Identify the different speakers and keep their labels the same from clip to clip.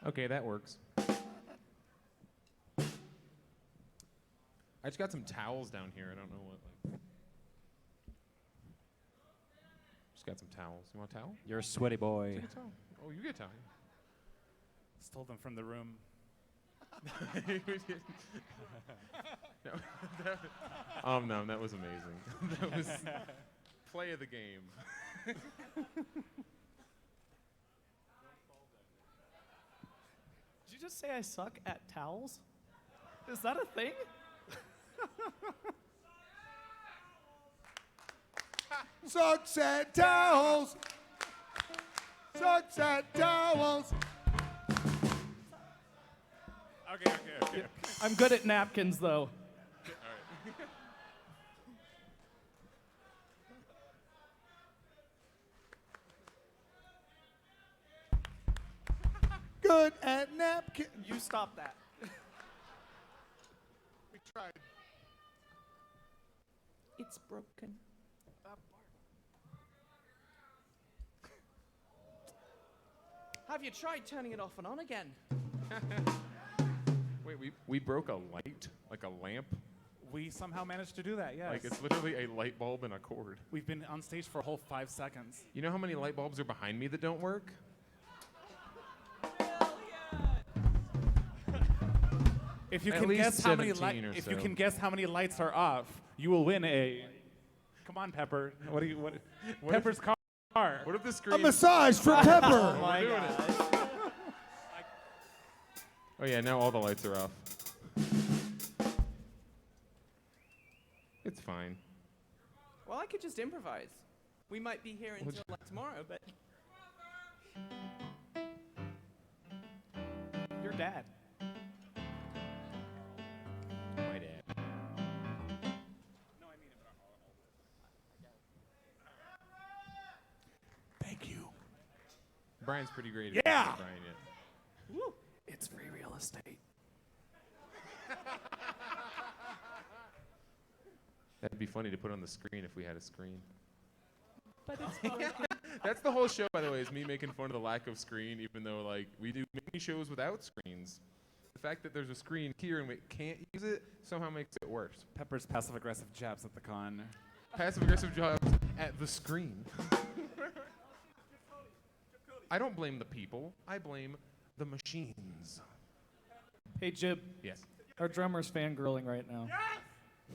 Speaker 1: Okay, that works. I just got some towels down here. I don't know what. Just got some towels. You want a towel?
Speaker 2: You're a sweaty boy.
Speaker 1: Take a towel. Oh, you get a towel.
Speaker 3: Stole them from the room.
Speaker 1: No, that was amazing. That was play of the game.
Speaker 4: Did you just say I suck at towels? Is that a thing?
Speaker 5: Sucks at towels. Sucks at towels.
Speaker 3: Okay.
Speaker 4: I'm good at napkins, though.
Speaker 5: Good at napkin.
Speaker 4: You stop that.
Speaker 5: We tried.
Speaker 4: It's broken. Have you tried turning it off and on again?
Speaker 1: Wait, we broke a light, like a lamp.
Speaker 3: We somehow managed to do that, yes.
Speaker 1: Like it's literally a light bulb and a cord.
Speaker 3: We've been on stage for a whole 5 seconds.
Speaker 1: You know how many light bulbs are behind me that don't work?
Speaker 3: If you
Speaker 1: At
Speaker 3: can
Speaker 1: least
Speaker 3: guess how many
Speaker 1: 17 or
Speaker 3: if
Speaker 1: so.
Speaker 3: you can guess how many lights are off, you will win a. Come on, Pepper. What do you what? Pepper's car.
Speaker 1: What if the
Speaker 5: A
Speaker 1: screen?
Speaker 5: massage for Pepper.
Speaker 4: My
Speaker 1: doing
Speaker 4: gosh.
Speaker 1: Oh yeah, now all the lights are off. It's fine.
Speaker 4: Well, I could just improvise. We might be here until like tomorrow, but
Speaker 3: Your dad.
Speaker 1: My dad.
Speaker 5: Thank you.
Speaker 1: Brian's pretty great.
Speaker 5: Yeah.
Speaker 1: At Brian yet.
Speaker 4: woo, it's free real estate.
Speaker 1: That'd be funny to put on the screen if we had a screen.
Speaker 4: But it's broken.
Speaker 1: That's the whole show, by the way, is me making fun of the lack of screen, even though like we do many shows without screens. The fact that there's a screen here and we can't use it somehow makes it worse.
Speaker 3: Pepper's passive-aggressive jabs at the con.
Speaker 1: Passive-aggressive jobs at the screen. I don't blame the people. I blame the machines.
Speaker 4: Hey, Jib,
Speaker 1: Yes.
Speaker 4: our drummer's fangirling right now.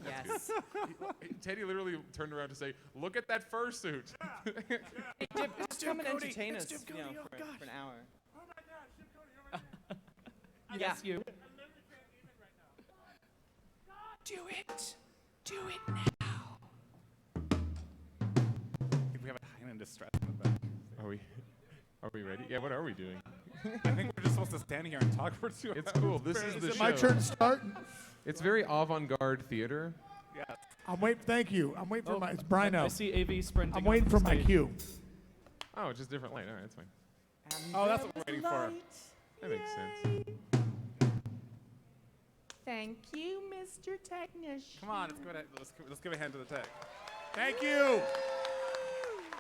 Speaker 6: Yes.
Speaker 1: Teddy literally turned around to say, "Look at that fursuit."
Speaker 4: Hey, Jib, just come and entertain us, for an hour. Yes, you.
Speaker 6: Do it. Do it now.
Speaker 3: I think we have a Hainan distress in the back.
Speaker 1: Are we ready? Yeah, what are we doing?
Speaker 3: I think we're just supposed to stand here and talk for 2 hours.
Speaker 1: It's cool. This is the
Speaker 5: Is it
Speaker 1: show.
Speaker 5: my turn to start?
Speaker 1: It's very avant-garde theater.
Speaker 3: Yes.
Speaker 5: I'm waiting. Thank you. I'm waiting for my. It's Brian.
Speaker 4: I see AV sprinting.
Speaker 5: I'm waiting
Speaker 4: off
Speaker 5: for
Speaker 4: the
Speaker 5: my
Speaker 4: stage.
Speaker 5: cue.
Speaker 1: Oh, it's just different light. All right, that's fine.
Speaker 3: Oh, that's what we're waiting for.
Speaker 1: That makes sense.
Speaker 6: Thank you, Mr. Technician.
Speaker 3: Come on, let's give a hand to the tech.
Speaker 5: Thank you.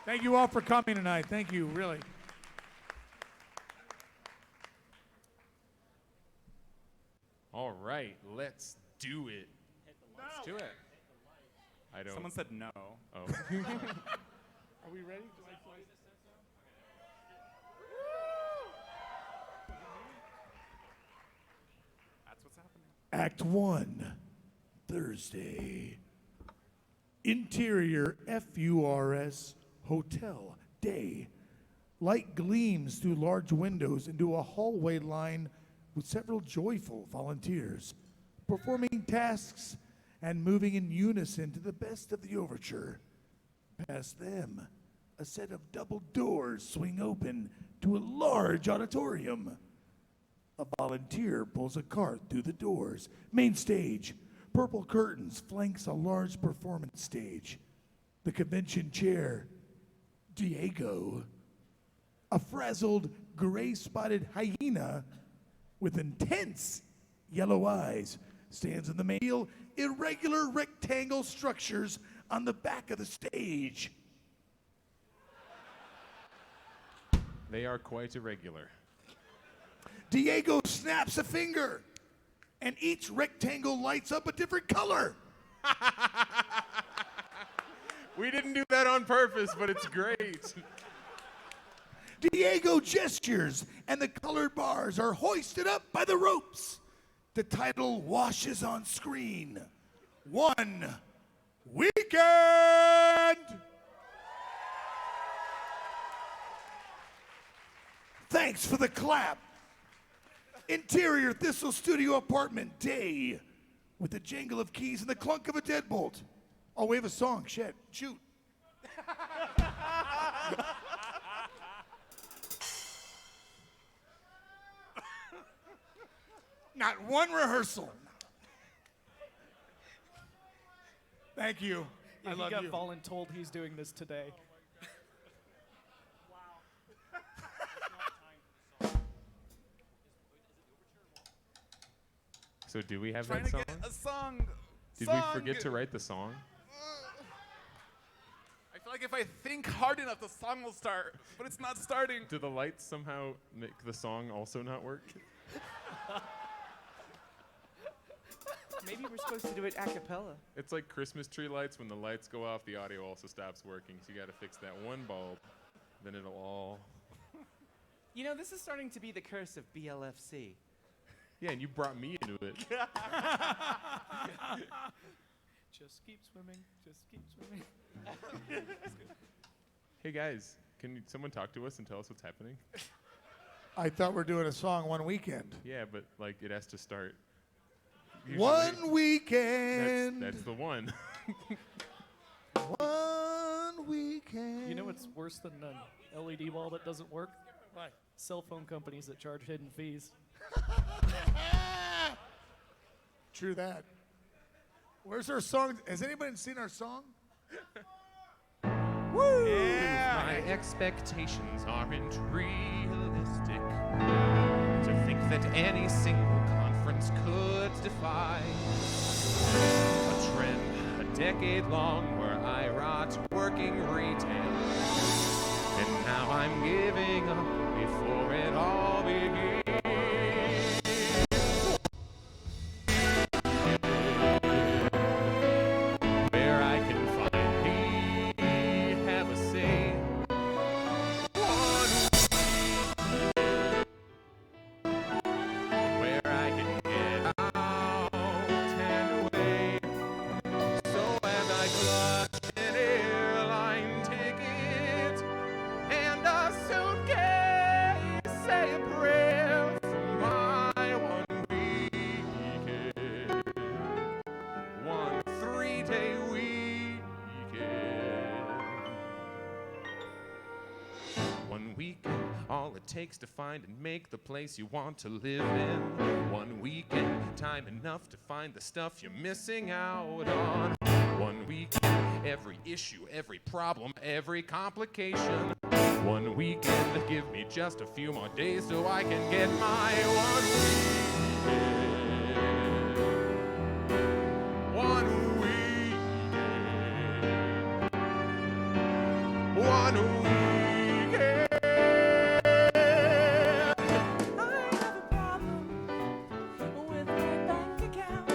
Speaker 5: Thank you all for coming tonight. Thank you, really.
Speaker 1: All right, let's do it.
Speaker 3: Let's do it.
Speaker 1: I don't.
Speaker 3: Someone said no.
Speaker 1: Oh.
Speaker 5: Are we ready?
Speaker 3: That's what's happening.
Speaker 5: Act 1, Thursday. Interior FURS Hotel, day. Light gleams through large windows into a hallway lined with several joyful volunteers, performing tasks and moving in unison to the best of the overture. Past them, a set of double doors swing open to a large auditorium. A volunteer pulls a cart through the doors. Main stage. Purple curtains flanks a large performance stage. The convention chair. Diego. A frazzled, gray-spotted hyena with intense yellow eyes stands in the main irregular rectangle structures on the back of the stage.
Speaker 1: They are quite irregular.
Speaker 5: Diego snaps a finger, and each rectangle lights up a different color.
Speaker 1: We didn't do that on purpose, but it's great.
Speaker 5: Diego gestures, and the colored bars are hoisted up by the ropes. The title washes on screen. One Weekend! Thanks for the clap. Interior Thistle Studio apartment, day. With the jangle of keys and the clunk of a deadbolt. Oh, we have a song. Shit. Shoot. Not one rehearsal. Thank you. I love
Speaker 2: he got
Speaker 5: you.
Speaker 2: voluntold he's doing this today.
Speaker 1: So do we have
Speaker 3: Trying
Speaker 1: that
Speaker 3: to
Speaker 1: song?
Speaker 3: get a song.
Speaker 1: Did we forget to write the song?
Speaker 3: I feel like if I think hard enough, the song will start, but it's not starting.
Speaker 1: Do the lights somehow make the song also not work?
Speaker 4: Maybe we're supposed to do it a cappella.
Speaker 1: It's like Christmas tree lights. When the lights go off, the audio also stops working. So you got to fix that one bulb. Then it'll all...
Speaker 4: You know, this is starting to be the curse of BLFC.
Speaker 1: Yeah, and you brought me into it.
Speaker 2: Just keep swimming. Just keep swimming.
Speaker 1: Hey guys, can someone talk to us and tell us what's happening?
Speaker 5: I thought we were doing a song one weekend.
Speaker 1: Yeah, but like it has to start.
Speaker 5: One weekend.
Speaker 1: That's the one.
Speaker 5: One weekend.
Speaker 2: You know what's worse than an LED bulb that doesn't work?
Speaker 5: Why?
Speaker 2: Cell phone companies that charge hidden fees.
Speaker 5: True that. Where's our song? Has anybody seen our song?
Speaker 1: Woo! Yeah. My expectations aren't realistic. To think that any single conference could defy a trend a decade long where I rot working retail. And now I'm giving up before it all begins. Where I can finally have a say. Where I can get out and away. So as I clutch an airline ticket and a suitcase, say a prayer for my 1 weekend. 1 3-day weekend. 1 weekend, all it takes to find and make the place you want to live in. 1 weekend, time enough to find the stuff you're missing out on. 1 weekend, every issue, every problem, every complication. 1 weekend, give me just a few more days so I can get my 1 weekend. 1 weekend. 1 weekend.
Speaker 6: I have a problem with my bank account.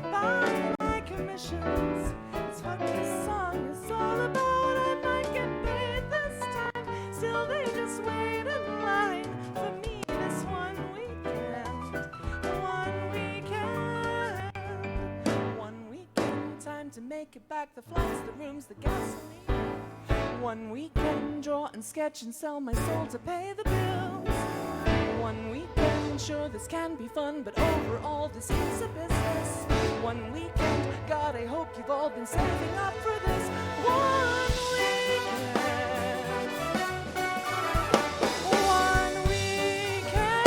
Speaker 6: Buying my commissions. It's what this song is all about. I might get paid this time. Still, they just wait in line for me this 1 weekend. 1 weekend. 1 weekend. Time to make it back. The flights, the rooms, the gasoline. 1 weekend, draw and sketch and sell my soul to pay the bills. 1 weekend, sure this can be fun, but overall this is a business. 1 weekend, God, I hope you've all been saving up for this. 1 weekend. 1 weekend.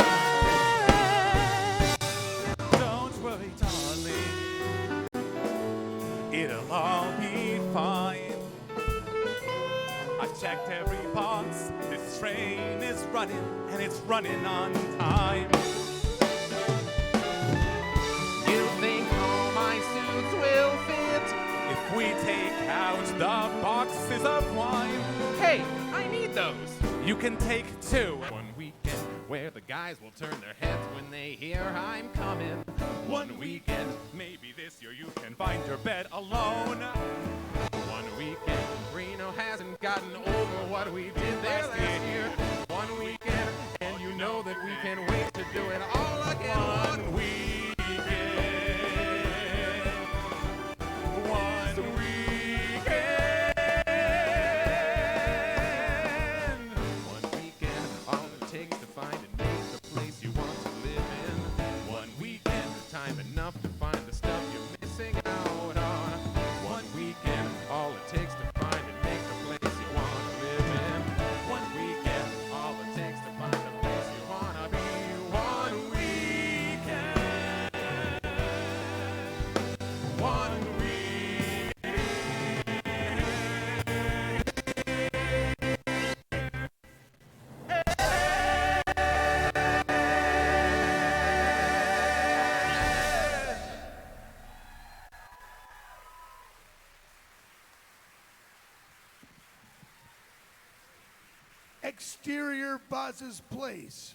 Speaker 3: Don't worry, darling. It'll all be fine. I've checked every box. This train is running, and it's running on time.
Speaker 1: You think all my suits will fit?
Speaker 3: If we take out the boxes of wine,
Speaker 1: Hey, I need those.
Speaker 3: you can take 2.
Speaker 1: 1 weekend, where the guys will turn their heads when they hear I'm coming. One weekend,
Speaker 3: Maybe this year you can find your bed alone.
Speaker 1: one weekend, Reno hasn't gotten over what we did there last year. One weekend, and you know that we can wait to do it all again. One weekend. One weekend. One weekend, all it takes to find and make the place you want to live in. One weekend, time enough to find the stuff you're missing out on. One weekend, all it takes to find and make the place you want to live in. One weekend, all it takes to find the place you want to be. One weekend. One
Speaker 5: Exterior Buzz's Place.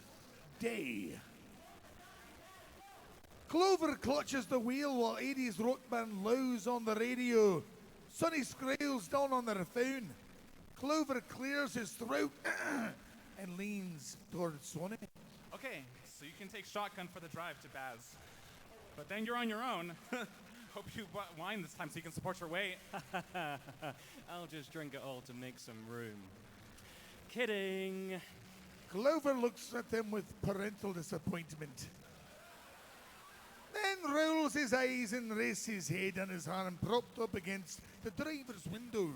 Speaker 5: Day. Clover clutches the wheel while 80s rock band lows on the radio. Sonny scrolls down on their phone. Clover clears his throat and leans towards Sonny.
Speaker 3: Okay, so you can take shotgun for the drive to Baz. But then you're on your own. Hope you bought wine this time so you can support your weight.
Speaker 2: I'll just drink it all to make some room. Kidding.
Speaker 5: Clover looks at them with parental disappointment. Then rolls his eyes and rests his head on his arm propped up against the driver's window.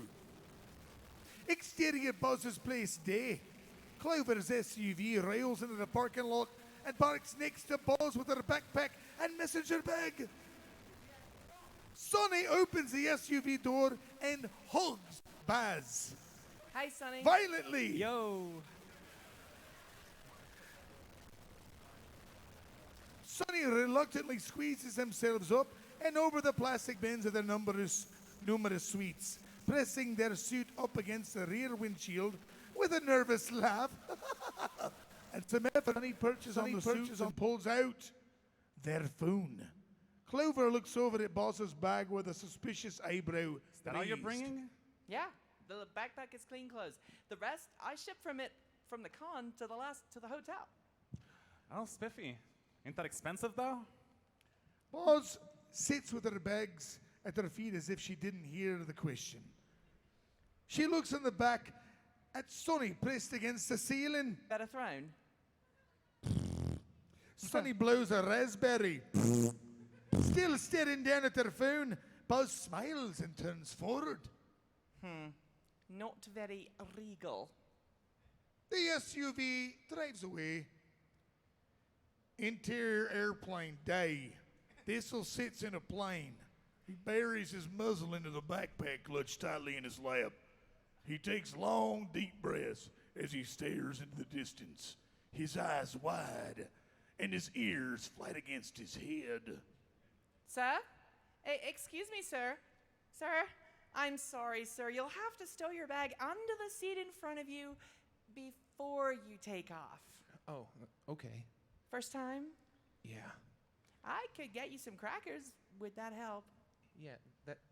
Speaker 5: Exterior Buzz's Place Day. Clover's SUV rails into the parking lot and parks next to Buzz with her backpack and messenger bag. Sonny opens the SUV door and hugs Baz
Speaker 4: Hi, Sonny.
Speaker 5: violently.
Speaker 2: Yo.
Speaker 5: Sonny reluctantly squeezes themselves up and over the plastic bins of their numerous suites, pressing their suit up against the rear windshield with a nervous laugh. And some effort, Sonny perches on the suit and pulls out their phone. Clover looks over at Boss's bag with a suspicious eyebrow.
Speaker 3: Is that all you're
Speaker 5: raised.
Speaker 3: bringing?
Speaker 4: Yeah, the backpack is clean clothes. The rest I shipped from the con to the hotel.
Speaker 3: Oh, spiffy. Ain't that expensive, though?
Speaker 5: Boz sits with her bags at her feet as if she didn't hear the question. She looks in the back at Sonny pressed against the ceiling.
Speaker 4: Better thrown.
Speaker 5: Sonny blows a raspberry. Still staring down at her phone, Buzz smiles and turns forward.
Speaker 4: Not very regal.
Speaker 5: The SUV drives away. Interior airplane day. This'll sits in a plane. He buries his muzzle into the backpack clutched tightly in his lap. He takes long, deep breaths as he stares into the distance, his eyes wide and his ears flat against his head.
Speaker 4: Sir? Excuse me, sir. Sir, I'm sorry, sir. You'll have to stow your bag under the seat in front of you before you take off.
Speaker 1: Oh, okay.
Speaker 4: First time?
Speaker 1: Yeah.
Speaker 4: I could get you some crackers. Would that help?
Speaker 1: Yeah,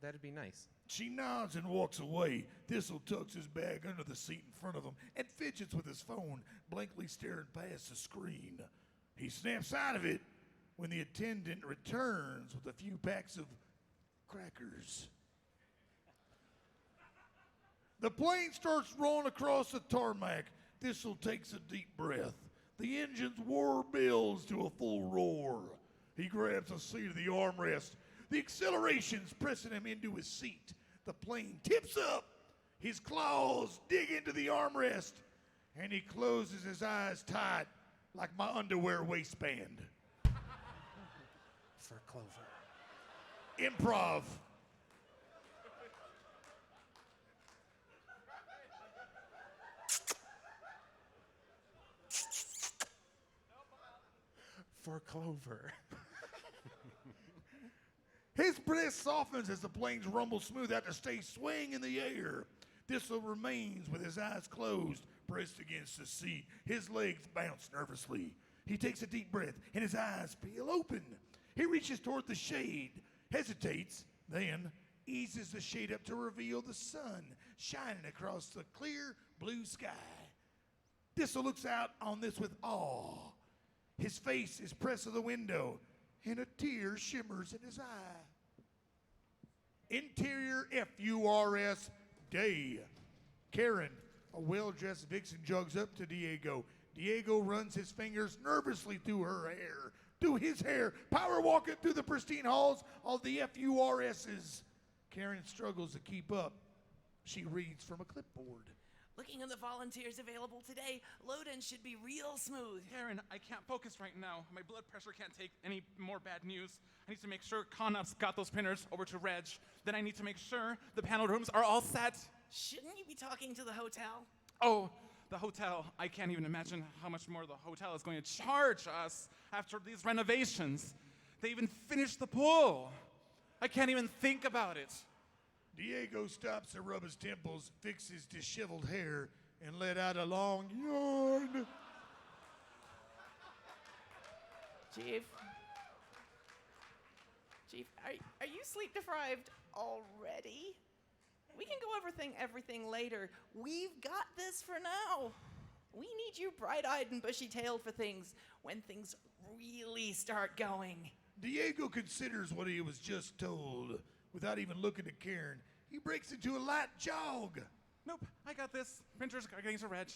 Speaker 1: that'd be nice.
Speaker 5: She nods and walks away. Thistle tucks his bag under the seat in front of him and fidgets with his phone, blankly staring past the screen. He snaps out of it when the attendant returns with a few packs of crackers. The plane starts rolling across the tarmac. Thistle takes a deep breath. The engine's war builds to a full roar. He grabs a seat of the armrest. The acceleration's pressing him into his seat. The plane tips up. His claws dig into the armrest, and he closes his eyes tight like my underwear waistband.
Speaker 1: For Clover.
Speaker 5: Improv.
Speaker 1: For Clover.
Speaker 5: His breath softens as the planes rumble smooth out to stay swaying in the air. Thistle remains with his eyes closed, pressed against the seat. His legs bounce nervously. He takes a deep breath, and his eyes peel open. He reaches toward the shade, hesitates, then eases the shade up to reveal the sun shining across the clear blue sky. Thistle looks out on this with awe. His face is pressed to the window, and a tear shimmers in his eye. Interior FURS Day. Karen, a well-dressed vixen, jogs up to Diego. Diego runs his fingers nervously through her hair, through his hair, power walking through the pristine halls of the FURSs. Karen struggles to keep up. She reads from a clipboard.
Speaker 6: Looking at the volunteers available today, load-in should be real smooth.
Speaker 3: Karen, I can't focus right now. My blood pressure can't take any more bad news. I need to make sure Conup's got those printers over to Reg. Then I need to make sure the panel rooms are all set.
Speaker 6: Shouldn't you be talking to the hotel?
Speaker 3: Oh, the hotel. I can't even imagine how much more the hotel is going to charge us after these renovations. They even finished the pool. I can't even think about it.
Speaker 5: Diego stops to rub his temples, fix his disheveled hair, and let out a long yawn.
Speaker 4: Chief, are you sleep deprived already? We can go over everything later. We've got this for now. We need you bright-eyed and bushy-tailed for things when things really start going.
Speaker 5: Diego considers what he was just told. Without even looking at Karen, he breaks into a light jog.
Speaker 3: Nope, I got this. Printers are getting to Reg.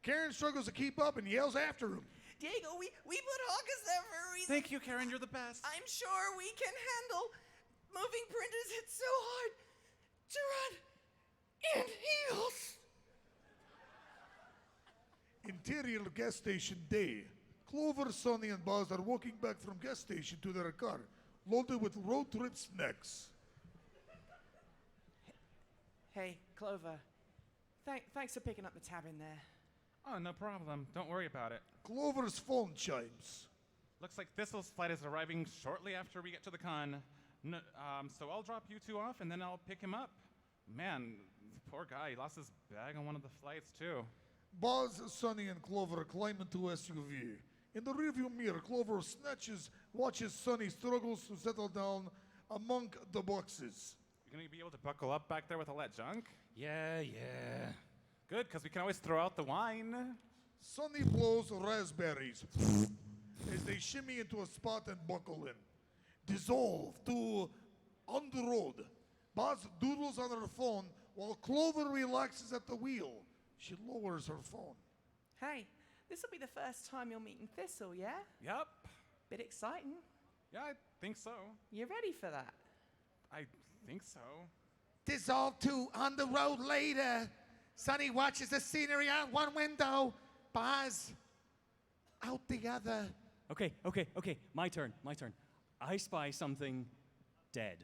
Speaker 5: Karen struggles to keep up and yells after him.
Speaker 6: Diego, we put Hawkins there for a reason.
Speaker 3: Thank you, Karen. You're the best.
Speaker 6: I'm sure we can handle moving printers. It's so hard to run in heels.
Speaker 5: Interior gas station day. Clover, Sonny, and Buzz are walking back from gas station to their car, loaded with road trip snacks.
Speaker 4: Hey, Clover. Thanks for picking up the tab in there.
Speaker 3: Oh, no problem. Don't worry about it.
Speaker 5: Clover's phone chimes.
Speaker 3: Looks like Thistle's flight is arriving shortly after we get to the con. No, so I'll drop you two off, and then I'll pick him up. Man, poor guy. He lost his bag on one of the flights, too.
Speaker 5: Buzz, Sonny, and Clover climb into SUV. In the rearview mirror, Clover watches Sonny struggles to settle down among the boxes.
Speaker 3: You gonna be able to buckle up back there with all that junk?
Speaker 7: Yeah.
Speaker 3: Good, because we can always throw out the wine.
Speaker 5: Sonny blows raspberries as they shimmy into a spot and buckle in. Dissolve to On the Road. Buzz doodles on her phone while Clover relaxes at the wheel. She lowers her phone.
Speaker 4: Hey, this will be the first time you're meeting Thistle, yeah?
Speaker 3: Yep.
Speaker 4: Bit exciting.
Speaker 3: Yeah, I think so.
Speaker 4: You ready for that?
Speaker 3: I think so.
Speaker 5: Dissolve to On the Road later. Sonny watches the scenery out one window. Buzz out the other.
Speaker 7: Okay. My turn. I spy something dead.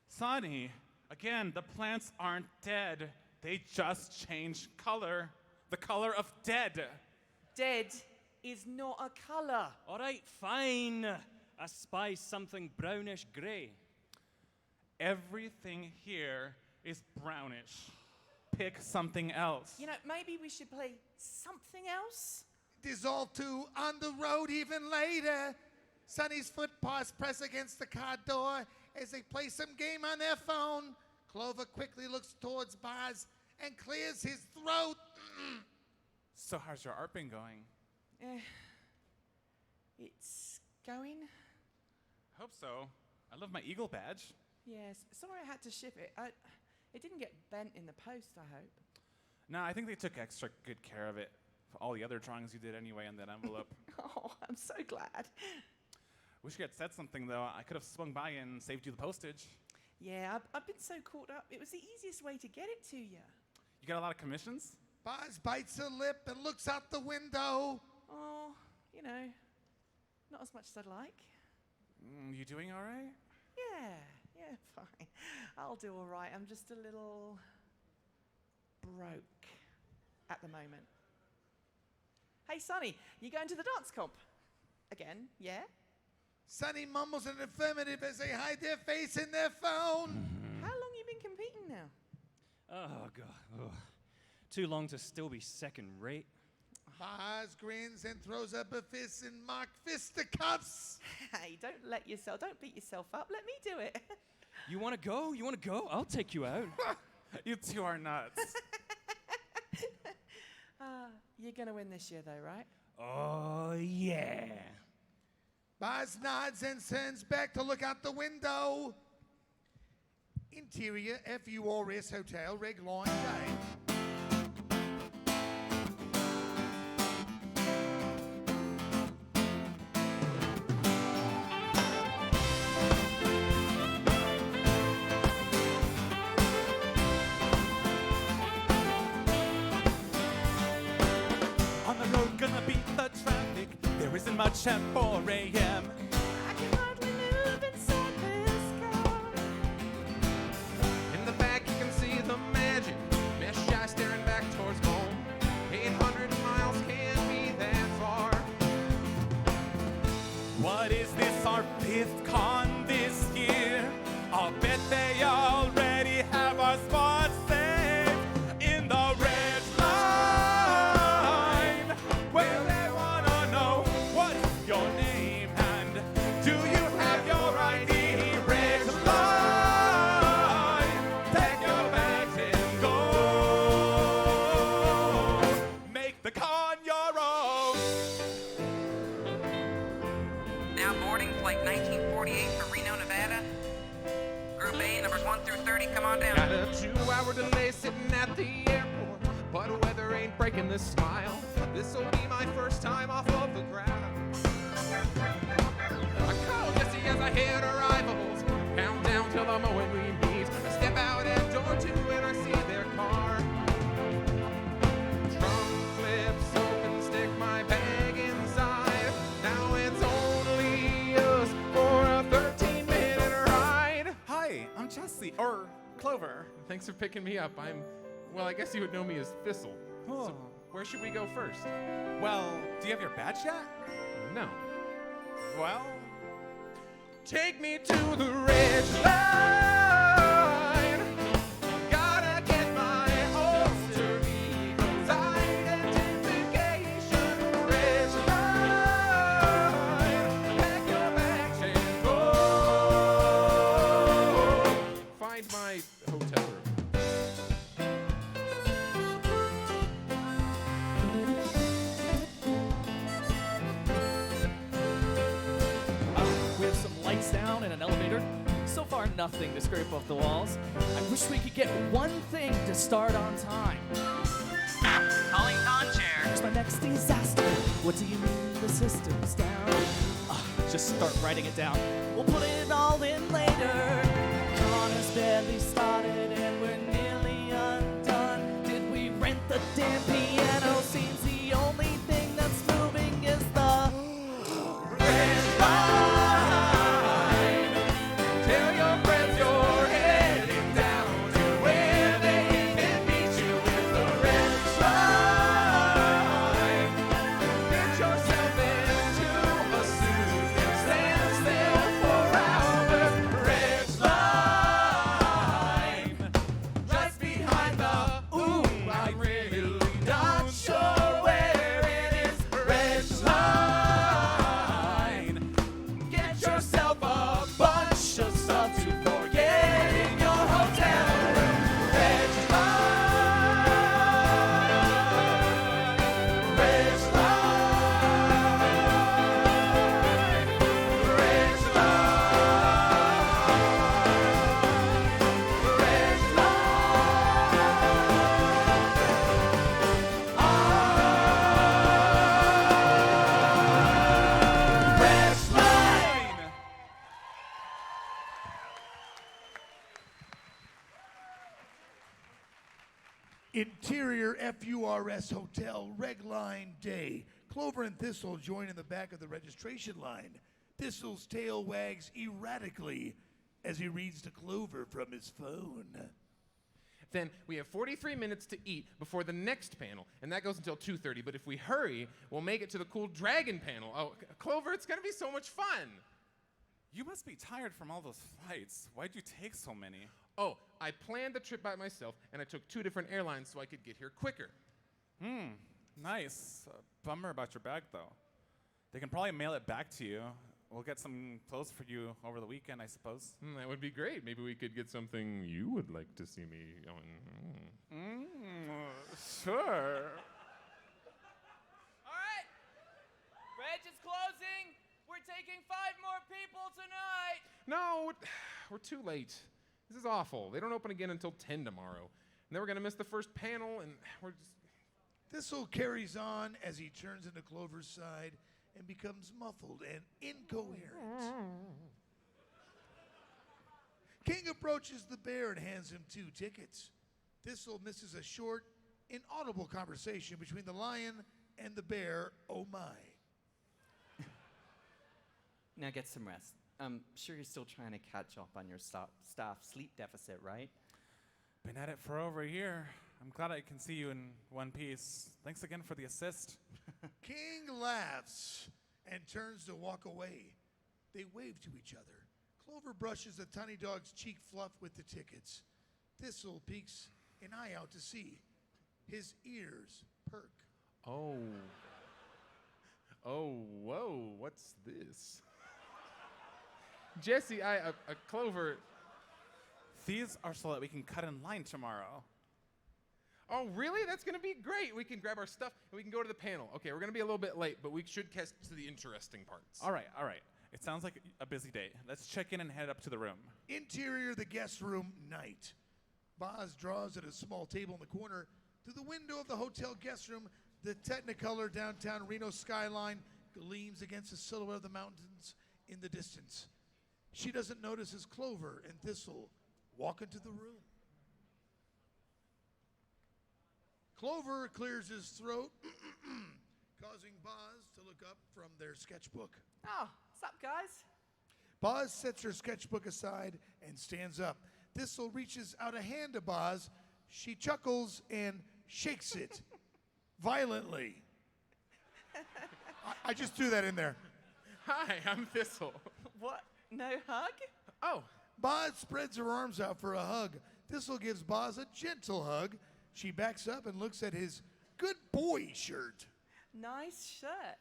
Speaker 3: Sonny, again, the plants aren't dead. They just change color. The color of dead.
Speaker 4: Dead is not a color.
Speaker 7: All right, fine. I spy something brownish gray.
Speaker 3: Everything here is brownish. Pick something else.
Speaker 4: You know, maybe we should play something else?
Speaker 5: Dissolve to On the Road even later. Sonny's foot paws press against the car door as they play some game on their phone. Clover quickly looks towards Buzz and clears his throat.
Speaker 3: So how's your art been going?
Speaker 4: It's going?
Speaker 3: Hope so. I love my eagle badge.
Speaker 4: Yes. Sorry I had to ship it. It didn't get bent in the post, I hope.
Speaker 3: No, I think they took extra good care of it. For all the other drawings you did anyway in that envelope.
Speaker 4: Oh, I'm so glad.
Speaker 3: Wish you had said something, though. I could have swung by and saved you the postage.
Speaker 4: Yeah, I've been so caught up. It was the easiest way to get it to you.
Speaker 3: You got a lot of commissions?
Speaker 5: Buzz bites her lip and looks out the window.
Speaker 4: Oh, you know, not as much as I'd like.
Speaker 3: You doing all right?
Speaker 4: Yeah, fine. I'll do all right. I'm just a little broke at the moment. Hey, Sonny, you going to the dance comp? Again, yeah?
Speaker 5: Sonny mumbles an affirmative as they hide their face in their phone.
Speaker 4: How long you been competing now?
Speaker 7: Oh, God. Oh. Too long to still be second rate.
Speaker 5: Boz grins and throws up a fist in mock fisticuffs.
Speaker 4: Hey, don't beat yourself up. Let me do it.
Speaker 7: You want to go? You want to go? I'll take you out.
Speaker 3: You two are nuts.
Speaker 4: You're gonna win this year, though, right?
Speaker 7: Oh, yeah.
Speaker 5: Boz nods and turns back to look out the window. Interior FURS Hotel, Reg Line Day.
Speaker 2: On the road, gonna beat the traffic. There isn't much at 4 a.m.
Speaker 6: I can hardly move inside this car.
Speaker 1: In the back, you can see the magic. Mesh eye staring back towards home. 800 miles can't be that far.
Speaker 2: What is this, our 5th con this year? I'll bet they already have our spots saved in the red line. Well, they wanna know what's your name and do you have your ID? Red line. Pack your bags and go. Make the con your own.
Speaker 8: Now boarding flight 1948 for Reno, Nevada. Group A, numbers 1 through 30, come on down.
Speaker 1: Got a 2-hour delay sitting at the airport, but weather ain't breaking this smile. This'll be my first time off of the ground. I call Jesse as I hit arrivals. Countdown till the moment we meet. I step out at door 2 and I see their car. Trunk flips open, stick my bag inside. Now it's only us for a 13-minute ride.
Speaker 3: Hi, I'm Jesse, or Clover.
Speaker 1: Thanks for picking me up. Well, I guess you would know me as Thistle.
Speaker 3: Oh.
Speaker 1: So where should we go first?
Speaker 3: Well, do you have your badge yet?
Speaker 1: No.
Speaker 3: Well,
Speaker 1: Take me to the red line. Gotta get my alter ego's identification. Red line. Pack your bags and go. Find my hotel room.
Speaker 2: We have some lights down and an elevator. So far, nothing to scrape off the walls. I wish we could get one thing to start on time.
Speaker 8: Calling con chair.
Speaker 2: Here's my next disaster. What do you mean the system's down? Just start writing it down. We'll put it all in later. Con has barely started and we're nearly undone. Did we rent the damn piano? Seems the only thing that's moving is the red line.
Speaker 1: Tell your friends you're heading down to where they can meet you with the red line. Get yourself into a suit and stand still for hours. Red line. Just behind the ooh, I'm really not sure where it is. Red line. Get yourself a bunch of stuff to forget in your hotel room. Red line. Red line. Red line. Red line.
Speaker 5: Interior FURS Hotel, Reg Line Day. Clover and Thistle join in the back of the registration line. Thistle's tail wags erratically as he reads to Clover from his phone.
Speaker 1: Then we have 43 minutes to eat before the next panel, and that goes until 2:30. But if we hurry, we'll make it to the cool dragon panel. Oh, Clover, it's gonna be so much fun.
Speaker 3: You must be tired from all those flights. Why'd you take so many?
Speaker 1: Oh, I planned the trip by myself, and I took 2 different airlines so I could get here quicker.
Speaker 3: Nice. Bummer about your bag, though. They can probably mail it back to you. We'll get some clothes for you over the weekend, I suppose.
Speaker 1: That would be great. Maybe we could get something you would like to see me on.
Speaker 3: Sure.
Speaker 9: All right. Bridge is closing. We're taking 5 more people tonight.
Speaker 1: No, we're too late. This is awful. They don't open again until 10 tomorrow. And then we're going to miss the first panel, and we're just...
Speaker 5: Thistle carries on as he turns into Clover's side and becomes muffled and incoherent. King approaches the bear and hands him 2 tickets. Thistle misses a short, inaudible conversation between the lion and the bear. Oh my.
Speaker 10: Now get some rest. I'm sure you're still trying to catch up on your staff sleep deficit, right?
Speaker 3: Been at it for over a year. I'm glad I can see you in one piece. Thanks again for the assist.
Speaker 5: King laughs and turns to walk away. They wave to each other. Clover brushes the tiny dog's cheek fluff with the tickets. Thistle peeks an eye out to see. His ears perk.
Speaker 1: Oh. Oh, whoa, what's this? Jesse, Clover.
Speaker 3: These are so that we can cut in line tomorrow.
Speaker 1: Oh, really? That's going to be great. We can grab our stuff and we can go to the panel. Okay, we're going to be a little bit late, but we should catch to the interesting parts.
Speaker 3: All right. It sounds like a busy day. Let's check in and head up to the room.
Speaker 5: Interior, the guest room, night. Boz draws at a small table in the corner. Through the window of the hotel guest room, the Technicolor downtown Reno skyline gleams against the silhouette of the mountains in the distance. She doesn't notice as Clover and Thistle walk into the room. Clover clears his throat, causing Boz to look up from their sketchbook.
Speaker 4: Oh, what's up, guys?
Speaker 5: Boz sets her sketchbook aside and stands up. Thistle reaches out a hand to Boz. She chuckles and shakes it violently. I just threw that in there.
Speaker 1: Hi, I'm Thistle.
Speaker 4: What? No hug?
Speaker 1: Oh,
Speaker 5: Boz spreads her arms out for a hug. Thistle gives Boz a gentle hug. She backs up and looks at his good boy shirt.
Speaker 4: Nice shirt.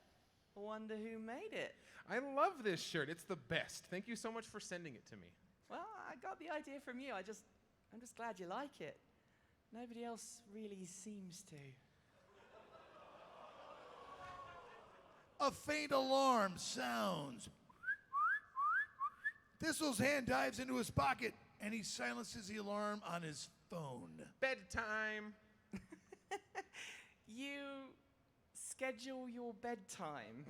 Speaker 4: Wonder who made it.
Speaker 1: I love this shirt. It's the best. Thank you so much for sending it to me.
Speaker 4: Well, I got the idea from you. I'm just glad you like it. Nobody else really seems to.
Speaker 5: A faint alarm sounds. Thistle's hand dives into his pocket, and he silences the alarm on his phone.
Speaker 1: Bedtime.
Speaker 4: You schedule your bedtime.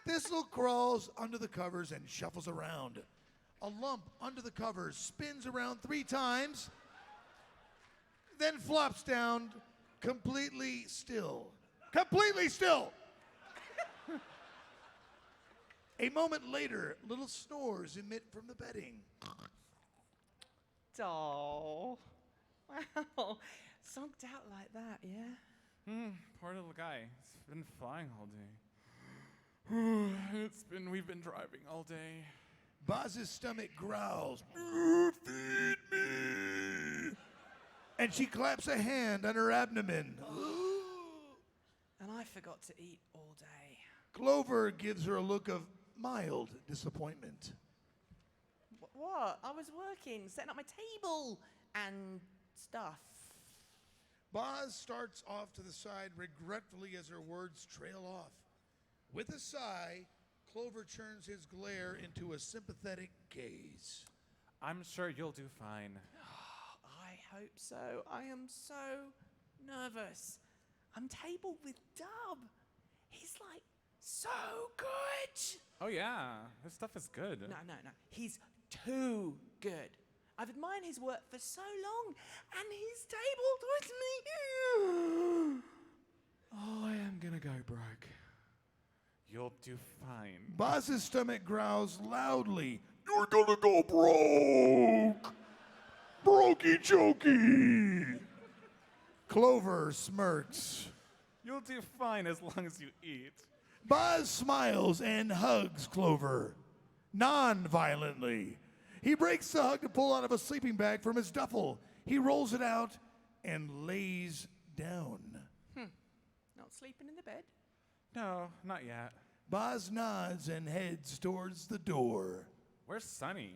Speaker 5: Thistle crawls under the covers and shuffles around. A lump under the covers spins around 3 times, then flops down completely still. Completely still! A moment later, little snores emit from the bedding.
Speaker 4: Doll. Wow. Zonked out like that, yeah?
Speaker 3: Poor little guy. He's been flying all day. We've been driving all day.
Speaker 5: Boz's stomach growls. Feed me! And she claps a hand on her abdomen.
Speaker 4: And I forgot to eat all day.
Speaker 5: Clover gives her a look of mild disappointment.
Speaker 4: What? I was working, setting up my table and stuff.
Speaker 5: Boz starts off to the side regretfully as her words trail off. With a sigh, Clover turns his glare into a sympathetic gaze.
Speaker 3: I'm sure you'll do fine.
Speaker 4: I hope so. I am so nervous. I'm tabled with Dub. He's like so good.
Speaker 3: Oh yeah, this stuff is good.
Speaker 4: No. He's too good. I've admired his work for so long, and he's tabled with me. I am gonna go broke.
Speaker 3: You'll do fine.
Speaker 5: Boz's stomach growls loudly. You're gonna go broke! Brokey chokey! Clover smirks.
Speaker 3: You'll do fine as long as you eat.
Speaker 5: Boz smiles and hugs Clover. non-violently. He breaks the hug to pull out of a sleeping bag from his duffel. He rolls it out and lays down.
Speaker 4: Not sleeping in the bed?
Speaker 3: No, not yet.
Speaker 5: Boz nods and heads towards the door.
Speaker 3: Where's Sunny?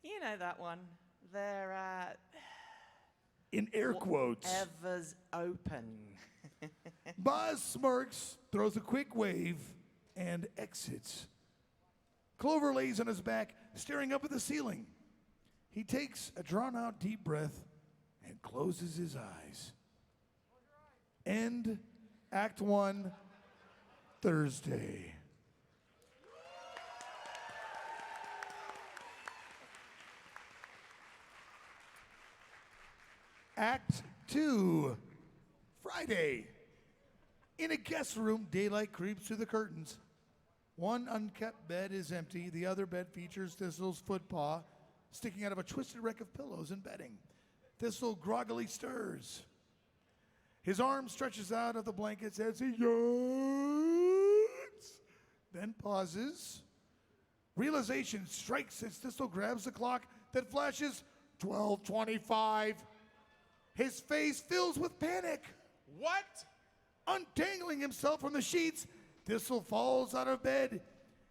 Speaker 4: You know that one. They're,
Speaker 5: In air quotes.
Speaker 10: Ever's open.
Speaker 5: Boz smirks, throws a quick wave, and exits. Clover lays on his back, staring up at the ceiling. He takes a drawn-out deep breath and closes his eyes. End Act 1, Thursday. Act 2, Friday. In a guest room, daylight creeps through the curtains. One unkept bed is empty. The other bed features Thistle's footpaw sticking out of a twisted wreck of pillows and bedding. Thistle groggily stirs. His arm stretches out of the blankets as he yawns, then pauses. Realization strikes as Thistle grabs the clock that flashes 12:25. His face fills with panic.
Speaker 1: What?
Speaker 5: Untangling himself from the sheets, Thistle falls out of bed.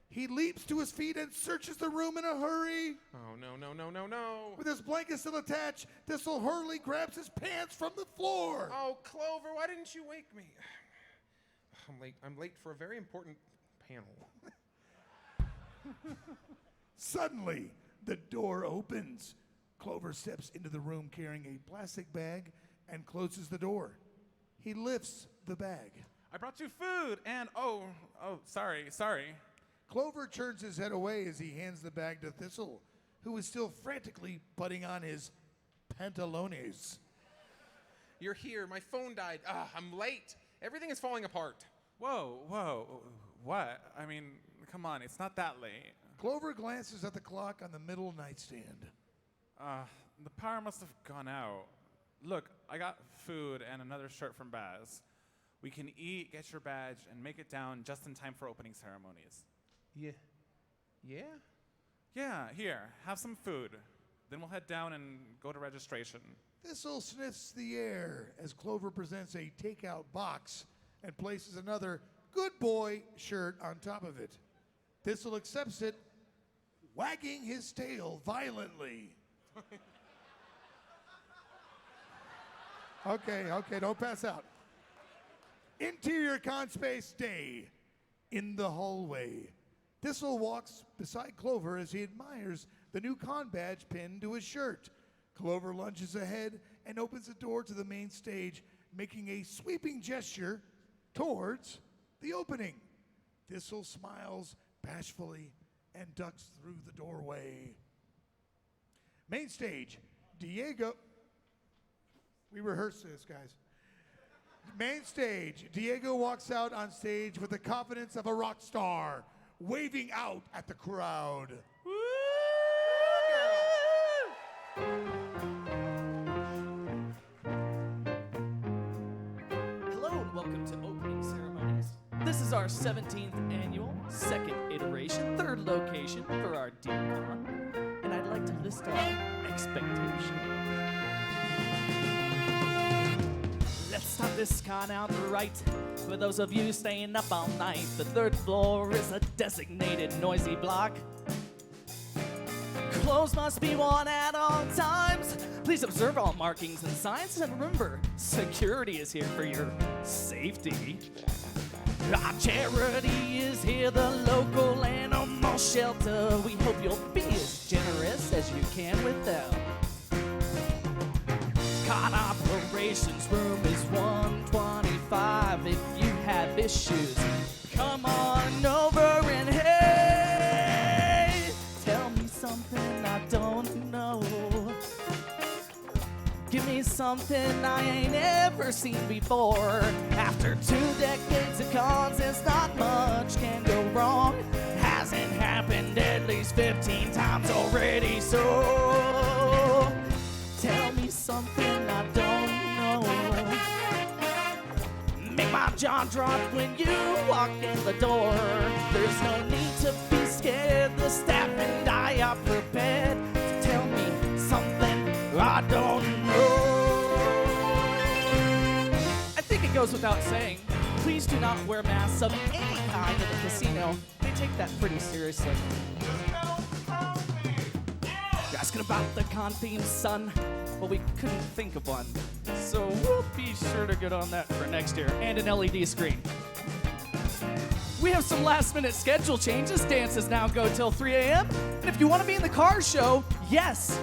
Speaker 5: He leaps to his feet and searches the room in a hurry.
Speaker 1: Oh, no, no, no, no, no.
Speaker 5: With his blanket still attached, Thistle hurriedly grabs his pants from the floor.
Speaker 1: Oh, Clover, why didn't you wake me? I'm late for a very important panel.
Speaker 5: Suddenly, the door opens. Clover steps into the room carrying a plastic bag and closes the door. He lifts the bag.
Speaker 3: I brought you food and sorry.
Speaker 5: Clover turns his head away as he hands the bag to Thistle, who is still frantically putting on his pantalones.
Speaker 1: You're here. My phone died. I'm late. Everything is falling apart.
Speaker 3: Whoa, what? I mean, come on, it's not that late.
Speaker 5: Clover glances at the clock on the middle nightstand.
Speaker 3: The power must have gone out. Look, I got food and another shirt from Baz. We can eat, get your badge, and make it down just in time for opening ceremonies.
Speaker 1: Yeah?
Speaker 3: Yeah, here, have some food. Then we'll head down and go to registration.
Speaker 5: Thistle sniffs the air as Clover presents a takeout box and places another good boy shirt on top of it. Thistle accepts it, wagging his tail violently. Okay, don't pass out. Interior Conspace Day. In the hallway, Thistle walks beside Clover as he admires the new con badge pinned to his shirt. Clover lunges ahead and opens the door to the main stage, making a sweeping gesture towards the opening. Thistle smiles bashfully and ducks through the doorway. Main stage, Diego. We rehearsed this, guys. Main stage, Diego walks out on stage with the confidence of a rock star, waving out at the crowd.
Speaker 2: Hello and welcome to Opening Ceremonies. This is our 17th annual, second iteration, third location for our DCon, and I'd like to list our expectations. Let's start this con out right. For those of you staying up all night, the third floor is a designated noisy block. Clothes must be worn at all times. Please observe all markings and signs, and remember, security is here for your safety. Our charity is here, the local animal shelter. We hope you'll be as generous as you can with them. Con operations room is 125. If you have issues, come on over and hey, tell me something I don't know. Give me something I ain't ever seen before. After 2 decades of cons, there's not much can go wrong. Hasn't happened at least 15 times already, so tell me something I don't know. Make my jaw drop when you walk in the door. There's no need to be scared. The staff and I are prepared to tell me something I don't know. I think it goes without saying, please do not wear masks of any kind in the casino. They take that pretty seriously. You're asking about the con theme, son? Well, we couldn't think of one. So we'll be sure to get on that for next year. And an LED screen. We have some last-minute schedule changes. Dances now go till 3 a.m. And if you want to be in the car show, yes,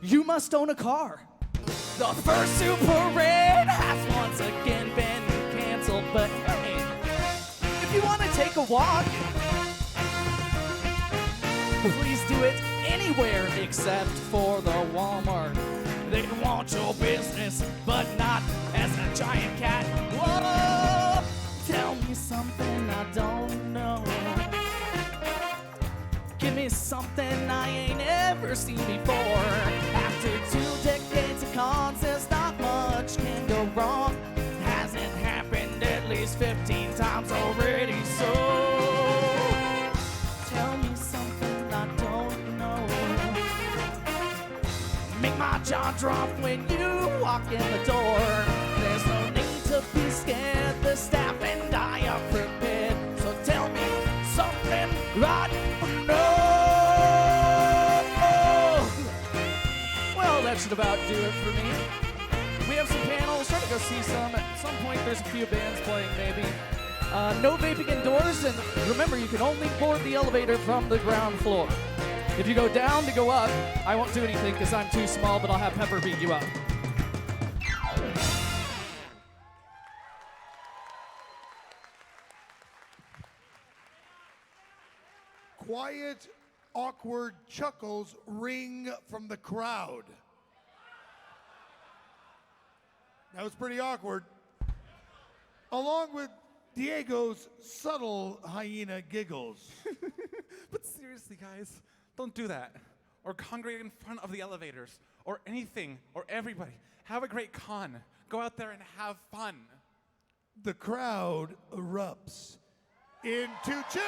Speaker 2: you must own a car. The fursuit parade has once again been canceled, but hey, if you want to take a walk, please do it anywhere except for the Walmart. They want your business, but not as a giant cat. Whoa! Tell me something I don't know. Give me something I ain't ever seen before. After 2 decades of cons, there's not much can go wrong. Hasn't happened at least 15 times already, so tell me something I don't know. Make my jaw drop when you walk in the door. There's no need to be scared. The staff and I are prepared. So tell me something I don't know. Well, that should about do it for me. We have some panels. Try to go see some. At some point, there's a few bands playing, maybe. No vaping indoors, and remember, you can only board the elevator from the ground floor. If you go down to go up, I won't do anything because I'm too small, but I'll have Pepper beat you up.
Speaker 5: Quiet, awkward chuckles ring from the crowd. That was pretty awkward. Along with Diego's subtle hyena giggles.
Speaker 3: But seriously, guys, don't do that. Or congregate in front of the elevators. Or anything. Or everybody. Have a great con. Go out there and have fun.
Speaker 5: The crowd erupts into cheers!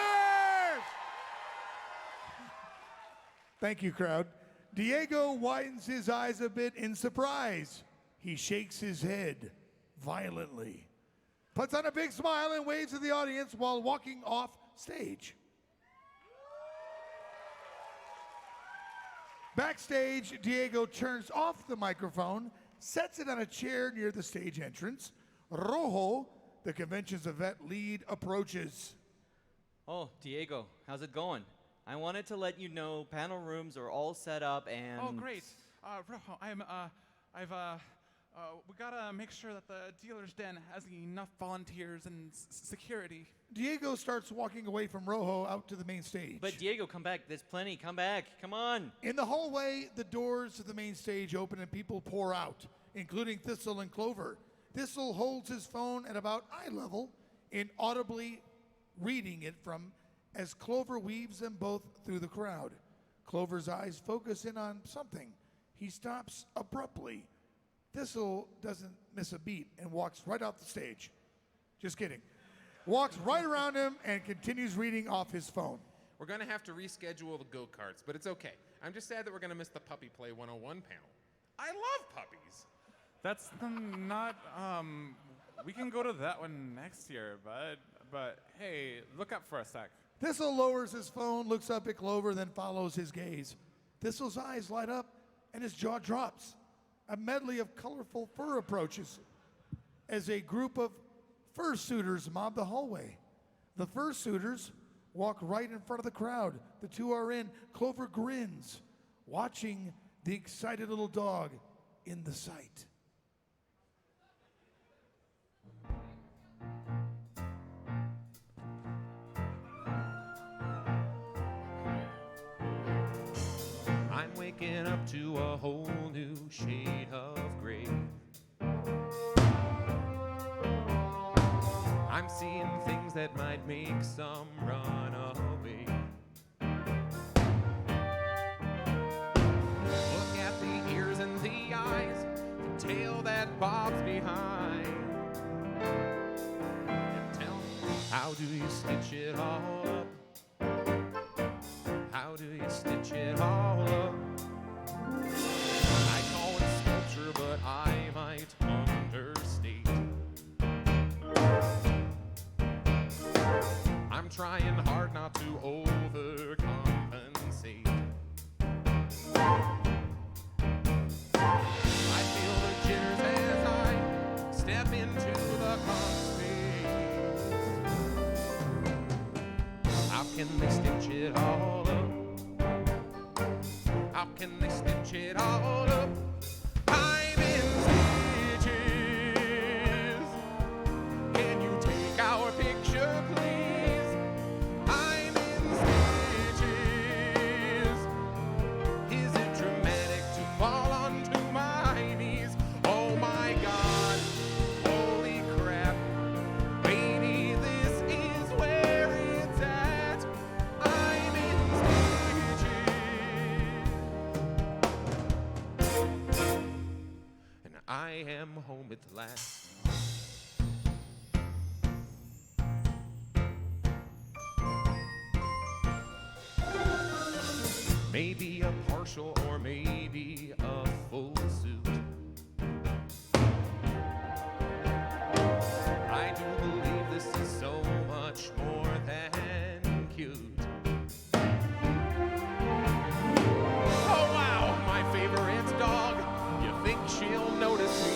Speaker 5: Thank you, crowd. Diego widens his eyes a bit in surprise. He shakes his head violently, puts on a big smile and waves to the audience while walking off stage. Backstage, Diego turns off the microphone, sets it on a chair near the stage entrance. Rojo, the convention's event lead, approaches.
Speaker 10: Oh, Diego, how's it going? I wanted to let you know panel rooms are all set up and...
Speaker 3: Oh, great. Rojo, we gotta make sure that the dealer's den has enough volunteers and security.
Speaker 5: Diego starts walking away from Rojo out to the main stage.
Speaker 10: But Diego, come back. There's plenty. Come back. Come on.
Speaker 5: In the hallway, the doors to the main stage open and people pour out, including Thistle and Clover. Thistle holds his phone at about eye level, inaudibly reading it from as Clover weaves them both through the crowd. Clover's eyes focus in on something. He stops abruptly. Thistle doesn't miss a beat and walks right off the stage. Just kidding. Walks right around him and continues reading off his phone.
Speaker 1: We're going to have to reschedule the go-karts, but it's okay. I'm just sad that we're going to miss the Puppy Play 101 panel. I love puppies.
Speaker 3: That's not, we can go to that one next year, bud. But hey, look up for a sec.
Speaker 5: Thistle lowers his phone, looks up at Clover, then follows his gaze. Thistle's eyes light up and his jaw drops. A medley of colorful fur approaches as a group of fursuiters mob the hallway. The fursuiters walk right in front of the crowd. The two are in. Clover grins, watching the excited little dog in the sight.
Speaker 1: I'm waking up to a whole new shade of gray. I'm seeing things that might make some run away. Look at the ears and the eyes, the tail that bobs behind. And tell me, how do you stitch it all up? can they stitch it all up? I'm in stitches. Can you take our picture, please? I'm in stitches. Is it dramatic to fall onto my knees? Oh my God, holy crap. Baby, this is where it's at. I'm in stitches. And I am home at last. Maybe a partial or maybe a full suit. I do believe this is so much more than cute. Oh wow, my favorite dog. You think she'll notice me?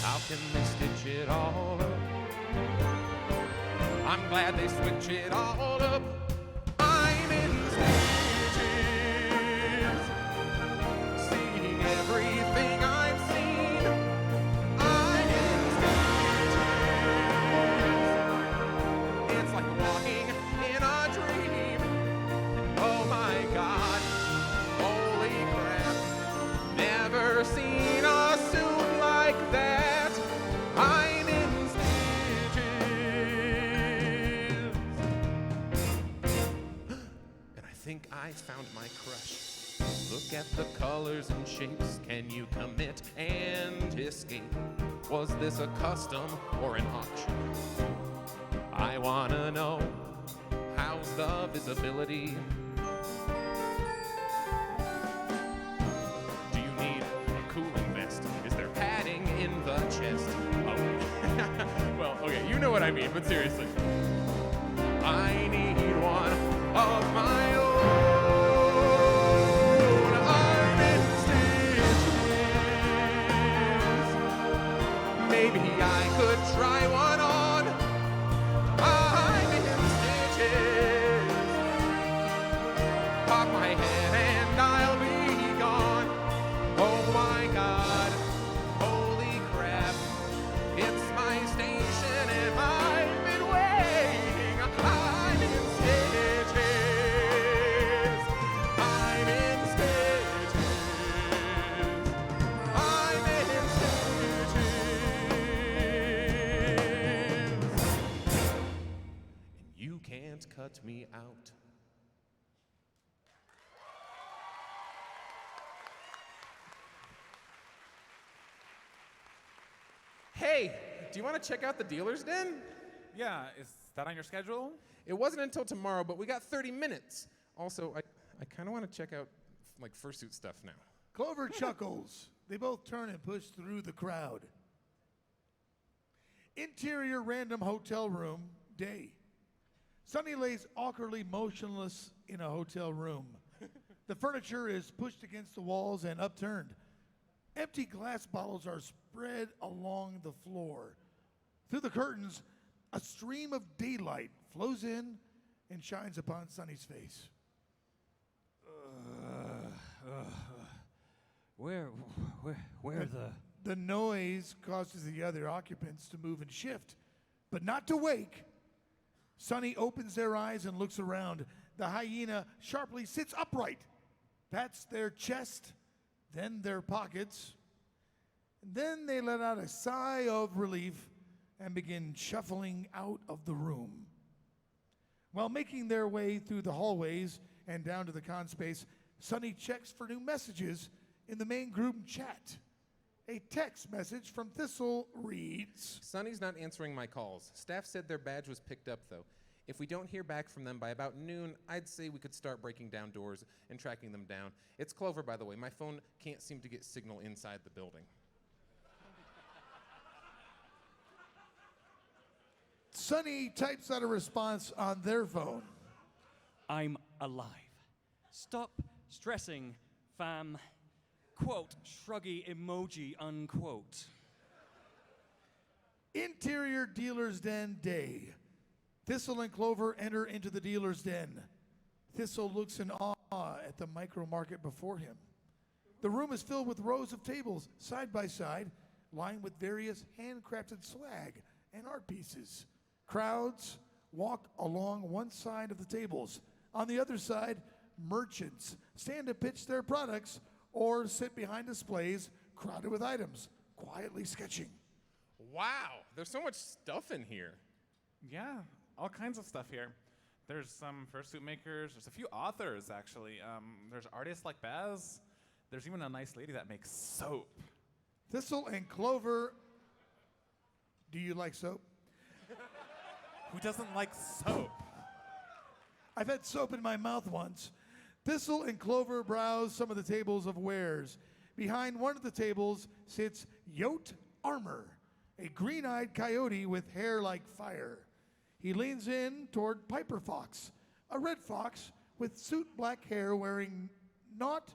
Speaker 1: How can they stitch it all up? I'm glad they switch it all up. I'm in stitches, seeing everything I've seen. I'm in stitches. It's like walking in a dream. Oh my God, holy crap. Never seen a suit like that. I'm in stitches. And I think I found my crush. Look at the colors and shapes. Can you commit and escape? Was this a custom or an auction? I wanna know, how's the visibility? Do you need a cooling vest? Is there padding in the chest? Oh, well, okay, you know what I mean, but seriously. I need one of my own. I'm in stitches. Maybe I could try one on. I'm in stitches. Pop my head and I'll be gone. Oh my God, holy crap. It's my station and I've been waiting. I'm in stitches. I'm in stitches. I'm in stitches. And you can't cut me out. Hey, do you want to check out the dealer's den?
Speaker 3: Yeah, is that on your schedule?
Speaker 1: It wasn't until tomorrow, but we got 30 minutes. Also, I kind of want to check out like fursuit stuff now.
Speaker 5: Clover chuckles. They both turn and push through the crowd. Interior random hotel room, day. Sunny lays awkwardly motionless in a hotel room. The furniture is pushed against the walls and upturned. Empty glass bottles are spread along the floor. Through the curtains, a stream of daylight flows in and shines upon Sunny's face.
Speaker 7: Where the...
Speaker 5: The noise causes the other occupants to move and shift, but not to wake. Sunny opens their eyes and looks around. The hyena sharply sits upright, pats their chest, then their pockets. And then they let out a sigh of relief and begin shuffling out of the room. While making their way through the hallways and down to the con space, Sunny checks for new messages in the main group chat. A text message from Thistle reads,
Speaker 1: Sunny's not answering my calls. Staff said their badge was picked up, though. If we don't hear back from them by about noon, I'd say we could start breaking down doors and tracking them down. It's Clover, by the way. My phone can't seem to get signal inside the building.
Speaker 5: Sunny types out a response on their phone.
Speaker 7: I'm alive. Stop stressing, fam. Quote, shruggy emoji, unquote.
Speaker 5: Interior dealer's den day. Thistle and Clover enter into the dealer's den. Thistle looks in awe at the micro market before him. The room is filled with rows of tables, side by side, lined with various handcrafted swag and art pieces. Crowds walk along one side of the tables. On the other side, merchants stand to pitch their products or sit behind displays crowded with items, quietly sketching.
Speaker 1: Wow, there's so much stuff in here.
Speaker 3: Yeah, all kinds of stuff here. There's some fursuit makers. There's a few authors, actually. There's artists like Baz. There's even a nice lady that makes soap.
Speaker 5: Thistle and Clover, do you like soap?
Speaker 3: Who doesn't like soap?
Speaker 5: I've had soap in my mouth once. Thistle and Clover browse some of the tables of wares. Behind one of the tables sits Yote Armor, a green-eyed coyote with hair like fire. He leans in toward Piper Fox, a red fox with suit black hair wearing naught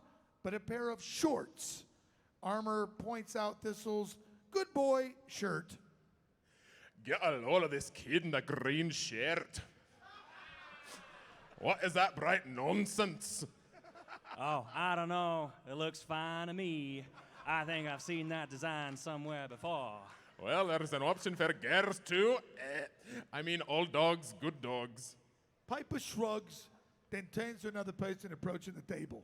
Speaker 5: but a pair of shorts. Armor points out Thistle's good boy shirt.
Speaker 1: Get a load of this kid in the green shirt. What is that bright nonsense?
Speaker 7: Oh, I don't know. It looks fine to me. I think I've seen that design somewhere before.
Speaker 1: Well, there's an option for girls too. I mean, all dogs, good dogs.
Speaker 5: Piper shrugs, then turns to another person approaching the table.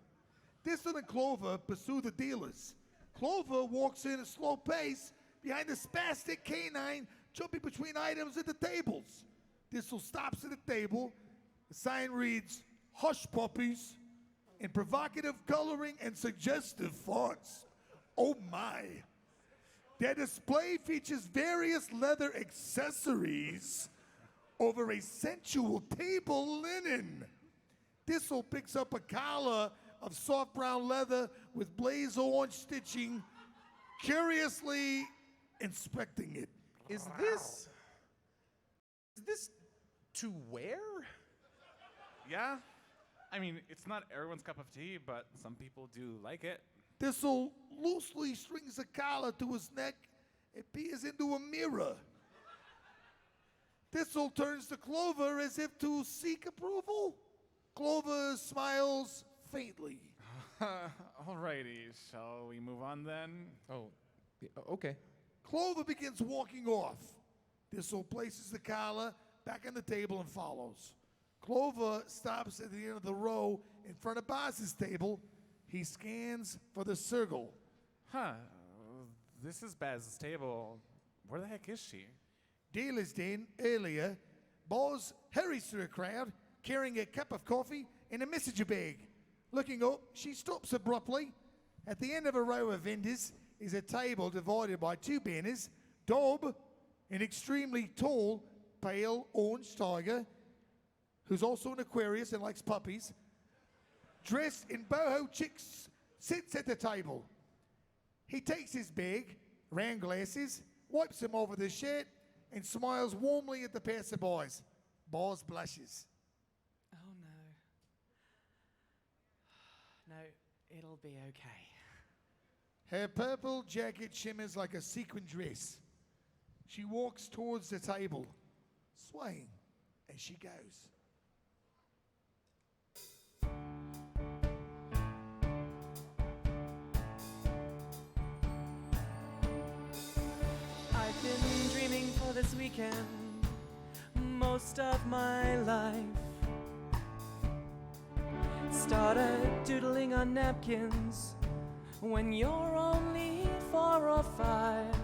Speaker 5: Thistle and Clover pursue the dealers. Clover walks in at a slow pace behind the spastic canine, jumping between items at the tables. Thistle stops at the table. The sign reads, "Hush Puppies," in provocative coloring and suggestive fonts. Oh my. Their display features various leather accessories over a sensual table linen. Thistle picks up a collar of soft brown leather with blaze orange stitching, curiously inspecting it.
Speaker 1: Is this to wear?
Speaker 3: Yeah? I mean, it's not everyone's cup of tea, but some people do like it.
Speaker 5: Thistle loosely strings a collar to his neck and peers into a mirror. Thistle turns to Clover as if to seek approval. Clover smiles faintly.
Speaker 3: Alrighty, shall we move on then?
Speaker 1: Oh, okay.
Speaker 5: Clover begins walking off. Thistle places the collar back on the table and follows. Clover stops at the end of the row in front of Baz's table. He scans for the circle.
Speaker 3: Huh. This is Baz's table. Where the heck is she?
Speaker 5: Dealer's den earlier. Boz hurries through the crowd, carrying a cup of coffee and a messenger bag. Looking up, she stops abruptly. At the end of a row of vendors is a table divided by two banners. Dob, an extremely tall, pale orange tiger, who's also an Aquarius and likes puppies, dressed in boho chicks, sits at the table. He takes his bag, round glasses, wipes them over the shirt, and smiles warmly at the passerbys. Boz blushes.
Speaker 4: Oh no. No, it'll be okay.
Speaker 5: Her purple jacket shimmers like a sequin dress. She walks towards the table, swaying as she goes.
Speaker 6: I've been dreaming for this weekend most of my life. Started doodling on napkins when you're only 4 or 5.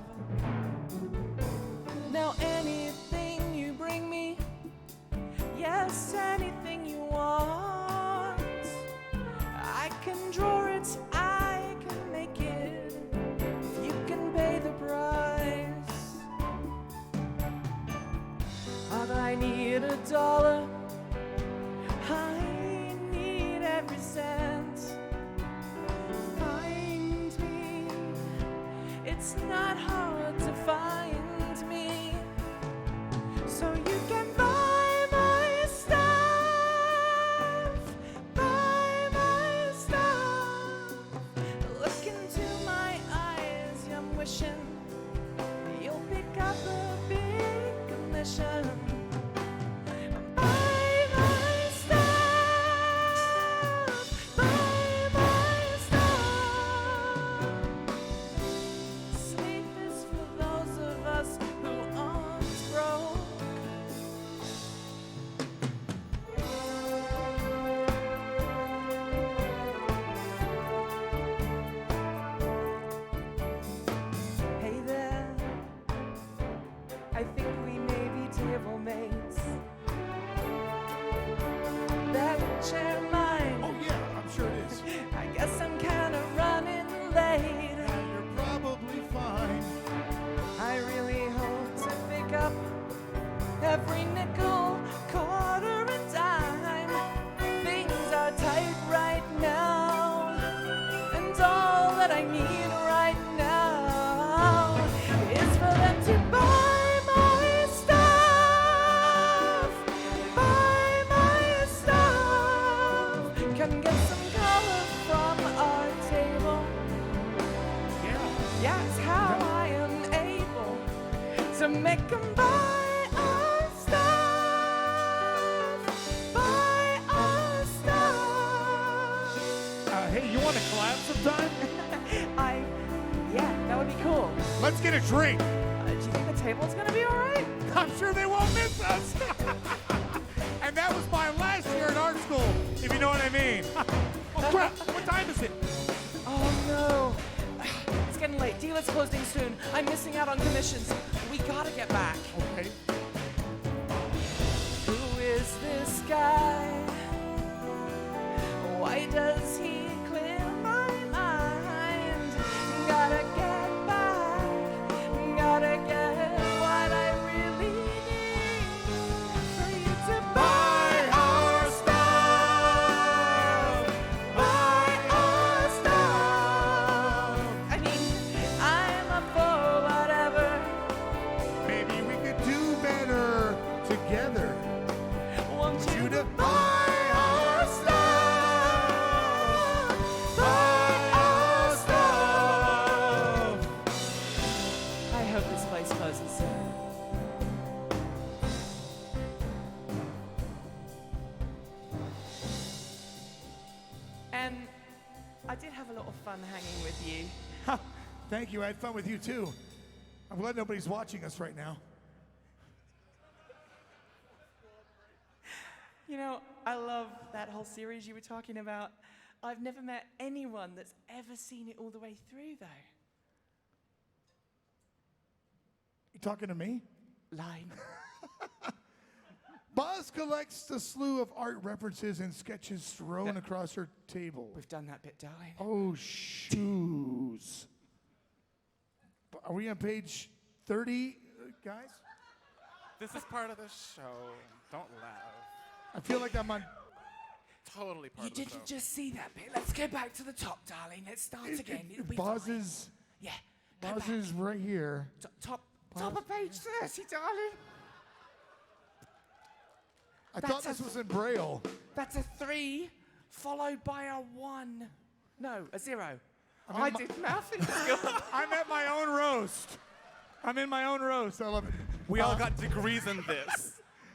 Speaker 6: Now anything you bring me, yes, anything you want, I can draw it, I can make it, if you can pay the price. But I need $1, I need every cent. Find me, it's not hard to find me, so you can buy my stuff, buy my stuff. Look into my eyes, I'm wishing you'll pick up a big commission. Buy my stuff. share mine.
Speaker 5: Oh, yeah, I'm sure it is.
Speaker 6: I guess I'm kind of running late.
Speaker 5: Yeah, you're probably fine.
Speaker 6: I really hope to pick up every nickel, quarter, and dime. Things are tight right now, and all that I need right now is for them to buy my stuff. Buy my stuff. Come get some color from our table. Yeah, it's how I am able to make them buy our stuff. Buy our stuff.
Speaker 5: Hey, you want to collab sometime?
Speaker 6: Yeah, that would be cool.
Speaker 5: Let's get a drink.
Speaker 6: Do you think the table's gonna be all right?
Speaker 5: I'm sure they won't miss us. And that was my last year in art school, if you know what I mean. Oh, crap. What time is it?
Speaker 6: Oh no. It's getting late. Dealer's closing soon. I'm missing out on commissions. We gotta get back.
Speaker 5: Okay.
Speaker 6: Who is this guy? Why does he clear my mind? Gotta get back. Gotta get what I really need for you to buy our stuff. Buy our stuff. I mean, I'm up for whatever.
Speaker 5: Maybe we could do better together.
Speaker 6: Want
Speaker 5: You
Speaker 6: you
Speaker 5: to
Speaker 6: to buy our stuff. Buy our stuff. I hope this place closes soon. And I did have a lot of fun hanging with you.
Speaker 5: Thank you. I had fun with you, too. I'm glad nobody's watching us right now.
Speaker 6: You know, I love that whole series you were talking about. I've never met anyone that's ever seen it all the way through, though.
Speaker 5: You talking to me?
Speaker 6: Line.
Speaker 5: Boz collects a slew of art references and sketches thrown across her table.
Speaker 6: We've done that bit, darling.
Speaker 5: Oh, shoes. Are we on page 30, guys?
Speaker 3: This is part of the show. Don't laugh.
Speaker 5: I feel like I'm on.
Speaker 3: Totally part
Speaker 6: You
Speaker 3: of the show.
Speaker 6: didn't just see that bit. Let's go back to the top, darling. Let's start again. It'll be
Speaker 5: Boz
Speaker 6: fine.
Speaker 5: is.
Speaker 6: Yeah. Go
Speaker 5: Boz
Speaker 6: back.
Speaker 5: is right here.
Speaker 6: Top of page 30, darling.
Speaker 5: I
Speaker 6: That's
Speaker 5: thought this
Speaker 6: a-
Speaker 5: was in Braille.
Speaker 6: That's a 3 followed by a 1. No, a 0.
Speaker 5: I'm
Speaker 6: I
Speaker 5: in my-
Speaker 6: did math in school.
Speaker 5: I'm at my own roast. I'm in my own roast. I love it.
Speaker 3: We all got degrees in this.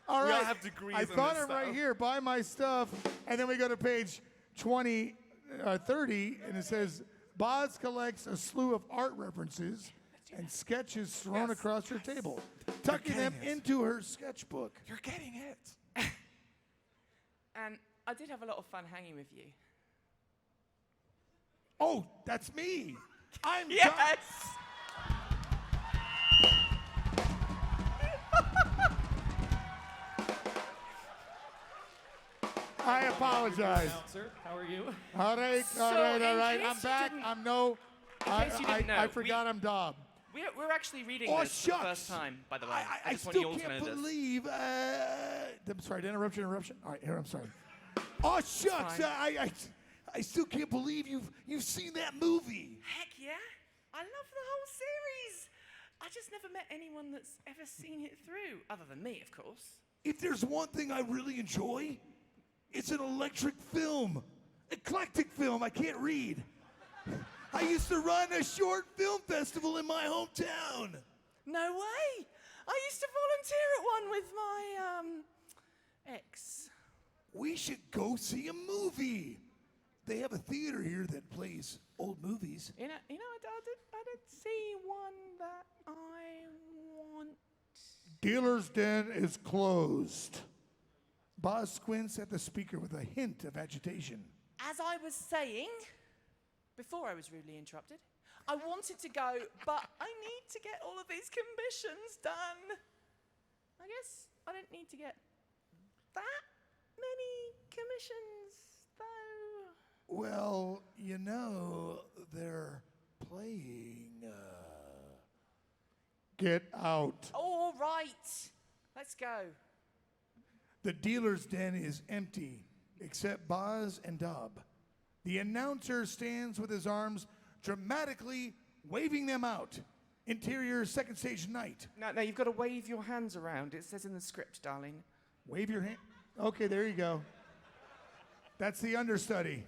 Speaker 5: All
Speaker 3: We all
Speaker 5: right.
Speaker 3: have degrees
Speaker 5: I
Speaker 3: in
Speaker 5: thought
Speaker 3: this
Speaker 5: it right
Speaker 3: stuff.
Speaker 5: here. Buy my stuff, and then we go to page 30, and it says Boz collects a slew of art references and sketches thrown across her table, tucking them
Speaker 3: getting it.
Speaker 5: into her sketchbook.
Speaker 3: You're getting it.
Speaker 6: And I did have a lot of fun hanging with you.
Speaker 5: Oh, that's me. I'm
Speaker 6: Yes!
Speaker 5: I apologize.
Speaker 7: Sir, how are you?
Speaker 5: All right,
Speaker 6: So,
Speaker 5: all right, all
Speaker 6: in
Speaker 5: right.
Speaker 6: case
Speaker 5: I'm
Speaker 6: you
Speaker 5: back.
Speaker 6: didn't-
Speaker 5: I'm no. I,
Speaker 6: case you
Speaker 5: I,
Speaker 6: didn't know,
Speaker 5: I forgot I'm Dob.
Speaker 6: We're actually reading
Speaker 5: Oh,
Speaker 6: this for the
Speaker 5: shucks.
Speaker 6: first time, by the way.
Speaker 5: I
Speaker 6: just want you
Speaker 5: still
Speaker 6: all to know
Speaker 5: can't
Speaker 6: this.
Speaker 5: believe. I'm sorry, interruption. All right, here. I'm sorry. Oh shucks!
Speaker 6: fine.
Speaker 5: I still can't believe you've seen that movie.
Speaker 6: Heck yeah. I love the whole series. I just never met anyone that's ever seen it through, other than me, of course.
Speaker 5: If there's one thing I really enjoy, it's an electric film, eclectic film. I can't read. I used to run a short film festival in my hometown.
Speaker 6: No way. I used to volunteer at one with my ex.
Speaker 5: We should go see a movie. They have a theater here that plays old movies.
Speaker 6: You know, I did see one that I want.
Speaker 5: Dealer's Den is closed. Boz squints at the speaker with a hint of agitation.
Speaker 6: As I was saying, before I was rudely interrupted, I wanted to go, but I need to get all of these commissions done. I guess I don't need to get that many commissions
Speaker 5: Well, you know, they're playing. Get out.
Speaker 4: Oh, all right. Let's go.
Speaker 5: The dealer's den is empty, except Boz and Dub. The announcer stands with his arms dramatically waving them out. Interior second stage night.
Speaker 11: No, you've got to wave your hands around. It says in the script, darling.
Speaker 5: Wave your hand. Okay, there you go. That's the understudy.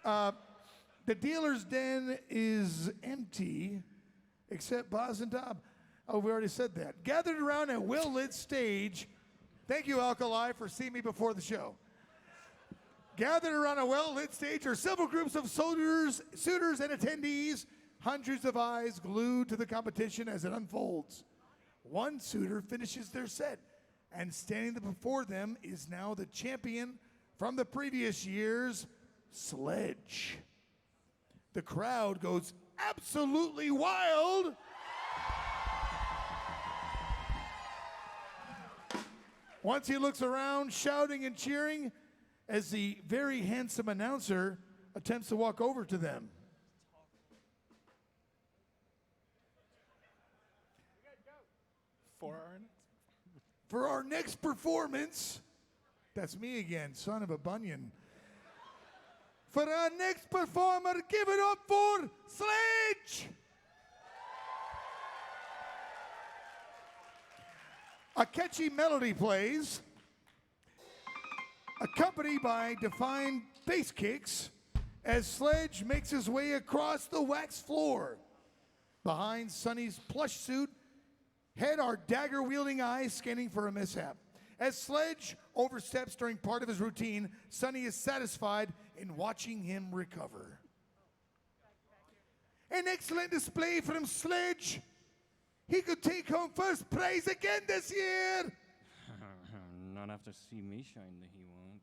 Speaker 5: The dealer's den is empty, except Boz and Dob. Oh, we already said that. Gathered around a well-lit stage. Thank you, Alkali, for seeing me before the show. Gathered around a well-lit stage are several groups of suitors and attendees. Hundreds of eyes glued to the competition as it unfolds. One suitor finishes their set, and standing before them is now the champion from the previous year's Sledge. The crowd goes absolutely wild. Once he looks around, shouting and cheering, as the very handsome announcer attempts to walk over to them. For our next performance, that's me again, son of a bunion. For our next performer, give it up for Sledge! A catchy melody plays, accompanied by defined bass kicks, as Sledge makes his way across the wax floor. Behind Sonny's plush suit, head are dagger-wielding eyes scanning for a mishap. As Sledge oversteps during part of his routine, Sonny is satisfied in watching him recover. An excellent display from Sledge. He could take home first prize again this year.
Speaker 7: Not after see me shine, he won't.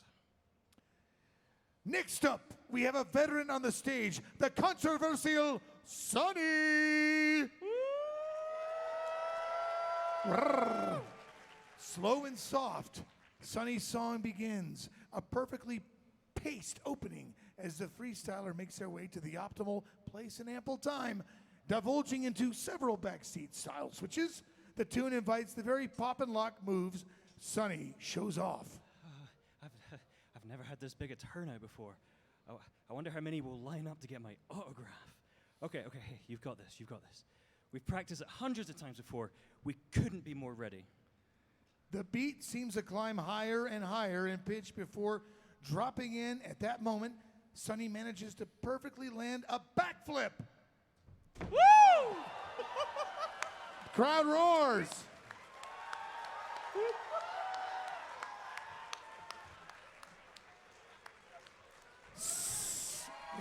Speaker 5: Next up, we have a veteran on the stage, the controversial Sonny. Slow and soft, Sonny's song begins, a perfectly paced opening as the freestyler makes their way to the optimal place in ample time, divulging into several backseat style switches. The tune invites the very pop and lock moves Sonny shows off.
Speaker 7: I've never had this big a turnout before. I wonder how many will line up to get my autograph. Okay, hey, you've got this. We've practiced it hundreds of times before. We couldn't be more ready.
Speaker 5: The beat seems to climb higher and higher in pitch before dropping in. At that moment, Sonny manages to perfectly land a backflip.
Speaker 4: Woo!
Speaker 5: Crowd roars.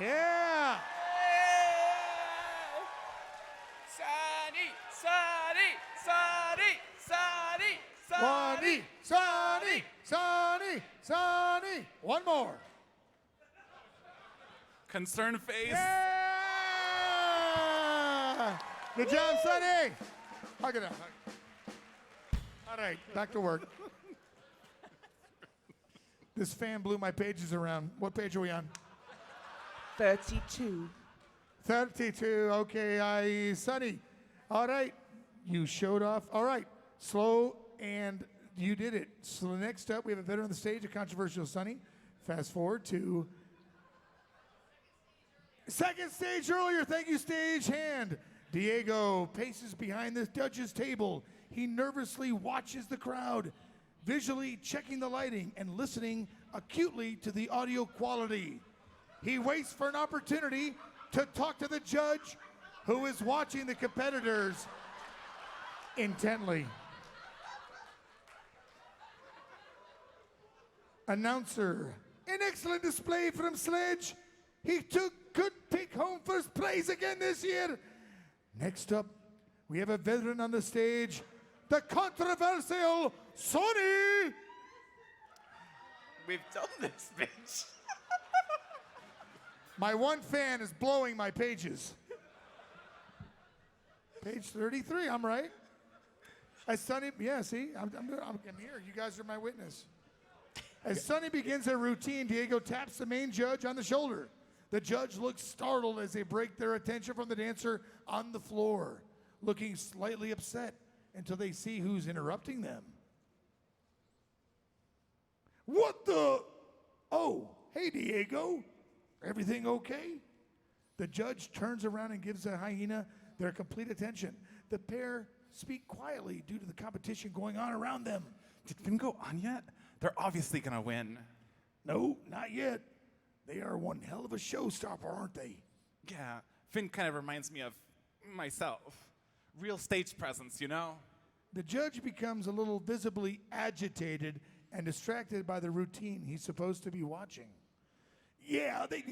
Speaker 5: Yeah! Sonny! One more.
Speaker 3: Concerned face.
Speaker 5: Yeah! Good job, Sonny. Hug it out. All right, back to work. This fan blew my pages around. What page are we on?
Speaker 11: 32.
Speaker 5: 32. Okay, Sonny. All right, you showed off. All right, slow and you did it. So next up, we have a veteran on the stage, a controversial Sonny. Fast forward to second stage earlier. Thank you, stage hand. Diego paces behind the judge's table. He nervously watches the crowd, visually checking the lighting and listening acutely to the audio quality. He waits for an opportunity to talk to the judge, who is watching the competitors intently. Announcer, an excellent display from Sledge. He could take home first prize again this year. Next up, we have a veteran on the stage, the controversial Sonny.
Speaker 11: We've done this, bitch.
Speaker 5: My one fan is blowing my pages. Page 33, I'm right. Sonny, yeah, see, I'm here. You guys are my witness. As Sonny begins their routine, Diego taps the main judge on the shoulder. The judge looks startled as they break their attention from the dancer on the floor, looking slightly upset until they see who's interrupting them. What the? Oh, hey, Diego. Everything okay? The judge turns around and gives the hyena their complete attention. The pair speak quietly due to the competition going on around them.
Speaker 3: Did Finn go on yet? They're obviously gonna win.
Speaker 5: No, not yet. They are one hell of a showstopper, aren't they?
Speaker 3: Yeah, Finn kind of reminds me of myself. Real stage presence, you know?
Speaker 5: The judge becomes a little visibly agitated and distracted by the routine he's supposed to be watching. Yeah, they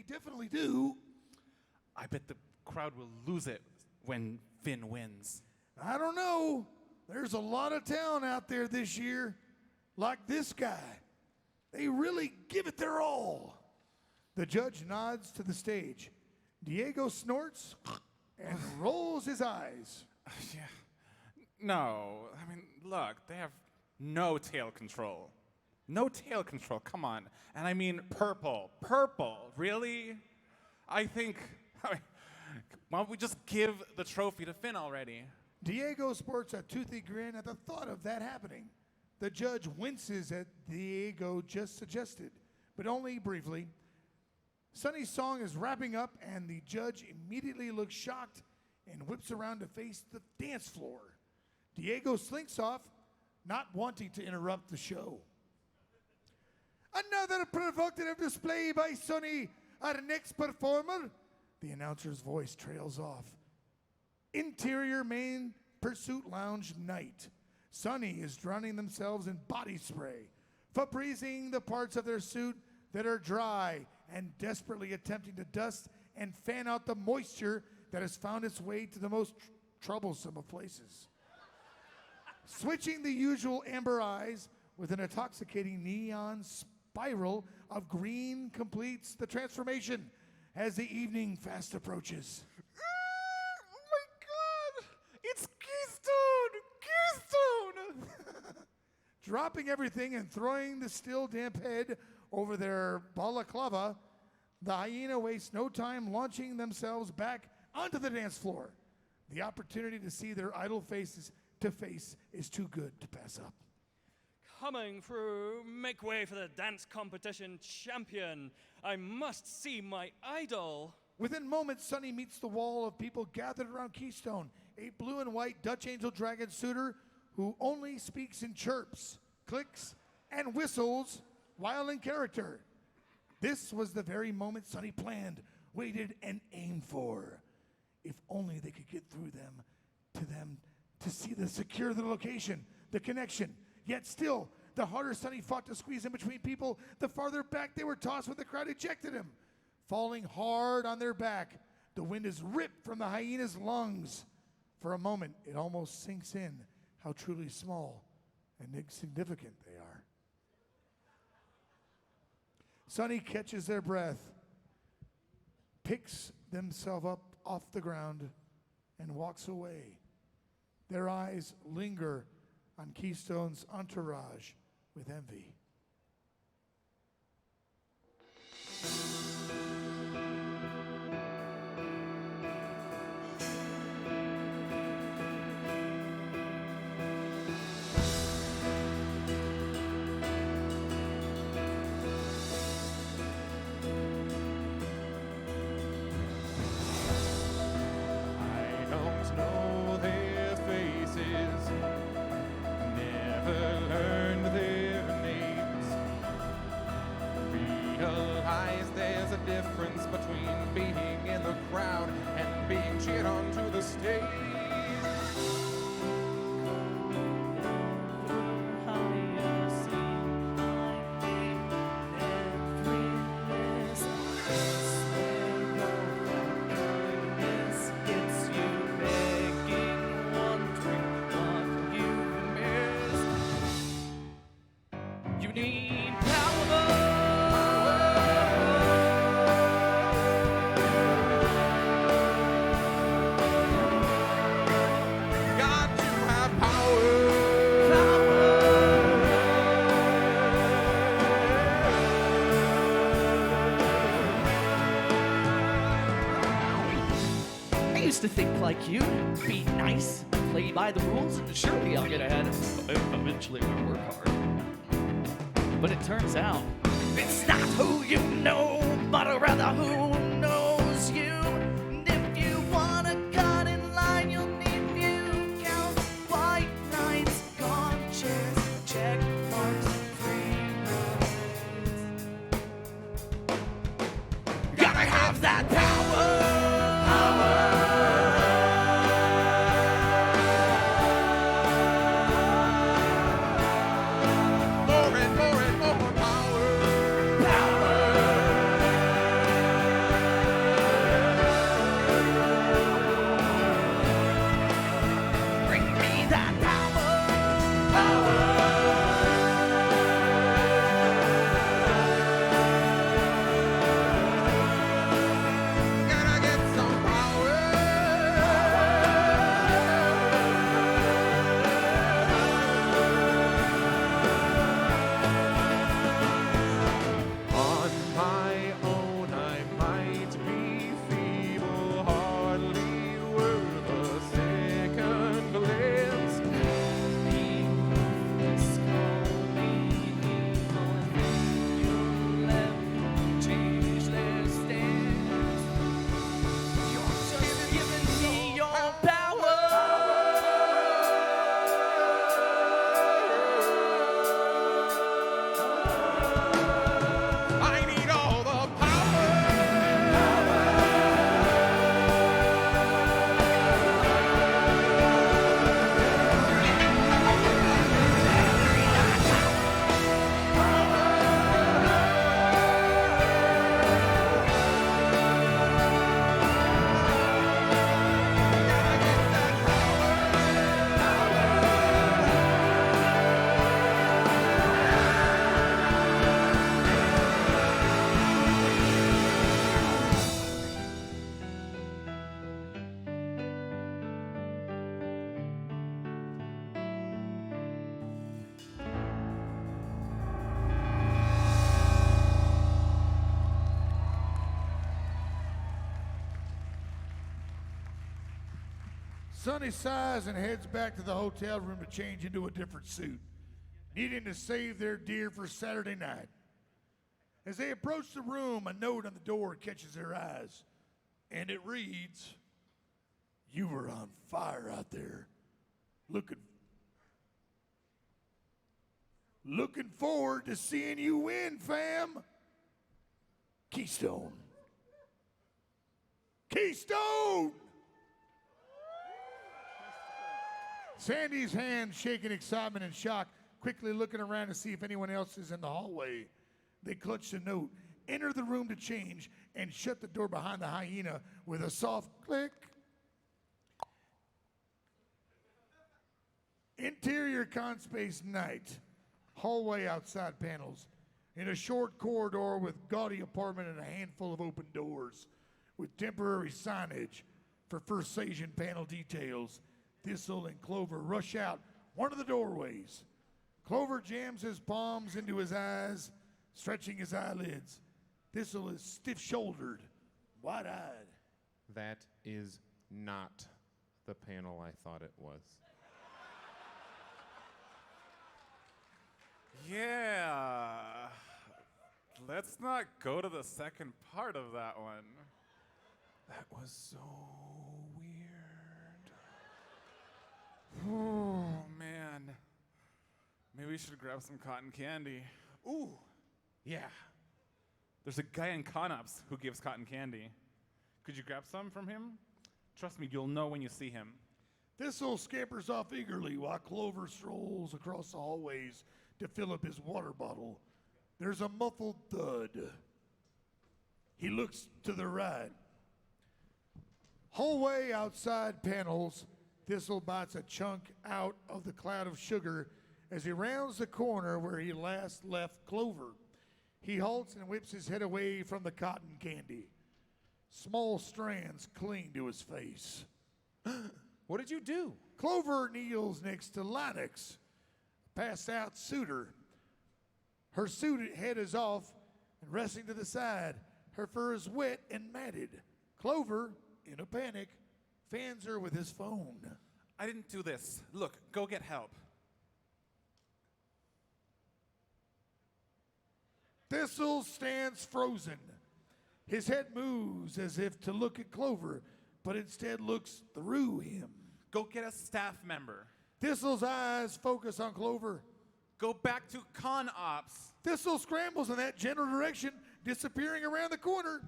Speaker 5: definitely do.
Speaker 3: I bet the crowd will lose it when Finn wins.
Speaker 5: I don't know. There's a lot of talent out there this year, like this guy. They really give it their all. The judge nods to the stage. Diego snorts and rolls his eyes.
Speaker 3: Yeah. No, I mean, look, they have no tail control. No tail control, come on. And I mean purple. Purple, really? I mean, why don't we just give the trophy to Finn already?
Speaker 5: Diego sports a toothy grin at the thought of that happening. The judge winces at Diego just suggested, but only briefly. Sonny's song is wrapping up, and the judge immediately looks shocked and whips around to face the dance floor. Diego slinks off, not wanting to interrupt the show. Another provocative display by Sonny, our next performer. The announcer's voice trails off. Interior main pursuit lounge night. Sonny is drowning themselves in body spray, Febrezing the parts of their suit that are dry and desperately attempting to dust and fan out the moisture that has found its way to the most troublesome of places. Switching the usual amber eyes with an intoxicating neon spiral of green completes the transformation as the evening fast approaches.
Speaker 3: Oh my God! It's Keystone!
Speaker 5: Dropping everything and throwing the still damp head over their balaclava, the hyena wastes no time launching themselves back onto the dance floor. The opportunity to see their idol faces to face is too good to pass up.
Speaker 7: Coming through, make way for the dance competition champion. I must see my idol.
Speaker 5: Within moments, Sonny meets the wall of people gathered around Keystone, a blue and white Dutch Angel Dragon suitor who only speaks in chirps, clicks, and whistles while in character. This was the very moment Sonny planned, waited, and aimed for. If only they could get through them to see the secure the location, the connection. Yet still, the harder Sonny fought to squeeze in between people, the farther back they were tossed when the crowd ejected him. Falling hard on their back, the wind is ripped from the hyena's lungs. For a moment, it almost sinks in how truly small and insignificant they are. Sonny catches their breath, picks themselves up off the ground, and walks away. Their eyes linger on Keystone's entourage with envy.
Speaker 1: I don't know their faces, never learned their names. Realize there's a difference between being in the crowd and being cheered onto the stage.
Speaker 9: You need power.
Speaker 1: Got to have power.
Speaker 2: used to think like you'd be nice, play by the rules, and surely I'll get ahead. Eventually I'll work hard. But it turns out, it's not who you know, but rather who knows you. And if you wanna cut in line, you'll need view counts, white knights, gone chairs, check marks, free rides. Gotta have that power.
Speaker 1: More and more and more power.
Speaker 2: Bring me that power.
Speaker 1: Gotta get some power. On my own, I might be feeble, hardly worth a second glance.
Speaker 2: Change their stance. You're just giving me your power.
Speaker 1: I need all the power.
Speaker 5: Sonny sighs and heads back to the hotel room to change into a different suit, needing to save their deer for Saturday night. As they approach the room, a note on the door catches their eyes, and it reads, "You were on fire out there. Looking forward to seeing you win, fam. Keystone. Keystone!" Sandy's hand shaking excitement and shock, quickly looking around to see if anyone else is in the hallway. They clutch the note, enter the room to change, and shut the door behind the hyena with a soft click. Interior conspace night. Hallway outside panels. In a short corridor with gaudy apartment and a handful of open doors. With temporary signage for First Asian panel details. Thistle and Clover rush out one of the doorways. Clover jams his palms into his eyes, stretching his eyelids. Thistle is stiff-shouldered, wide-eyed.
Speaker 1: That is not the panel I thought it was.
Speaker 3: Yeah. Let's not go to the second part of that one. That was so weird. Oh, man. Maybe we should grab some cotton candy. Ooh, yeah. There's a guy in Conops who gives cotton candy. Could you grab some from him? Trust me, you'll know when you see him.
Speaker 5: Thistle scampers off eagerly while Clover strolls across the hallways to fill up his water bottle. There's a muffled thud. He looks to the right. Hallway outside panels, Thistle bites a chunk out of the cloud of sugar as he rounds the corner where he last left Clover. He halts and whips his head away from the cotton candy. Small strands cling to his face.
Speaker 1: What did you do?
Speaker 5: Clover kneels next to Linux, passed out suitor. Her suited head is off and resting to the side. Her fur is wet and matted. Clover, in a panic, fans her with his phone.
Speaker 3: I didn't do this. Look, go get help.
Speaker 5: Thistle stands frozen. His head moves as if to look at Clover, but instead looks through him.
Speaker 3: Go get a staff member.
Speaker 5: Thistle's eyes focus on Clover.
Speaker 3: Go back to con ops.
Speaker 5: Thistle scrambles in that general direction, disappearing around the corner.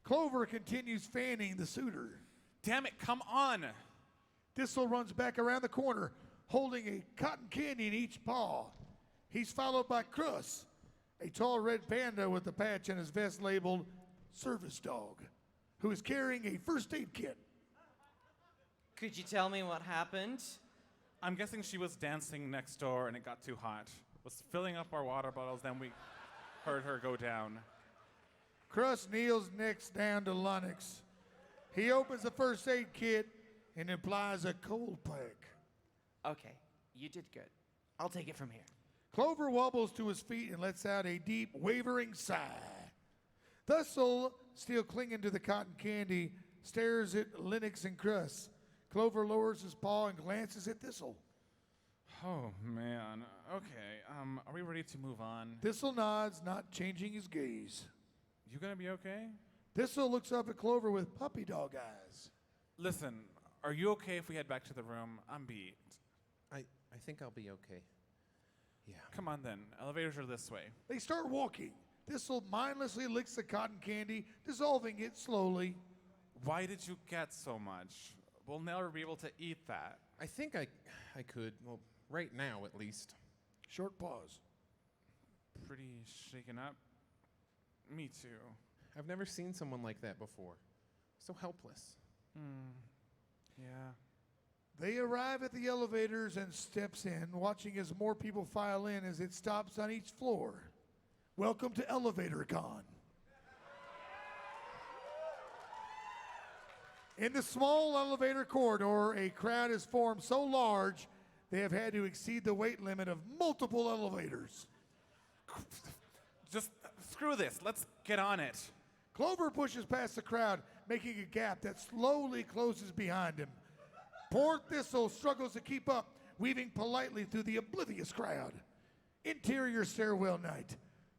Speaker 5: Clover continues fanning the suitor.
Speaker 3: Damn it, come on.
Speaker 5: Thistle runs back around the corner, holding a cotton candy in each paw. He's followed by Crus, a tall red panda with a patch on his vest labeled Service Dog, who is carrying a first aid kit.
Speaker 10: Could you tell me what happened?
Speaker 3: I'm guessing she was dancing next door and it got too hot. Was filling up our water bottles, then we heard her go down.
Speaker 5: Crus kneels next down to Lennox. He opens the first aid kit and applies a cold pack.
Speaker 11: Okay, you did good. I'll take it from here.
Speaker 5: Clover wobbles to his feet and lets out a deep, wavering sigh. Thistle, still clinging to the cotton candy, stares at Lennox and Crus. Clover lowers his paw and glances at Thistle.
Speaker 3: Oh, man. Okay, are we ready to move on?
Speaker 5: Thistle nods, not changing his gaze.
Speaker 3: You gonna be okay?
Speaker 5: Thistle looks up at Clover with puppy dog eyes.
Speaker 3: Listen, are you okay if we head back to the room? I'm beat.
Speaker 1: I think I'll be okay. Yeah.
Speaker 3: Come on then, elevators are this way.
Speaker 5: They start walking. Thistle mindlessly licks the cotton candy, dissolving it slowly.
Speaker 3: Why did you get so much? We'll never be able to eat that.
Speaker 1: I think I could. Well, right now at least.
Speaker 5: Short pause.
Speaker 3: Pretty shaken up. Me too.
Speaker 1: I've never seen someone like that before. So helpless.
Speaker 3: Yeah.
Speaker 5: They arrive at the elevators and steps in, watching as more people file in as it stops on each floor. Welcome to Elevator Con. In the small elevator corridor, a crowd is formed so large they have had to exceed the weight limit of multiple elevators.
Speaker 3: Just screw this. Let's get on it.
Speaker 5: Clover pushes past the crowd, making a gap that slowly closes behind him. Poor Thistle struggles to keep up, weaving politely through the oblivious crowd. Interior stairwell night.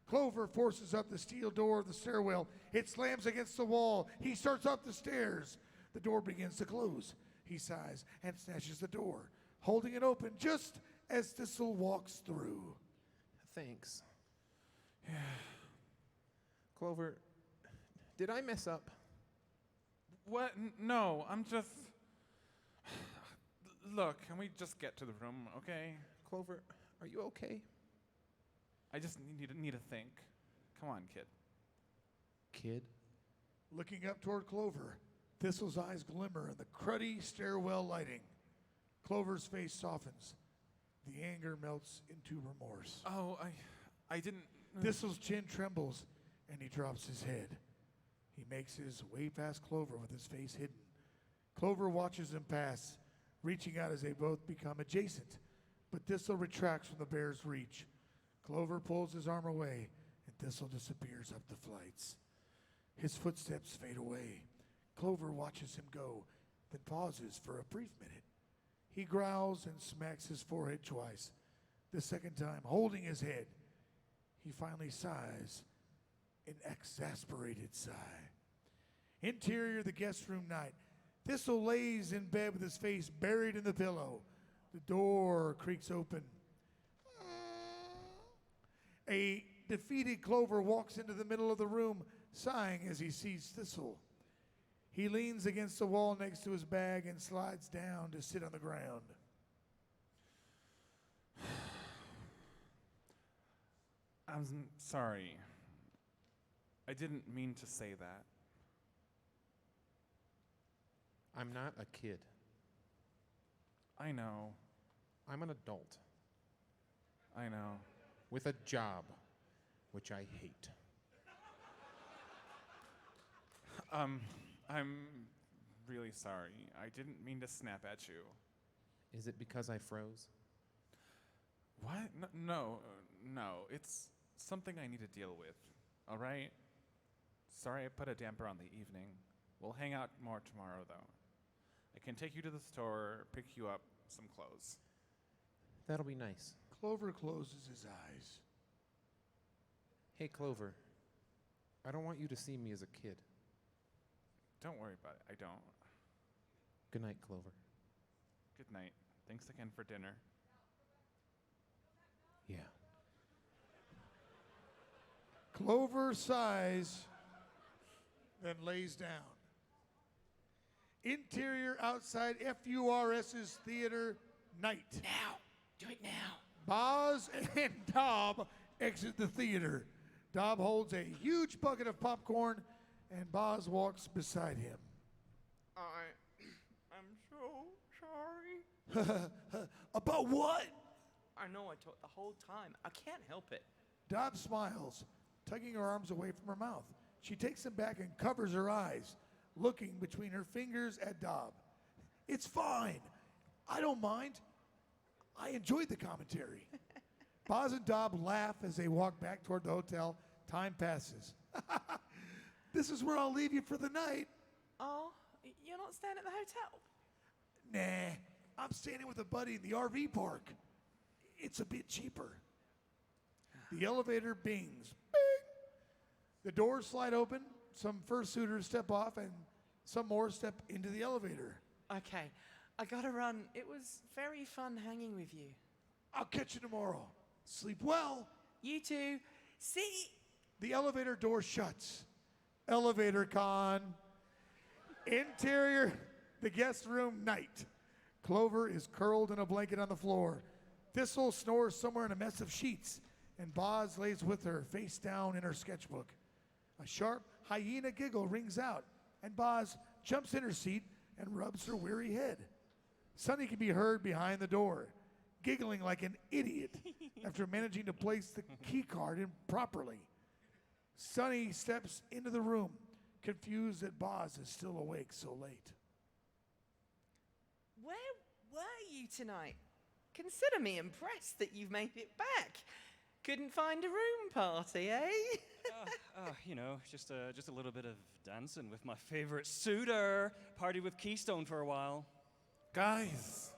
Speaker 5: Clover forces up the steel door of the stairwell. It slams against the wall. He starts up the stairs. The door begins to close. He sighs and snatches the door, holding it open just as Thistle walks through.
Speaker 1: Thanks. Clover, did I mess up?
Speaker 3: What? No, I'm just... Look, can we just get to the room, okay?
Speaker 1: Clover, are you okay?
Speaker 3: I just need to think. Come on, kid.
Speaker 1: Kid?
Speaker 5: Looking up toward Clover, Thistle's eyes glimmer in the cruddy stairwell lighting. Clover's face softens. The anger melts into remorse.
Speaker 3: Oh, I didn't...
Speaker 5: Thistle's chin trembles, and he drops his head. He makes his way past Clover with his face hidden. Clover watches him pass, reaching out as they both become adjacent, but Thistle retracts from the bear's reach. Clover pulls his arm away, and Thistle disappears up the flights. His footsteps fade away. Clover watches him go, then pauses for a brief minute. He growls and smacks his forehead twice. The second time, holding his head, he finally sighs, an exasperated sigh. Interior, the guest room night. Thistle lays in bed with his face buried in the pillow. The door creaks open. A defeated Clover walks into the middle of the room, sighing as he sees Thistle. He leans against the wall next to his bag and slides down to sit on the ground.
Speaker 3: I'm sorry. I didn't mean to say that.
Speaker 1: I'm not a kid.
Speaker 3: I know.
Speaker 1: I'm an adult.
Speaker 3: I know.
Speaker 1: With a job, which I hate.
Speaker 3: I'm really sorry. I didn't mean to snap at you.
Speaker 1: Is it because I froze?
Speaker 3: What? No. It's something I need to deal with. All right? Sorry I put a damper on the evening. We'll hang out more tomorrow, though. I can take you to the store, pick you up some clothes.
Speaker 1: That'll be nice.
Speaker 5: Clover closes his eyes.
Speaker 1: Hey, Clover. I don't want you to see me as a kid.
Speaker 3: Don't worry about it. I don't.
Speaker 1: Good night, Clover.
Speaker 3: Good night. Thanks again for dinner.
Speaker 1: Yeah.
Speaker 5: Clover sighs, then lays down. Interior outside FURS's theater night.
Speaker 4: Now. Do it now.
Speaker 5: Boz and Dob exit the theater. Dob holds a huge bucket of popcorn, and Boz walks beside him.
Speaker 11: I'm so sorry.
Speaker 5: About what?
Speaker 11: I know I talked the whole time. I can't help it.
Speaker 5: Dob smiles, tugging her arms away from her mouth. She takes them back and covers her eyes, looking between her fingers at Dob. It's fine. I don't mind. I enjoyed the commentary. Boz and Dob laugh as they walk back toward the hotel. Time passes. This is where I'll leave you for the night.
Speaker 4: Oh, you're not staying at the hotel?
Speaker 5: Nah, I'm staying with a buddy in the RV park. It's a bit cheaper. The elevator bings. Bing! The doors slide open. Some fursuiters step off, and some more step into the elevator.
Speaker 4: Okay, I gotta run. It was very fun hanging with you.
Speaker 5: I'll catch you tomorrow. Sleep well.
Speaker 4: You too. See?
Speaker 5: The elevator door shuts. Elevator con. Interior, the guest room night. Clover is curled in a blanket on the floor. Thistle snores somewhere in a mess of sheets, and Boz lays with her, face down in her sketchbook. A sharp hyena giggle rings out, and Boz jumps in her seat and rubs her weary head. Sonny can be heard behind the door, giggling like an idiot after managing to place the key card improperly. Sonny steps into the room, confused that Boz is still awake so late.
Speaker 4: Where were you tonight? Consider me impressed that you've made it back. Couldn't find a room party, eh?
Speaker 7: You know, just a little bit of dancing with my favorite suitor. Party with Keystone for a while.
Speaker 3: Guys,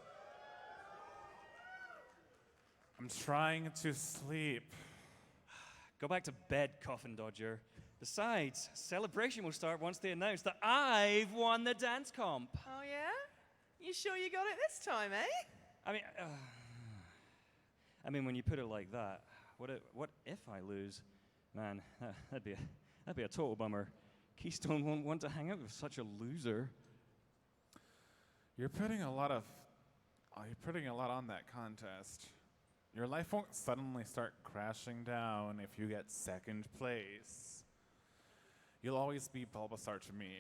Speaker 3: I'm trying to sleep.
Speaker 7: Go back to bed, Coffin Dodger. Besides, celebration will start once they announce that I've won the dance comp.
Speaker 4: Oh, yeah? You sure you got it this time, eh?
Speaker 7: I mean, when you put it like that, what if I lose? Man, that'd be a total bummer. Keystone won't want to hang out with such a loser.
Speaker 3: You're putting a lot on that contest. Your life won't suddenly start crashing down if you get second place. You'll always be Bulbasaur to me.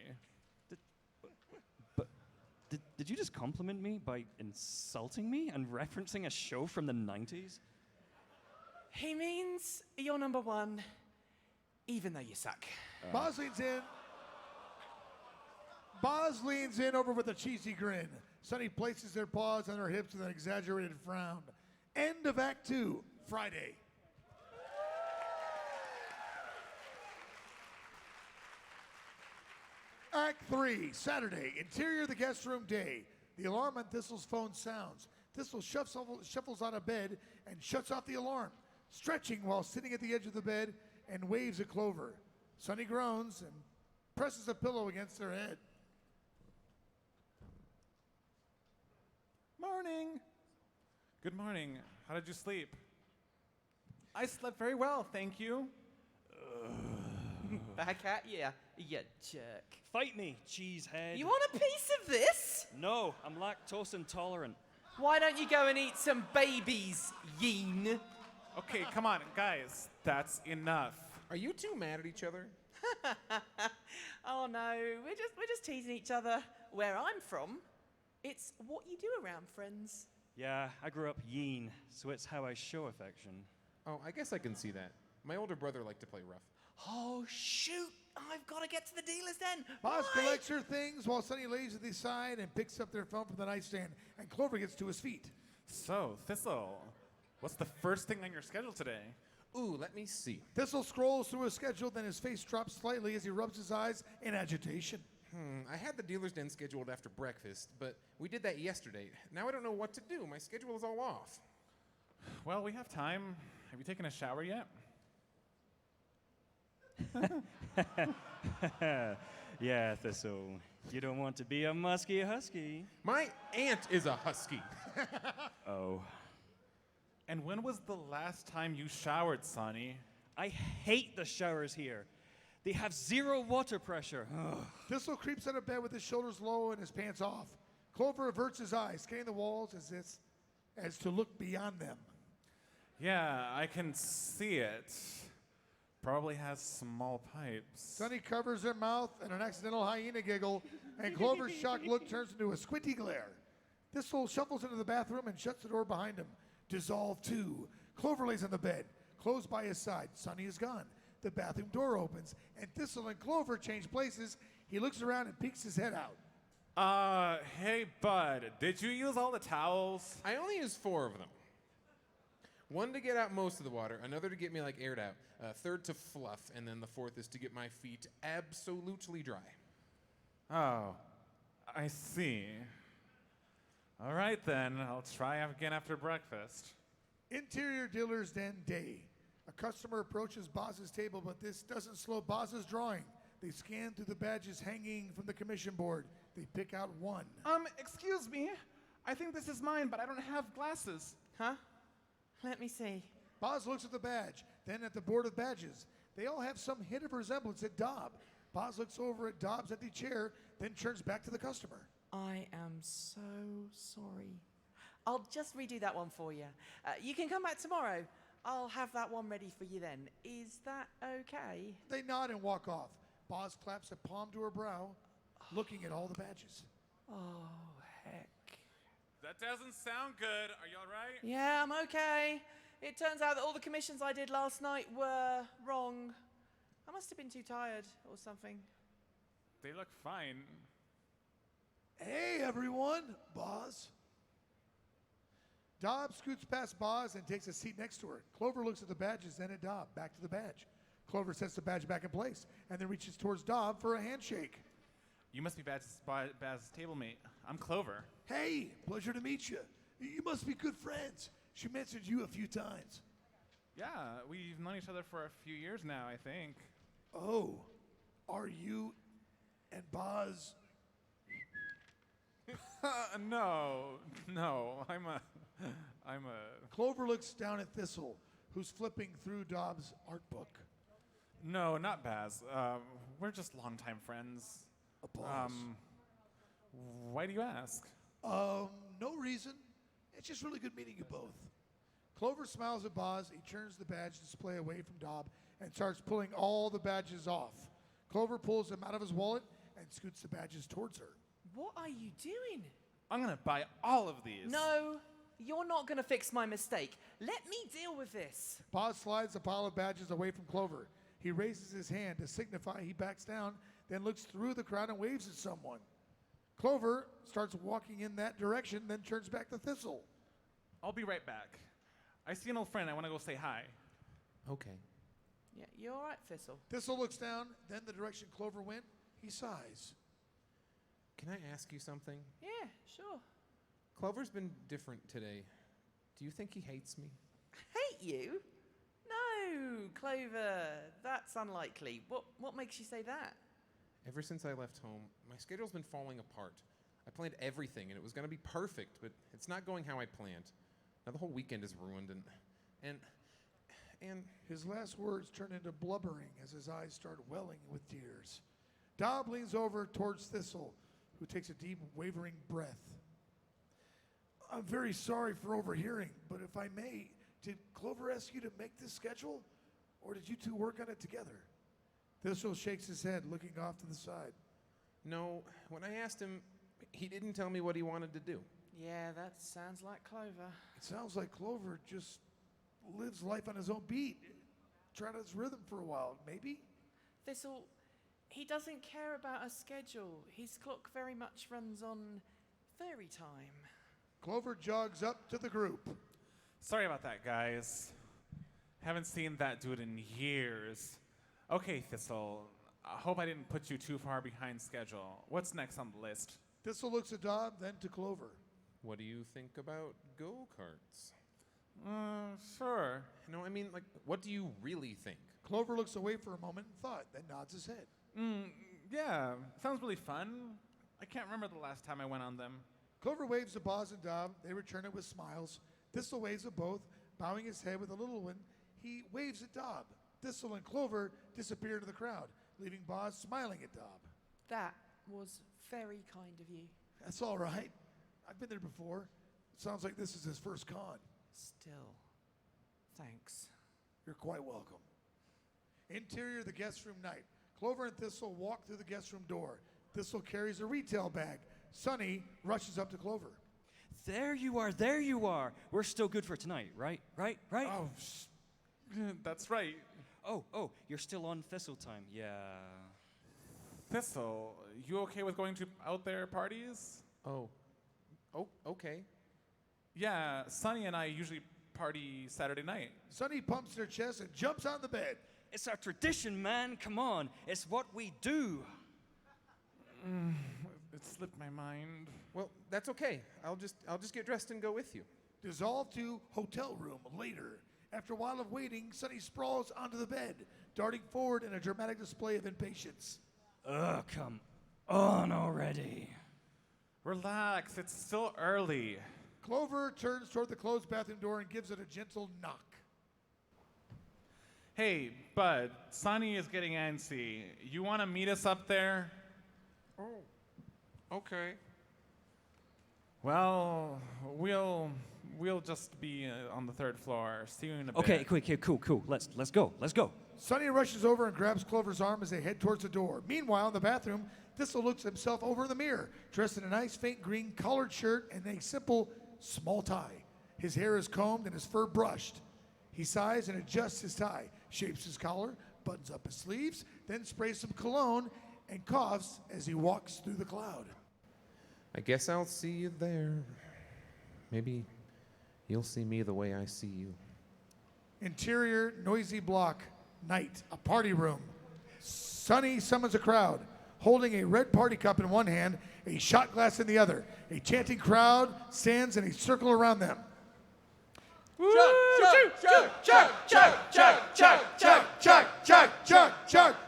Speaker 7: Did you just compliment me by insulting me and referencing a show from the 90s?
Speaker 4: He means you're number one, even though you suck.
Speaker 5: Boz leans in. Boz leans in over with a cheesy grin. Sonny places their paws on her hips with an exaggerated frown. End of Act 2, Friday. Act 3, Saturday, interior of the guest room day. The alarm on Thistle's phone sounds. Thistle shuffles out of bed and shuts off the alarm, stretching while sitting at the edge of the bed and waves at Clover. Sonny groans and presses a pillow against her head.
Speaker 3: Morning. Good morning. How did you sleep? I slept very well, thank you.
Speaker 11: Back at ya, you jerk.
Speaker 7: Fight me, cheesehead.
Speaker 4: You want a piece of this?
Speaker 7: No, I'm lactose intolerant.
Speaker 4: Why don't you go and eat some babies, Yeen?
Speaker 3: Okay, come on, guys. That's enough.
Speaker 1: Are you two mad at each other?
Speaker 4: Oh no, we're just teasing each other. Where I'm from, it's what you do around friends.
Speaker 7: Yeah, I grew up Yeen, so it's how I show affection.
Speaker 1: Oh, I guess I can see that. My older brother liked to play rough.
Speaker 4: Oh shoot! I've got to get to the dealer's den.
Speaker 5: Boz
Speaker 4: Right.
Speaker 5: collects her things while Sonny lays at the side and picks up their phone from the nightstand, and Clover gets to his feet.
Speaker 3: So, Thistle, what's the first thing on your schedule today?
Speaker 1: Ooh, let me see.
Speaker 5: Thistle scrolls through his schedule, then his face drops slightly as he rubs his eyes in agitation.
Speaker 1: I had the dealer's den scheduled after breakfast, but we did that yesterday. Now I don't know what to do. My schedule is all off.
Speaker 3: Well, we have time. Have you taken a shower yet?
Speaker 7: Yeah, Thistle. You don't want to be a musky husky.
Speaker 1: My aunt is a husky.
Speaker 7: Oh.
Speaker 3: And when was the last time you showered, Sonny?
Speaker 7: I hate the showers here. They have 0 water pressure.
Speaker 5: Thistle creeps out of bed with his shoulders low and his pants off. Clover averts his eyes, scanning the walls as to look beyond them.
Speaker 3: Yeah, I can see it. Probably has small pipes.
Speaker 5: Sonny covers her mouth and an accidental hyena giggle, and Clover's shocked look turns into a squinty glare. Thistle shuffles into the bathroom and shuts the door behind him. Dissolve 2. Clover lays on the bed, clothes by his side. Sonny is gone. The bathroom door opens, and Thistle and Clover change places. He looks around and peeks his head out.
Speaker 3: Hey, bud, did you use all the towels?
Speaker 1: I only used 4 of them. One to get out most of the water, another to get me like aired out, third to fluff, and then the 4th is to get my feet absolutely dry.
Speaker 3: Oh, I see. All right then, I'll try again after breakfast.
Speaker 5: Interior dealer's den day. A customer approaches Boz's table, but this doesn't slow Boz's drawing. They scan through the badges hanging from the commission board. They pick out one.
Speaker 3: Excuse me. I think this is mine, but I don't have glasses.
Speaker 4: Huh? Let me see.
Speaker 5: Boz looks at the badge, then at the board of badges. They all have some hint of resemblance at Dob. Boz looks over at Dobb's empty chair, then turns back to the customer.
Speaker 4: I am so sorry. I'll just redo that one for you. You can come back tomorrow. I'll have that one ready for you then. Is that okay?
Speaker 5: They nod and walk off. Boz claps a palm to her brow, looking at all the badges.
Speaker 4: Oh, heck.
Speaker 3: That doesn't sound good. Are you all right?
Speaker 4: Yeah, I'm okay. It turns out that all the commissions I did last night were wrong. I must have been too tired or something.
Speaker 3: They look fine.
Speaker 5: Hey, everyone, Boz. Dob scoots past Boz and takes a seat next to her. Clover looks at the badges, then at Dob, back to the badge. Clover sets the badge back in place and then reaches towards Dob for a handshake.
Speaker 3: You must be Baz's table mate. I'm Clover.
Speaker 5: Hey, pleasure to meet you. You must be good friends. She mentioned you a few times.
Speaker 3: Yeah, we've known each other for a few years now, I think.
Speaker 5: Oh, are you and Boz?
Speaker 3: No, I'm a.
Speaker 5: Clover looks down at Thistle, who's flipping through Dobb's art book.
Speaker 3: No, not Baz. We're just longtime friends.
Speaker 5: A pause.
Speaker 3: Why do you ask?
Speaker 5: No reason. It's just really good meeting you both. Clover smiles at Boz. He turns the badge display away from Dob and starts pulling all the badges off. Clover pulls them out of his wallet and scoots the badges towards her.
Speaker 4: What are you doing?
Speaker 3: I'm gonna buy all of these.
Speaker 4: No, you're not going to fix my mistake. Let me deal with this.
Speaker 5: Boz slides a pile of badges away from Clover. He raises his hand to signify he backs down, then looks through the crowd and waves at someone. Clover starts walking in that direction, then turns back to Thistle.
Speaker 3: I'll be right back. I see an old friend. I want to go say hi.
Speaker 1: Okay.
Speaker 4: Yeah, you all right, Thistle?
Speaker 5: Thistle looks down, then the direction Clover went. He sighs.
Speaker 1: Can I ask you something?
Speaker 4: Yeah, sure.
Speaker 1: Clover's been different today. Do you think he hates me?
Speaker 4: Hate you? No, Clover, that's unlikely. What makes you say that?
Speaker 1: Ever since I left home, my schedule's been falling apart. I planned everything, and it was going to be perfect, but it's not going how I planned. Now the whole weekend is ruined, and
Speaker 5: His last words turn into blubbering as his eyes start welling with tears. Dob leans over towards Thistle, who takes a deep, wavering breath. I'm very sorry for overhearing, but if I may, did Clover ask you to make this schedule, or did you two work on it together? Thistle shakes his head, looking off to the side.
Speaker 1: no, when I asked him, he didn't tell me what he wanted to do.
Speaker 4: Yeah, that sounds like Clover.
Speaker 5: It sounds like Clover just lives life on his own beat. Tried his rhythm for a while, maybe?
Speaker 4: Thistle, he doesn't care about a schedule. His clock very much runs on fairy time.
Speaker 5: Clover jogs up to the group.
Speaker 3: Sorry about that, guys. Haven't seen that dude in years. Okay, Thistle, I hope I didn't put you too far behind schedule. What's next on the list?
Speaker 5: Thistle looks at Dob, then to Clover.
Speaker 1: What do you think about go-karts?
Speaker 3: Sure.
Speaker 1: No, I mean, like, what do you really think?
Speaker 5: Clover looks away for a moment in thought, then nods his head.
Speaker 3: Yeah, sounds really fun. I can't remember the last time I went on them.
Speaker 5: Clover waves to Boz and Dob. They return it with smiles. Thistle waves at both, bowing his head with a little one. He waves at Dob. Thistle and Clover disappear into the crowd, leaving Boz smiling at Dob.
Speaker 4: That was very kind of you.
Speaker 5: That's all right. I've been there before. Sounds like this is his first con.
Speaker 11: Still, thanks.
Speaker 5: You're quite welcome. Interior of the guest room night. Clover and Thistle walk through the guest room door. Thistle carries a retail bag. Sonny rushes up to Clover.
Speaker 7: There you are, there you are. We're still good for tonight, right?
Speaker 3: Oh, that's right.
Speaker 7: Oh, you're still on Thistle time, yeah.
Speaker 3: Thistle, you okay with going to out there parties?
Speaker 1: Oh, okay.
Speaker 3: Yeah, Sonny and I usually party Saturday night.
Speaker 5: Sonny pumps their chest and jumps on the bed.
Speaker 7: It's our tradition, man. Come on. It's what we do.
Speaker 3: It slipped my mind.
Speaker 1: Well, that's okay. I'll just get dressed and go with you.
Speaker 5: Dissolve to hotel room later. After a while of waiting, Sonny sprawls onto the bed, darting forward in a dramatic display of impatience.
Speaker 7: Ugh, come on already.
Speaker 3: Relax, it's still early.
Speaker 5: Clover turns toward the closed bathroom door and gives it a gentle knock.
Speaker 3: Hey, Bud, Sonny is getting antsy. You want to meet us up there?
Speaker 1: Oh, okay.
Speaker 3: Well, we'll just be on the third floor. See you in a bit.
Speaker 7: Okay, cool. Let's go.
Speaker 5: Sonny rushes over and grabs Clover's arm as they head towards the door. Meanwhile, in the bathroom, Thistle looks at himself over in the mirror, dressed in a nice faint green collared shirt and a simple small tie. His hair is combed and his fur brushed. He sighs and adjusts his tie, shapes his collar, buttons up his sleeves, then sprays some cologne and coughs as he walks through the crowd.
Speaker 1: I guess I'll see you there. Maybe you'll see me the way I see you.
Speaker 5: Interior, noisy block, night, a party room. Sonny summons a crowd, holding a red party cup in one hand, a shot glass in the other. A chanting crowd stands in a circle around them.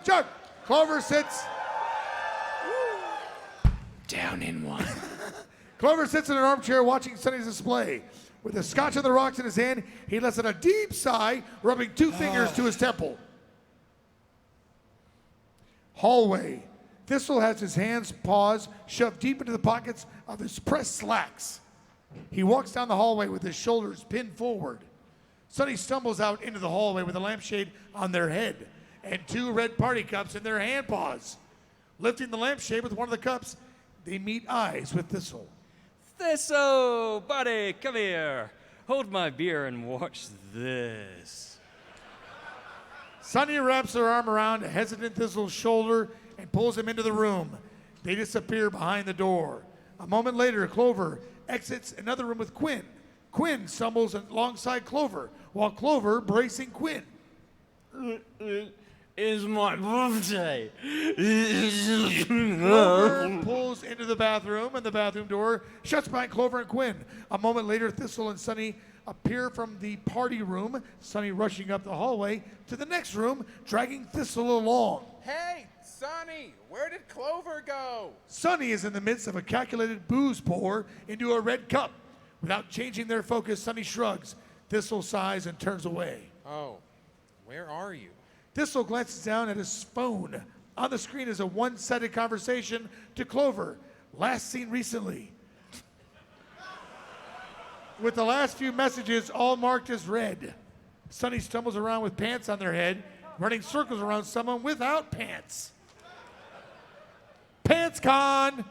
Speaker 5: Chug. Clover sits.
Speaker 11: Down in one.
Speaker 5: Clover sits in an armchair watching Sonny's display. With the scotch on the rocks in his hand, he lets out a deep sigh, rubbing two fingers to his temple. Hallway. Thistle has his paws shoved deep into the pockets of his pressed slacks. He walks down the hallway with his shoulders pinned forward. Sonny stumbles out into the hallway with a lampshade on their head and two red party cups in their hand paws. Lifting the lampshade with one of the cups, they meet eyes with Thistle.
Speaker 7: Thistle, buddy, come here. Hold my beer and watch this.
Speaker 5: Sonny wraps her arm around a hesitant Thistle's shoulder and pulls him into the room. They disappear behind the door. A moment later, Clover exits another room with Quinn. Quinn stumbles alongside Clover, while Clover bracing Quinn.
Speaker 10: Is my birthday.
Speaker 5: Clover pulls into the bathroom, and the bathroom door shuts behind Clover and Quinn. A moment later, Thistle and Sonny appear from the party room, Sonny rushing up the hallway to the next room, dragging Thistle along.
Speaker 1: Hey, Sonny, where did Clover go?
Speaker 5: Sonny is in the midst of a calculated booze pour into a red cup. Without changing their focus, Sonny shrugs. Thistle sighs and turns away.
Speaker 1: Oh, where are you?
Speaker 5: Thistle glances down at his phone. On the screen is a one-sided conversation to Clover, last seen recently. With the last few messages all marked as red. Sonny stumbles around with pants on their head, running circles around someone without pants. Pants con!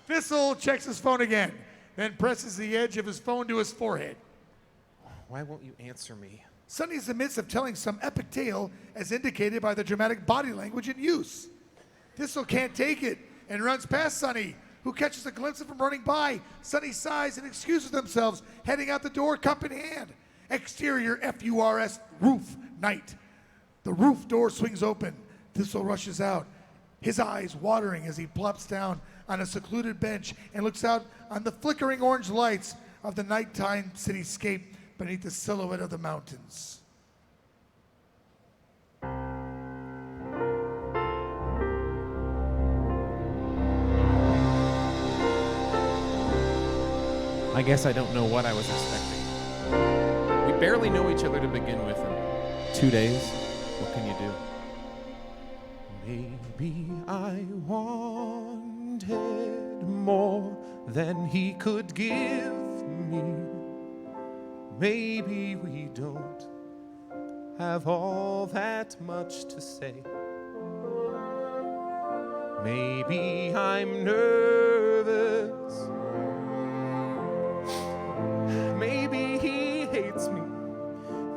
Speaker 5: Thistle checks his phone again, then presses the edge of his phone to his forehead.
Speaker 1: Why won't you answer me?
Speaker 5: Sonny is in the midst of telling some epic tale as indicated by the dramatic body language in use. Thistle can't take it and runs past Sonny, who catches a glimpse of him running by. Sonny sighs and excuses themselves, heading out the door, cup in hand. Exterior FURS roof night. The roof door swings open. Thistle rushes out, his eyes watering as he plops down on a secluded bench and looks out on the flickering orange lights of the nighttime cityscape beneath the silhouette of the mountains.
Speaker 1: I guess I don't know what I was expecting. We barely know each other to begin with. In 2 days, what can you do? Maybe I wanted more than he could give me. Maybe we don't have all that much to say. Maybe I'm nervous. Maybe he hates me.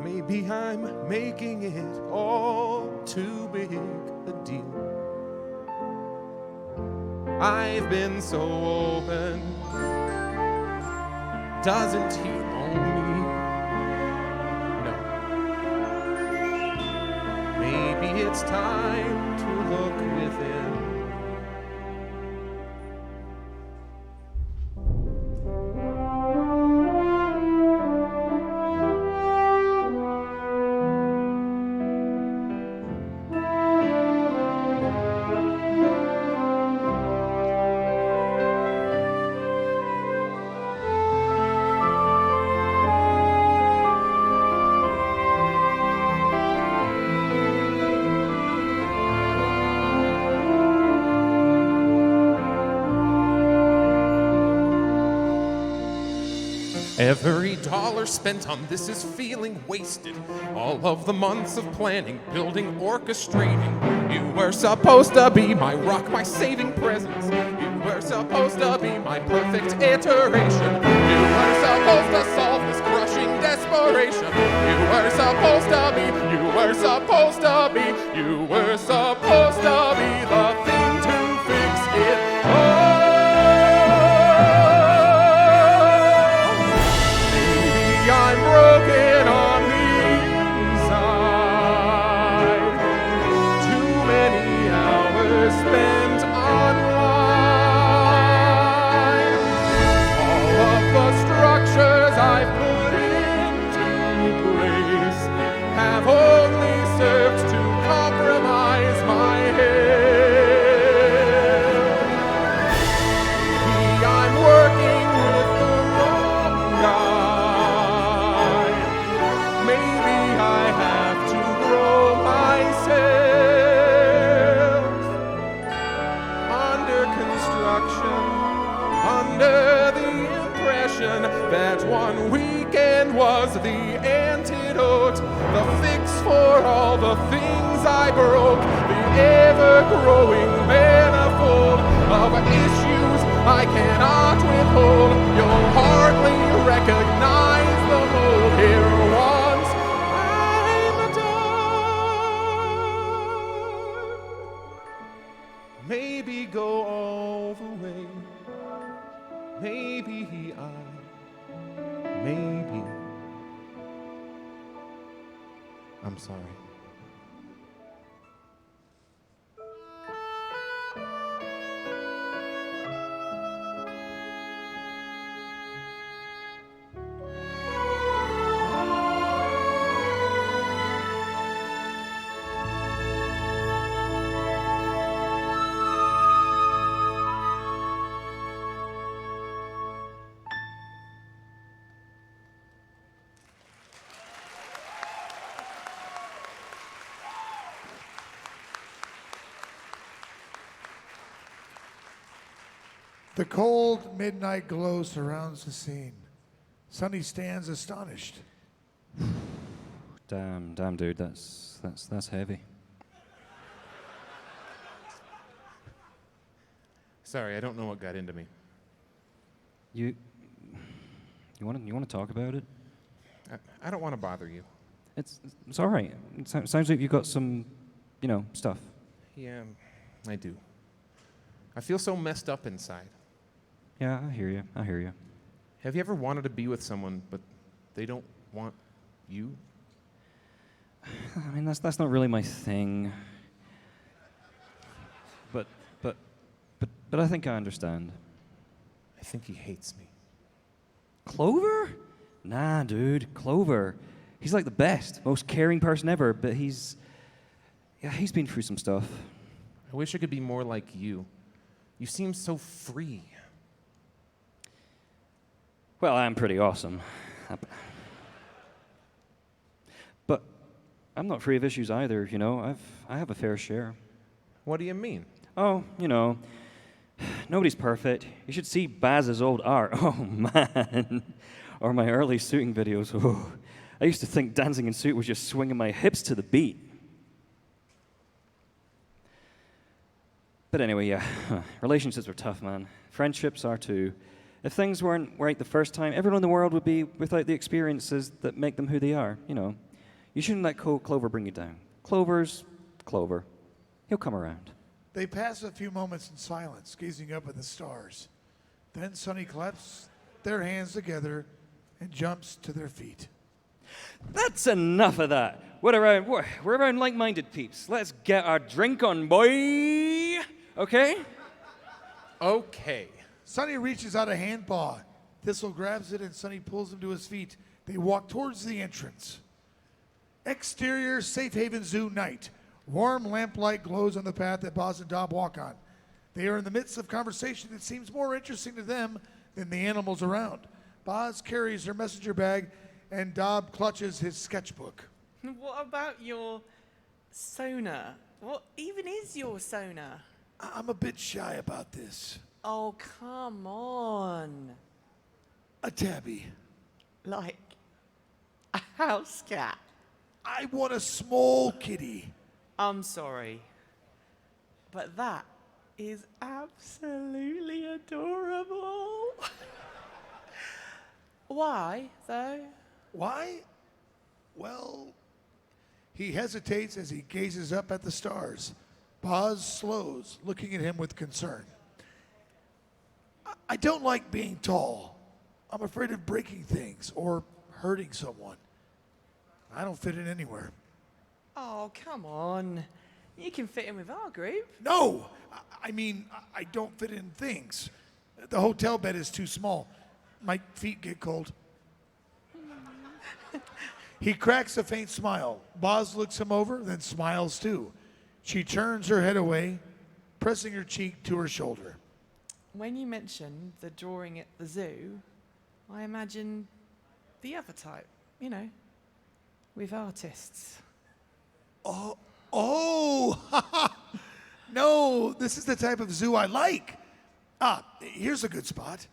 Speaker 1: Maybe I'm making it all too big a deal. I've been so open. Doesn't he own me? No. Maybe it's time to look within. Every dollar spent on this is feeling wasted. All of the months of planning, building, orchestrating. You were supposed to be my rock, my saving presence. You were supposed to be my perfect iteration. You were supposed to solve this crushing desperation. You were supposed to be, you were supposed to be, you were supposed to be the thing to fix it all. I'm broken on the inside. Too many hours spent online. All of the structures I've put into place have only served to compromise my health. Maybe I'm working with the wrong guy. Maybe I have to grow myself. Under construction, under the impression that one weekend was the antidote, the fix for all the things I broke, the ever-growing manifold of issues I cannot withhold. You'll hardly recognize the mold here once I'm done. Maybe go all the way. Maybe maybe. I'm sorry.
Speaker 5: The cold midnight glow surrounds the scene. Sonny stands astonished.
Speaker 7: Damn, dude, that's heavy.
Speaker 1: Sorry, I don't know what got into me.
Speaker 7: You want to talk about it?
Speaker 1: I don't want to bother you.
Speaker 7: It's all right. It sounds like you got some, stuff.
Speaker 1: Yeah, I do. I feel so messed up inside.
Speaker 7: Yeah, I hear you.
Speaker 1: Have you ever wanted to be with someone, but they don't want you?
Speaker 7: I mean, that's not really my thing. But I think I understand.
Speaker 1: I think he hates me.
Speaker 7: Clover? Nah, dude, Clover. He's like the best, most caring person ever, but he's been through some stuff.
Speaker 1: I wish I could be more like you. You seem so free.
Speaker 7: Well, I'm pretty awesome. But I'm not free of issues either, you know. I have a fair share.
Speaker 1: What do you mean?
Speaker 7: Oh, you know, nobody's perfect. You should see Baz's old art. Oh, man. Or my early suiting videos. Oh, I used to think dancing in suit was just swinging my hips to the beat. But anyway, yeah, relationships are tough, man. Friendships are too. If things weren't right the first time, everyone in the world would be without the experiences that make them who they are, you know. You shouldn't let Clover bring you down. Clover's Clover. He'll come around.
Speaker 5: They pass a few moments in silence, gazing up at the stars. Then Sonny claps their hands together and jumps to their feet.
Speaker 7: That's enough of that. We're around like-minded peeps. Let's get our drink on, boy. Okay?
Speaker 1: Okay.
Speaker 5: Sonny reaches out a hand paw. Thistle grabs it and Sonny pulls him to his feet. They walk towards the entrance. Exterior Safe Haven Zoo night. Warm lamplight glows on the path that Boz and Dob walk on. They are in the midst of conversation that seems more interesting to them than the animals around. Boz carries her messenger bag and Dob clutches his sketchbook.
Speaker 4: What about your sonar? What even is your sonar?
Speaker 5: I'm a bit shy about this.
Speaker 4: Oh, come on.
Speaker 5: A tabby.
Speaker 4: Like a house cat.
Speaker 5: I want a small kitty.
Speaker 4: I'm sorry, but that is absolutely adorable. Why, though?
Speaker 5: Why? Well, he hesitates as he gazes up at the stars. Boz slows, looking at him with concern. I don't like being tall. I'm afraid of breaking things or hurting someone. I don't fit in anywhere.
Speaker 4: Oh, come on. You can fit in with our group.
Speaker 5: No! I mean, I don't fit in things. The hotel bed is too small. My feet get cold. He cracks a faint smile. Boz looks him over, then smiles too. She turns her head away, pressing her cheek to her shoulder.
Speaker 4: When you mentioned the drawing at the zoo, I imagine the other type, you know, with artists.
Speaker 5: Oh! No, this is the type of zoo I like. Here's a good spot.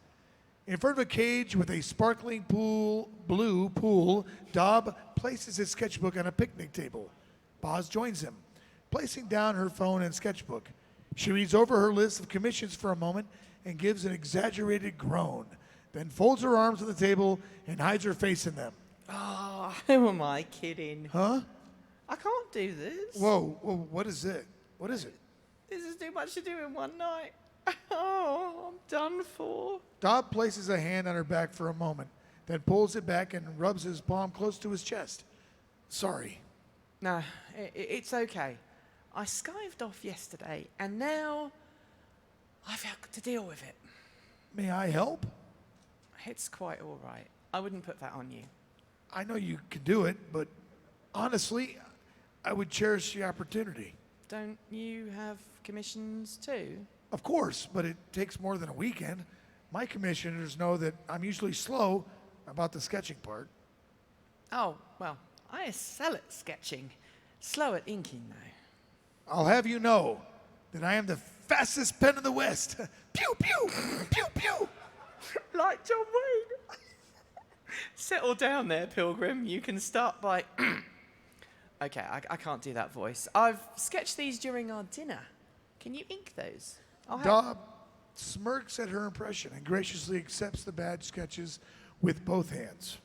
Speaker 5: In front of a cage with a sparkling blue pool, Dob places his sketchbook on a picnic table. Boz joins him, placing down her phone and sketchbook. She reads over her list of commissions for a moment and gives an exaggerated groan, then folds her arms on the table and hides her face in them.
Speaker 4: Oh, who am I kidding?
Speaker 5: Huh?
Speaker 4: I can't do this.
Speaker 5: Whoa, what is it? What is it?
Speaker 4: This is too much to do in one night. Oh, I'm done for.
Speaker 5: Dob places a hand on her back for a moment, then pulls it back and rubs his palm close to his chest. Sorry.
Speaker 4: No, it's okay. I skived off yesterday, and now I've got to deal with it.
Speaker 5: May I help?
Speaker 4: It's quite all right. I wouldn't put that on you.
Speaker 5: I know you can do it, but honestly, I would cherish the opportunity.
Speaker 4: Don't you have commissions too?
Speaker 5: Of course, but it takes more than a weekend. My commissioners know that I'm usually slow about the sketching part.
Speaker 4: Oh, well, I excel at sketching. Slow at inking, though.
Speaker 5: I'll have you know that I am the fastest pen in the West. Pew, pew, pew, pew.
Speaker 4: Like John Wayne. Settle down there, Pilgrim. You can start by... Okay, I can't do that voice. I've sketched these during our dinner. Can you ink those?
Speaker 5: Dob smirks at her impression and graciously accepts the badge sketches with both hands.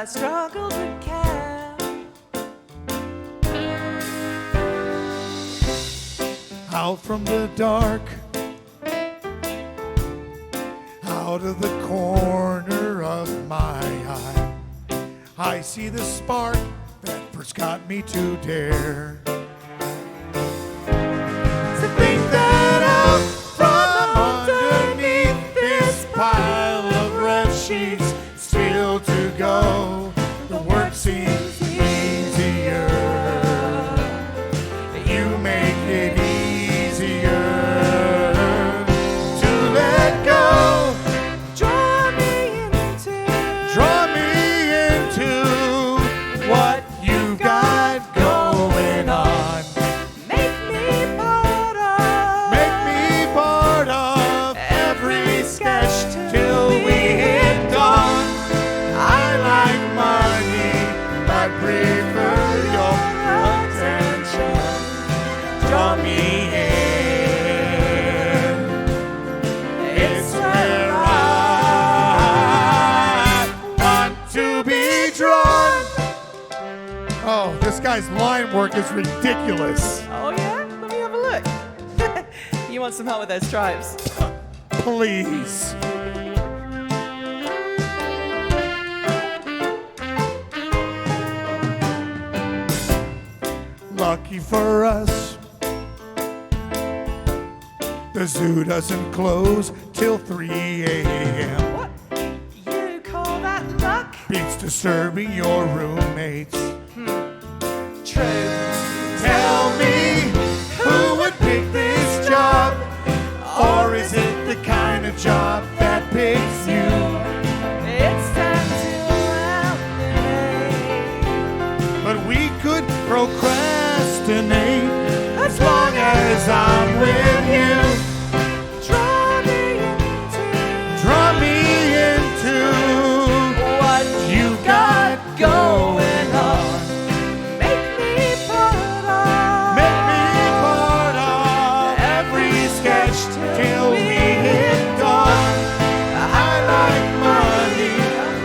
Speaker 6: I struggle to care.
Speaker 5: Out from the dark, out of the corner of my eye, I see the spark that first got me to dare. To think that out from underneath this pile of red sheets, still to go, the work seems easier. You make it easier to let go.
Speaker 6: Draw me
Speaker 5: into what you got going on.
Speaker 6: Make me part
Speaker 5: of every sketch till we hit dawn. I like money, but prefer your attention. Draw me in. It's where I want to be drawn. Oh, this guy's line work is ridiculous.
Speaker 4: Oh, yeah? Let me have a look. You want some help with those stripes?
Speaker 5: Please. Lucky for us, the zoo doesn't close till 3 a.m.
Speaker 6: What? You call that luck?
Speaker 5: Beats disturbing your roommates.
Speaker 6: True.
Speaker 5: Tell me, who would pick this job? Or is it the kind of job that picks you?
Speaker 6: It's time to eliminate.
Speaker 5: But we could procrastinate as long as I'm with you. Draw me into
Speaker 6: What
Speaker 5: you got
Speaker 6: going on? Make me part
Speaker 5: of every sketch till we hit dawn. I like money,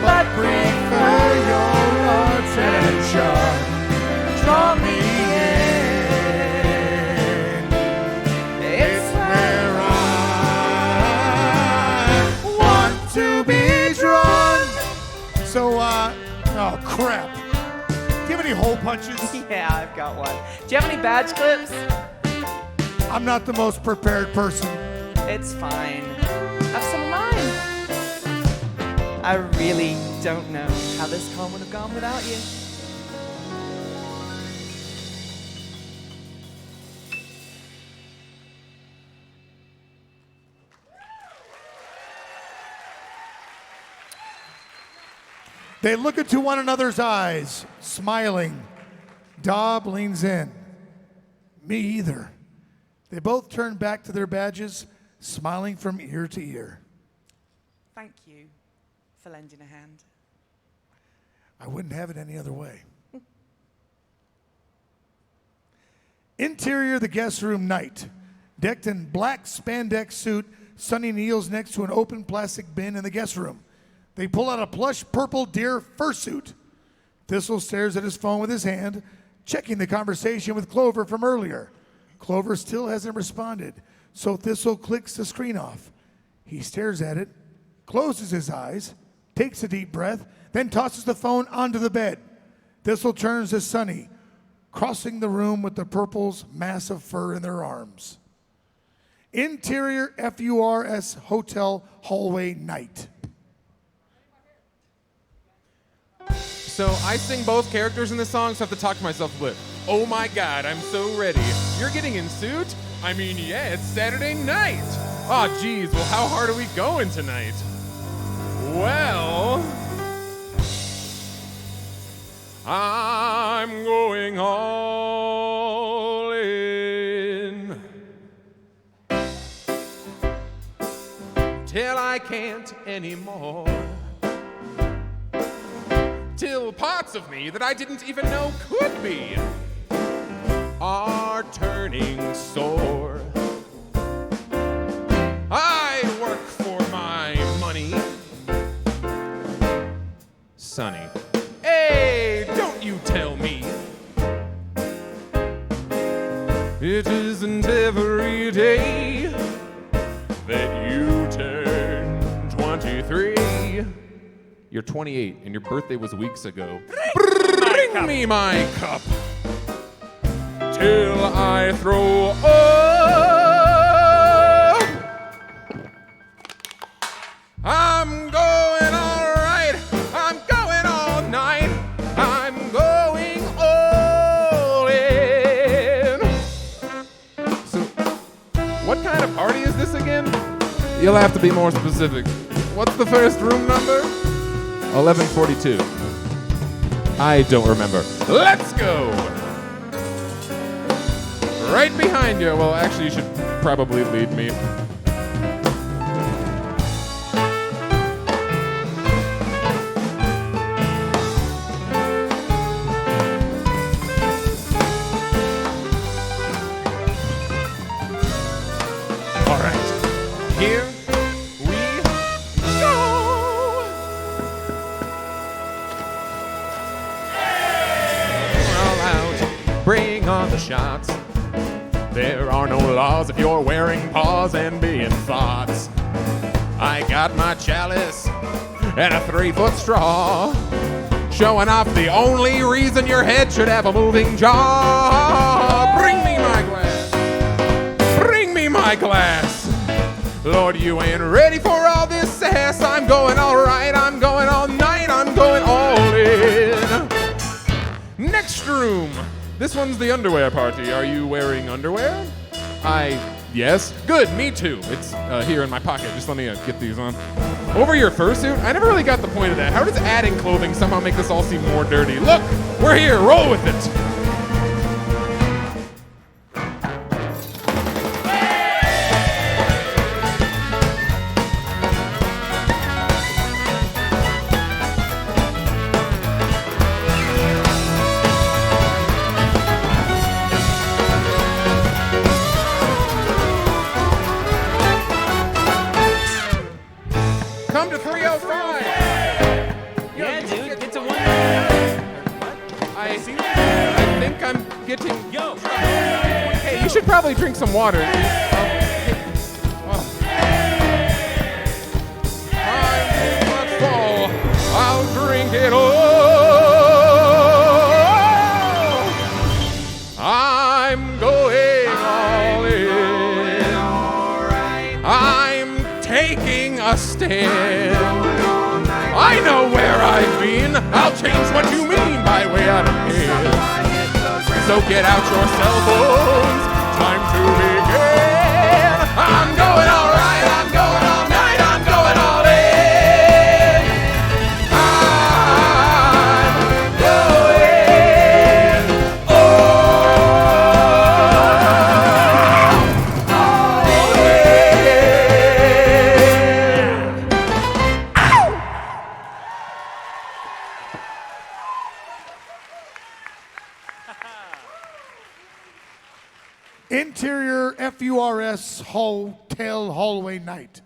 Speaker 5: but prefer your attention. Draw me in. It's where I want to be drawn. So, oh crap. Do you have any hole punches?
Speaker 4: Yeah, I've got one. Do you have any badge clips?
Speaker 5: I'm not the most prepared person.
Speaker 4: It's fine. Have some of mine. I really don't know how this con would have gone without you.
Speaker 5: They look into one another's eyes, smiling. Dob leans in. Me either. They both turn back to their badges, smiling from ear to ear.
Speaker 4: Thank you for lending a hand.
Speaker 5: I wouldn't have it any other way. Interior, the guest room night. Decked in black spandex suit, Sonny kneels next to an open plastic bin in the guest room. They pull out a plush purple deer fursuit. Thistle stares at his phone with his hand, checking the conversation with Clover from earlier. Clover still hasn't responded, so Thistle clicks the screen off. He stares at it, closes his eyes, takes a deep breath, then tosses the phone onto the bed. Thistle turns to Sonny, crossing the room with the purple's massive fur in their arms. Interior FURS Hotel Hallway Night.
Speaker 1: So I sing both characters in this song, so I have to talk to myself a bit. Oh my God, I'm so ready. You're getting in suit? I mean, yeah, it's Saturday night. Aw, geez, well, how hard are we going tonight? Well, I'm going all in till I can't anymore. Till parts of me that I didn't even know could be are turning sore. I work for my money. Sonny. you tell me? It isn't every day that you turn 23. You're 28, and your birthday was weeks ago. Bring me my cup till I throw up. I'm going all right. I'm going all night. I'm going all in. So, what kind of party is this again? You'll have to be more specific. What's the first room number? 1142. I don't remember. Let's go! Right behind you. Well, actually, you should probably lead me. All right. Here we go! All out. Bring on the shots. There are no laws if you're wearing paws and being thoughts. I got my chalice and a 3-foot straw, showing off the only reason your head should have a moving jaw. Bring me my glass. Bring me my glass. Lord, you ain't ready for all this sass. I'm going all right. I'm going all night. I'm going all in. Next room. This one's the underwear party. Are you wearing underwear? Yes. Good, me too. It's here in my pocket. Just let me get these on. Over your fursuit? I never really got the point of that. How does adding clothing somehow make this all seem more dirty? Look, we're here. Roll with it. Come to 305.
Speaker 7: Yeah, dude, get to 1.
Speaker 1: I think I'm getting. Yo. Hey, you should probably drink some water. I'm fall. I'll drink it all. I'm going all in. I'm taking a stand. I know where I've been. I'll change what you mean by way out of here. So get out your cell phones. Time to begin. I'm going all right. I'm going all night. I'm going all in. I'm going all
Speaker 5: Interior FURS hotel hallway night.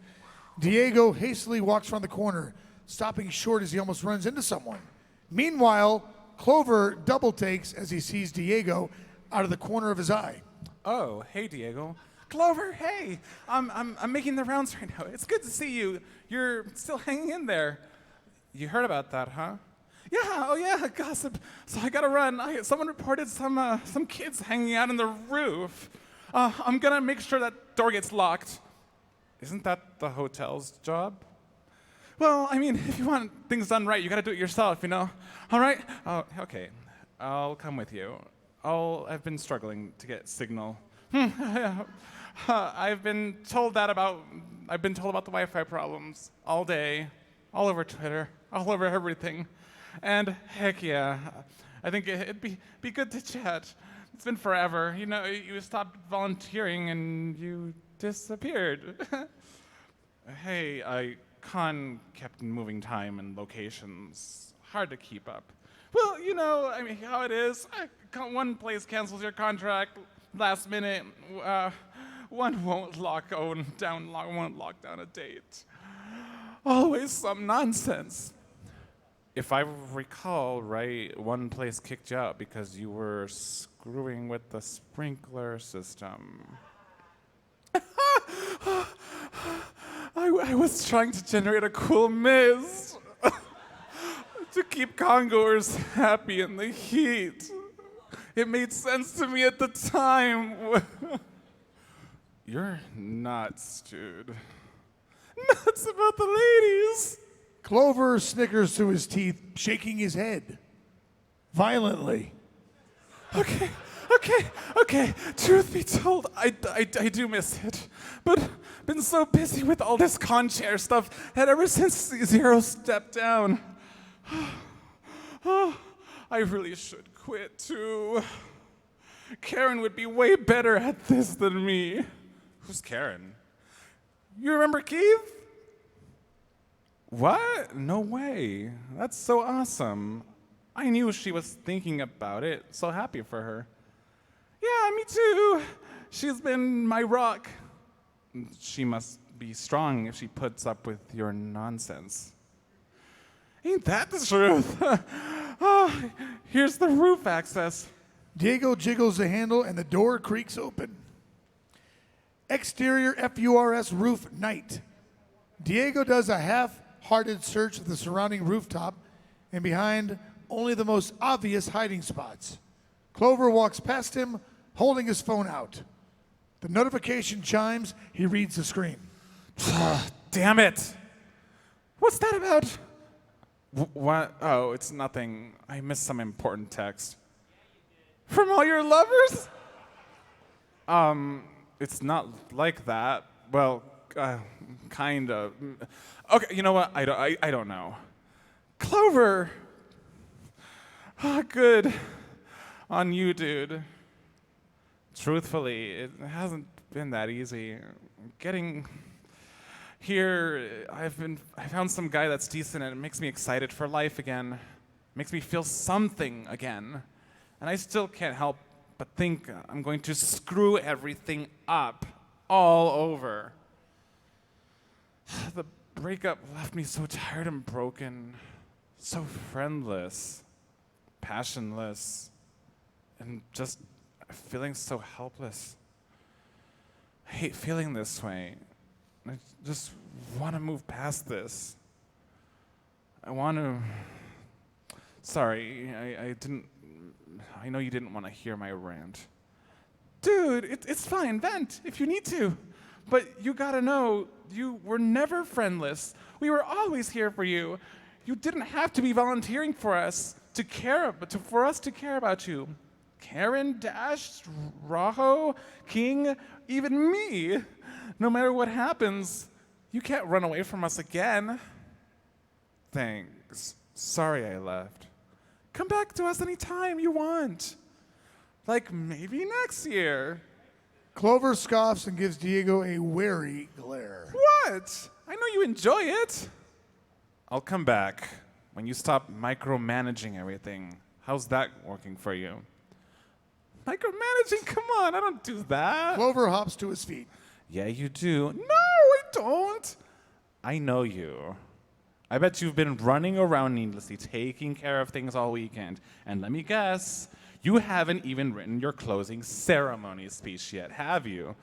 Speaker 5: Diego hastily walks around the corner, stopping short as he almost runs into someone. Meanwhile, Clover double takes as he sees Diego out of the corner of his eye.
Speaker 3: Oh, hey, Diego. Clover, hey. I'm making the rounds right now. It's good to see you. You're still hanging in there. You heard about that, huh? Yeah, oh yeah, gossip. So I gotta run. Someone reported some kids hanging out on the roof. I'm gonna make sure that door gets locked. Isn't that the hotel's job? Well, I mean, if you want things done right, you gotta do it yourself, you know? All right? Oh, okay. I'll come with you. I've been struggling to get signal. I've been told about the Wi-Fi problems all day, all over Twitter, all over everything. And heck yeah, I think it'd be good to chat. It's been forever. You know, you stopped volunteering and you disappeared. Hey, Con kept moving time and locations. Hard to keep up. Well, you know, I mean, how it is. One place cancels your contract last minute. One won't lock down a date. Always some nonsense. if I recall right, one place kicked you out because you were screwing with the sprinkler system. I was trying to generate a cool mist to keep congoers happy in the heat. It made sense to me at the time. You're nuts, dude. Nuts about the ladies.
Speaker 5: Clover snickers through his teeth, shaking his head violently.
Speaker 3: Okay. Truth be told, I do miss it. But been so busy with all this con chair stuff that ever since Zero stepped down, I really should quit too. Karen would be way better at this than me. Who's Karen? You remember Keith? What? No way. That's so awesome. I knew she was thinking about it. So happy for her. Yeah, me too. She's been my rock. She must be strong if she puts up with your nonsense. Ain't that the truth? Oh, here's the roof access.
Speaker 5: Diego jiggles the handle and the door creaks open. Exterior FURS roof night. Diego does a half-hearted search of the surrounding rooftop and behind only the most obvious hiding spots. Clover walks past him, holding his phone out. The notification chimes. He reads the screen.
Speaker 3: Damn it! What's that about? What? Oh, it's nothing. I missed some important text. From all your lovers? It's not like that. Well, kind of. Okay, you know what? I don't know. Clover. Good on you, dude. Truthfully, it hasn't been that easy. Getting here, I found some guy that's decent, and it makes me excited for life again. Makes me feel something again. And I still can't help but think I'm going to screw everything up all over. The breakup left me so tired and broken, so friendless, passionless, and just feeling so helpless. I hate feeling this way. I just want to move past this. I want to... Sorry, I know you didn't want to hear my rant. Dude, it's fine, vent if you need to. But you gotta know, you were never friendless. We were always here for you. You didn't have to be volunteering for us for us to care about you. Karen, Dash, Rajo, King, even me. No matter what happens, you can't run away from us again. Thanks. Sorry I left. Come back to us anytime you want. Like maybe next year.
Speaker 5: Clover scoffs and gives Diego a wary glare.
Speaker 3: What? I know you enjoy it. I'll come back when you stop micromanaging everything. How's that working for you? Micromanaging? Come on, I don't do that.
Speaker 5: Clover hops to his feet.
Speaker 3: Yeah, you do. No, I don't. I know you. I bet you've been running around needlessly, taking care of things all weekend. And let me guess, you haven't even written your closing ceremony speech yet, have you?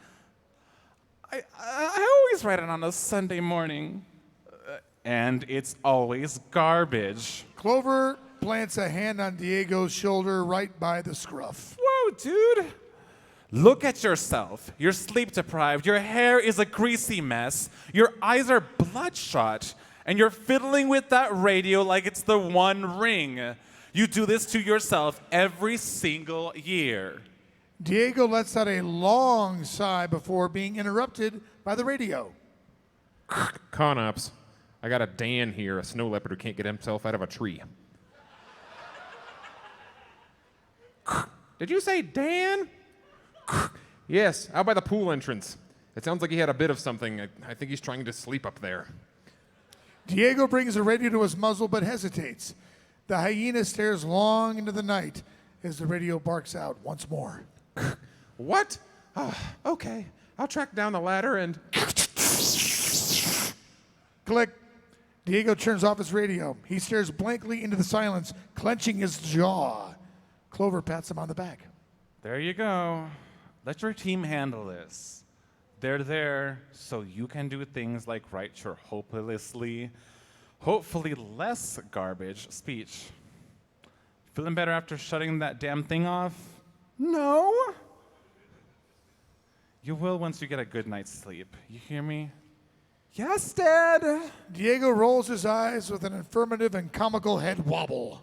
Speaker 3: I always write it on a Sunday morning. And it's always garbage.
Speaker 5: Clover plants a hand on Diego's shoulder right by the scruff.
Speaker 3: Whoa, dude. Look at yourself. You're sleep deprived. Your hair is a greasy mess. Your eyes are bloodshot. And you're fiddling with that radio like it's the One Ring. You do this to yourself every single year.
Speaker 5: Diego lets out a long sigh before being interrupted by the radio.
Speaker 1: Con ops. I got a Dan here, a snow leopard who can't get himself out of a tree. Did you say Dan? Yes, out by the pool entrance. It sounds like he had a bit of something. I think he's trying to sleep up there.
Speaker 5: Diego brings the radio to his muzzle but hesitates. The hyena stares long into the night as the radio barks out once more.
Speaker 1: What? Okay, I'll track down the ladder and...
Speaker 5: Click. Diego turns off his radio. He stares blankly into the silence, clenching his jaw. Clover pats him on the back.
Speaker 3: There you go. Let your team handle this. They're there so you can do things like write your hopelessly, hopefully less garbage speech. Feeling better after shutting that damn thing off? No? You will once you get a good night's sleep. You hear me? Yes, Dad.
Speaker 5: Diego rolls his eyes with an affirmative and comical head wobble.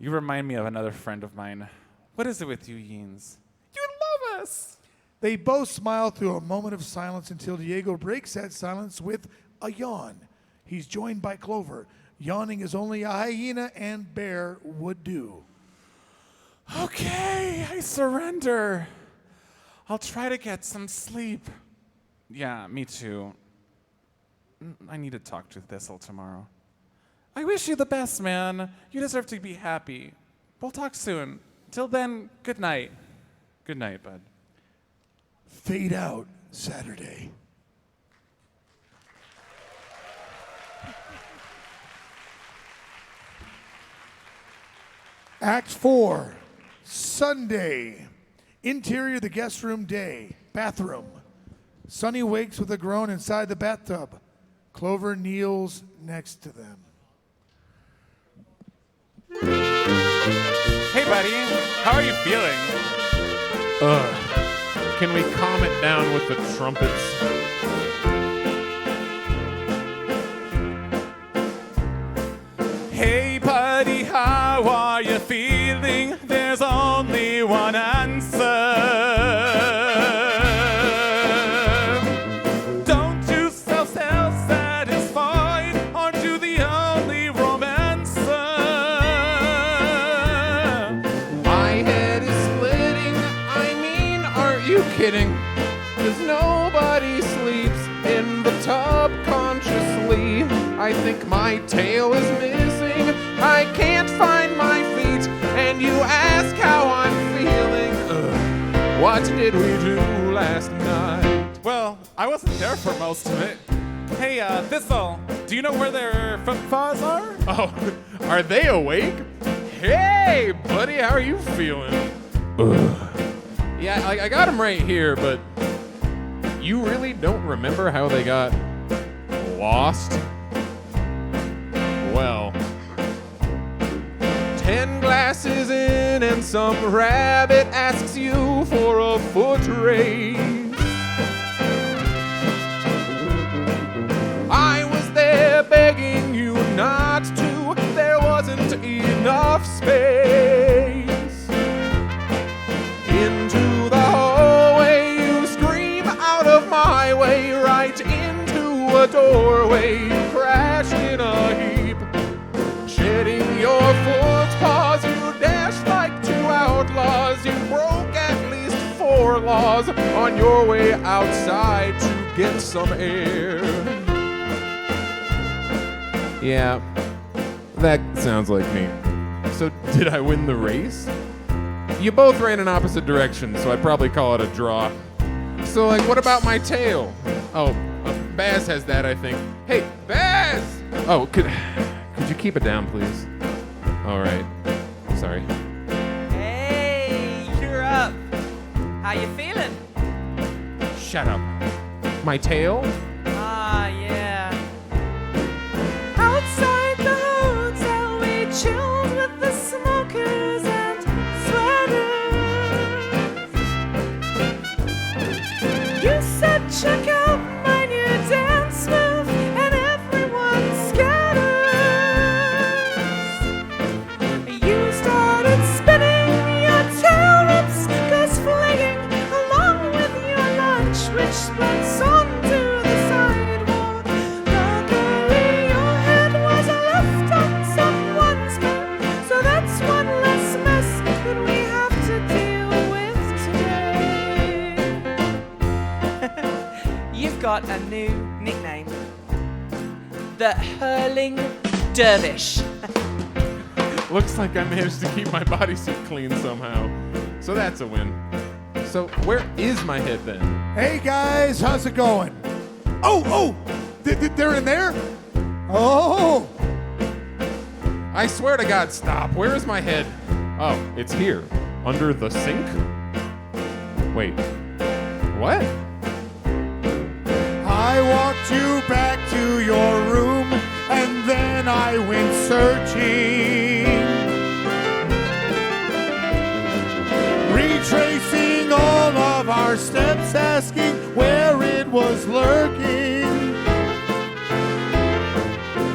Speaker 3: You remind me of another friend of mine. What is it with you, Yeens? You love us.
Speaker 5: They both smile through a moment of silence until Diego breaks that silence with a yawn. He's joined by Clover, yawning as only a hyena and bear would do.
Speaker 3: Okay, I surrender. I'll try to get some sleep. Yeah, me too. I need to talk to Thistle tomorrow. I wish you the best, man. You deserve to be happy. We'll talk soon. Till then, good night. Good night, bud.
Speaker 5: Fade out Saturday. Act 4, Sunday. Interior of the guest room day. Bathroom. Sonny wakes with a groan inside the bathtub. Clover kneels next to them.
Speaker 3: Hey, buddy. How are you feeling?
Speaker 1: Can we calm it down with the trumpets?
Speaker 3: Hey, buddy, how are you feeling? There's only one answer. Don't you self-satisfied? Aren't you the only romancer?
Speaker 1: My head is splitting. I mean, aren't you kidding? 'Cause nobody sleeps in the tub consciously. I think my tail is missing. I can't find my feet. And you ask how I'm feeling. What did we do last night?
Speaker 3: Well, I wasn't there for most of it. Hey, Thistle, do you know where their footpaws are?
Speaker 1: Oh, are they awake? Hey, buddy, how are you feeling? Yeah, I got them right here, but you really don't remember how they got lost? Well, 10 glasses in and some rabbit asks you for a foot race. I was there begging you not to. There wasn't enough space. Into the hallway you scream out of my way, right into a doorway. You crash in a heap, shedding your footpaws. You dashed like two outlaws. You broke at least 4 laws on your way outside to get some air. Yeah, that sounds like me. So did I win the race? You both ran in opposite directions, so I'd probably call it a draw. So, like, what about my tail? Oh, Baz has that, I think. Hey, Baz! Oh, could you keep it down, please? All right. Sorry.
Speaker 9: Hey, you're up. How you feeling?
Speaker 1: Shut up. My tail?
Speaker 9: Ah, yeah.
Speaker 6: Outside the hotel, we chilled with the smokers and sweaters. You said, check out my new dance move, and everyone scatters. You started spinning your tail rips, goes flinging along with your lunch, which splits onto the sidewalk. Luckily, your head was left on someone's bed, so that's one less mess that we have to deal with today.
Speaker 9: You've got a new nickname. The Hurling Dervish.
Speaker 1: Looks like I managed to keep my bodysuit clean somehow. So that's a win. So where is my head then?
Speaker 5: Hey guys, how's it going? Oh, they're in there? Oh,
Speaker 1: I swear to God, stop. Where is my head? Oh, it's here. Under the sink? Wait. What?
Speaker 5: I walked you back to your room and then I went searching, retracing all of our steps, asking where it was lurking.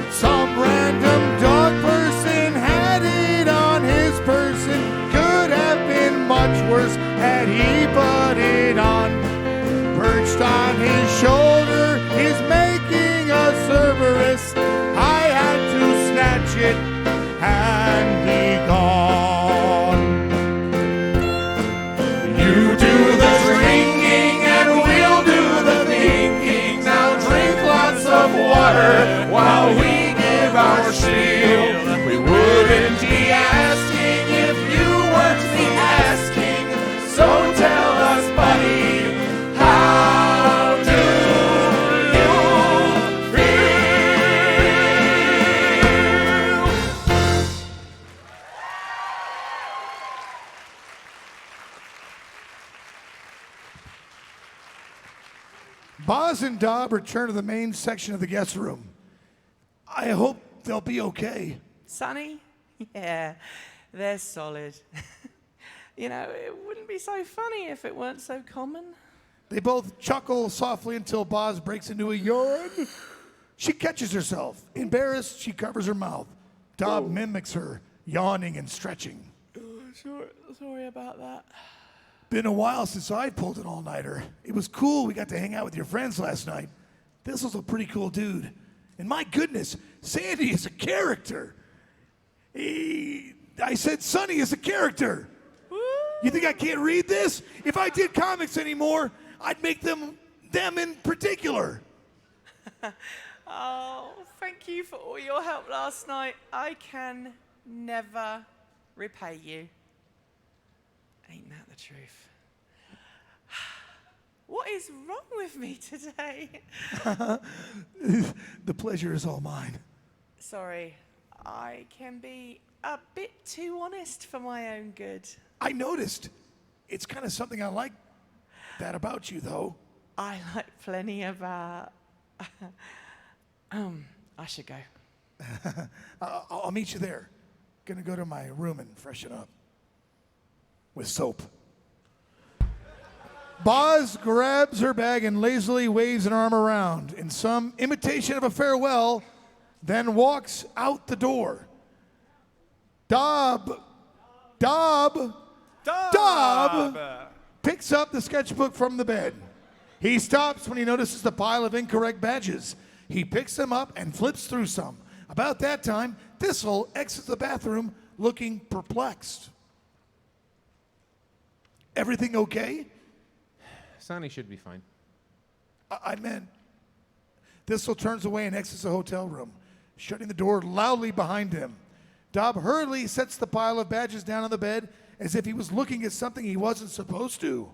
Speaker 5: Some random dog person had it on his person. Could have been much worse had he put it on. Perched on his shoulder, he's making a Cerberus. I had to snatch it and be gone. You do the drinking and we'll do the thinking. Now drink lots of water while we give our spiel. We wouldn't be asking if you weren't the asking. So tell us, buddy, how do you feel? Boz and Dob return to the main section of the guest room. I hope they'll be okay.
Speaker 4: Sonny? Yeah, they're solid. You know, it wouldn't be so funny if it weren't so common.
Speaker 5: They both chuckle softly until Boz breaks into a yawn. She catches herself. Embarrassed, she covers her mouth. Dob mimics her, yawning and stretching.
Speaker 4: Sorry about that.
Speaker 5: Been a while since I pulled an all-nighter. It was cool we got to hang out with your friends last night. This was a pretty cool dude. And my goodness, Sandy is a character. I said Sonny is a character. You think I can't read this? If I did comics anymore, I'd make them in particular.
Speaker 4: Oh, thank you for all your help last night. I can never repay you. Ain't that the truth? What is wrong with me today?
Speaker 5: The pleasure is all mine.
Speaker 4: Sorry, I can be a bit too honest for my own good.
Speaker 5: I noticed. It's kind of something I like that about you, though.
Speaker 4: I like plenty about. I should go.
Speaker 5: I'll meet you there. Gonna go to my room and freshen up. With soap. Boz grabs her bag and lazily waves an arm around in some imitation of a farewell, then walks out the door. Dob picks up the sketchbook from the bed. He stops when he notices the pile of incorrect badges. He picks them up and flips through some. About that time, Thistle exits the bathroom looking perplexed. Everything okay?
Speaker 1: Sonny should be fine.
Speaker 5: I meant. Thistle turns away and exits the hotel room, shutting the door loudly behind him. Dob hurriedly sets the pile of badges down on the bed as if he was looking at something he wasn't supposed to.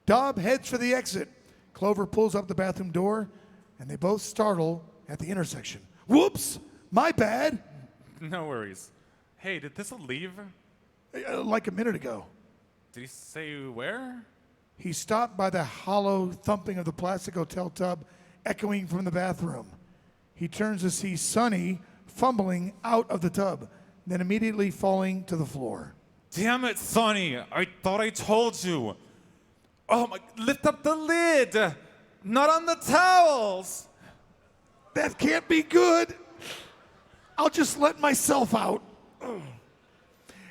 Speaker 5: Dob heads for the exit. Clover pulls up the bathroom door, and they both startle at the intersection. Whoops! My bad!
Speaker 3: No worries. Hey, did Thistle leave?
Speaker 5: Like a minute ago.
Speaker 3: Did he say where?
Speaker 5: He stopped by the hollow thumping of the plastic hotel tub echoing from the bathroom. He turns to see Sonny fumbling out of the tub, then immediately falling to the floor.
Speaker 3: Damn it, Sonny! I thought I told you. Oh my! Lift up the lid. Not on the towels.
Speaker 5: That can't be good. I'll just let myself out.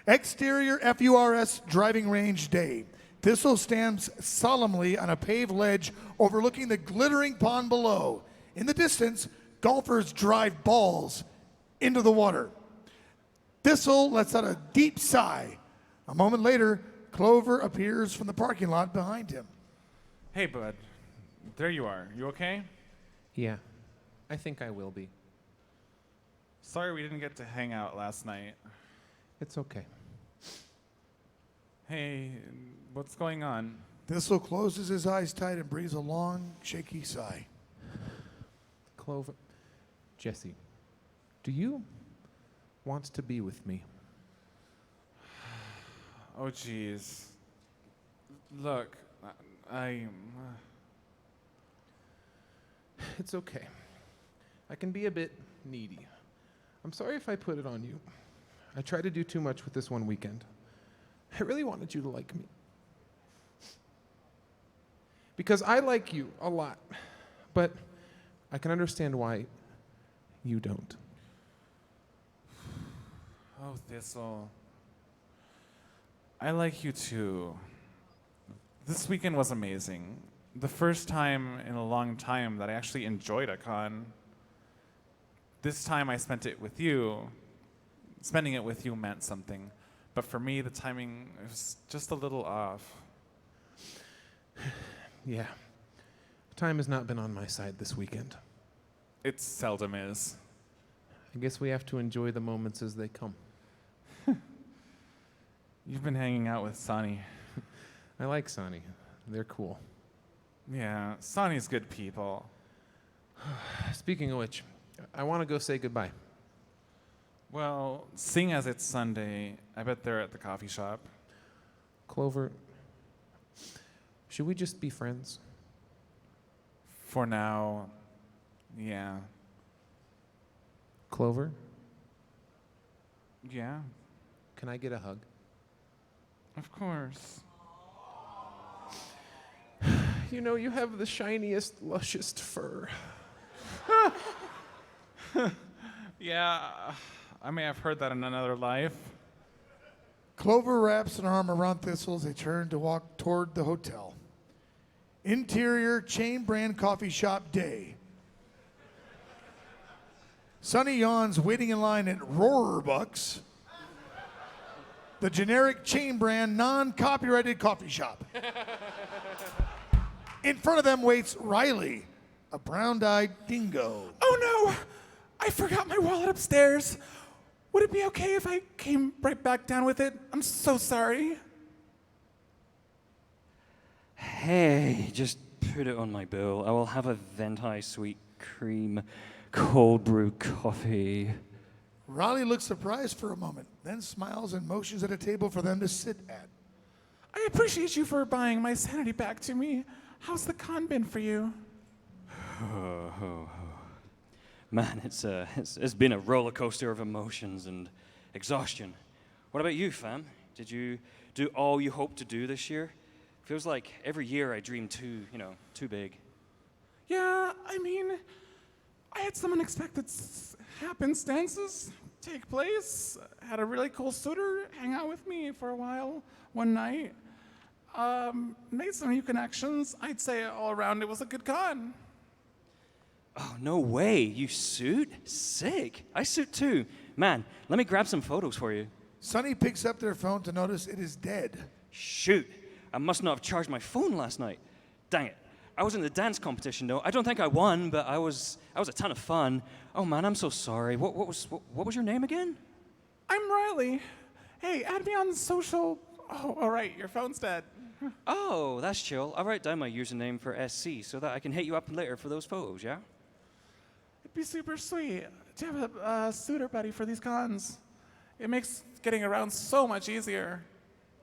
Speaker 5: Exterior FURS driving range day. Thistle stands solemnly on a paved ledge overlooking the glittering pond below. In the distance, golfers drive balls into the water. Thistle lets out a deep sigh. A moment later, Clover appears from the parking lot behind him.
Speaker 3: Hey, bud. There you are. You okay?
Speaker 1: Yeah, I think I will be.
Speaker 3: Sorry we didn't get to hang out last night.
Speaker 1: It's okay.
Speaker 3: Hey, what's going on?
Speaker 5: Thistle closes his eyes tight and breathes a long, shaky sigh.
Speaker 1: Clover. Jesse, do you want to be with me?
Speaker 3: Oh, jeez. Look, I.
Speaker 1: It's okay. I can be a bit needy. I'm sorry if I put it on you. I tried to do too much with this one weekend. I really wanted you to like me. Because I like you a lot, but I can understand why you don't.
Speaker 3: Oh, Thistle. I like you too. This weekend was amazing. The first time in a long time that I actually enjoyed a con. This time I spent it with you. Spending it with you meant something. But for me, the timing was just a little off.
Speaker 1: Yeah. Time has not been on my side this weekend.
Speaker 3: It seldom is.
Speaker 1: I guess we have to enjoy the moments as they come.
Speaker 3: You've been hanging out with Sonny.
Speaker 1: I like Sonny. They're cool.
Speaker 3: Yeah, Sonny's good people.
Speaker 1: Speaking of which, I want to go say goodbye.
Speaker 3: Well, seeing as it's Sunday, I bet they're at the coffee shop.
Speaker 1: Clover, should we just be friends?
Speaker 3: For now, yeah.
Speaker 1: Clover,
Speaker 3: Yeah,
Speaker 1: can I get a hug?
Speaker 3: of course.
Speaker 1: You know, you have the shiniest, lushest fur.
Speaker 3: Yeah, I may have heard that in another life.
Speaker 5: Clover wraps an arm around Thistle as they turn to walk toward the hotel. Interior chain brand coffee shop day. Sonny yawns waiting in line at Roarbucks, the generic chain brand non-copyrighted coffee shop. In front of them waits Riley, a brown-eyed dingo.
Speaker 3: Oh no! I forgot my wallet upstairs. Would it be okay if I came right back down with it? I'm so sorry.
Speaker 7: Hey, just put it on my bill. I will have a venti sweet cream cold brew coffee.
Speaker 5: Riley looks surprised for a moment, then smiles and motions at a table for them to sit at.
Speaker 3: I appreciate you for buying my sanity back to me. How's the con been for you?
Speaker 7: Man, it's been a roller coaster of emotions and exhaustion. What about you, fam? Did you do all you hoped to do this year? Feels like every year I dream too big.
Speaker 3: Yeah, I mean, I had some unexpected happenstances take place. Had a really cool suitor hang out with me for a while one night. Made some new connections. I'd say all around it was a good con.
Speaker 7: Oh, no way. You suit? Sick. I suit too. Man, let me grab some photos for you.
Speaker 5: Sonny picks up their phone to notice it is dead.
Speaker 7: Shoot. I must not have charged my phone last night. Dang it. I was in the dance competition though. I don't think I won, but I was a ton of fun. Oh man, I'm so sorry. What was your name again?
Speaker 3: I'm Riley. Hey, add me on social. Oh, all right, your phone's dead.
Speaker 7: Oh, that's chill. I'll write down my username for SC so that I can hit you up later for those photos, yeah?
Speaker 3: It'd be super sweet to have a suitor buddy for these cons. It makes getting around so much easier.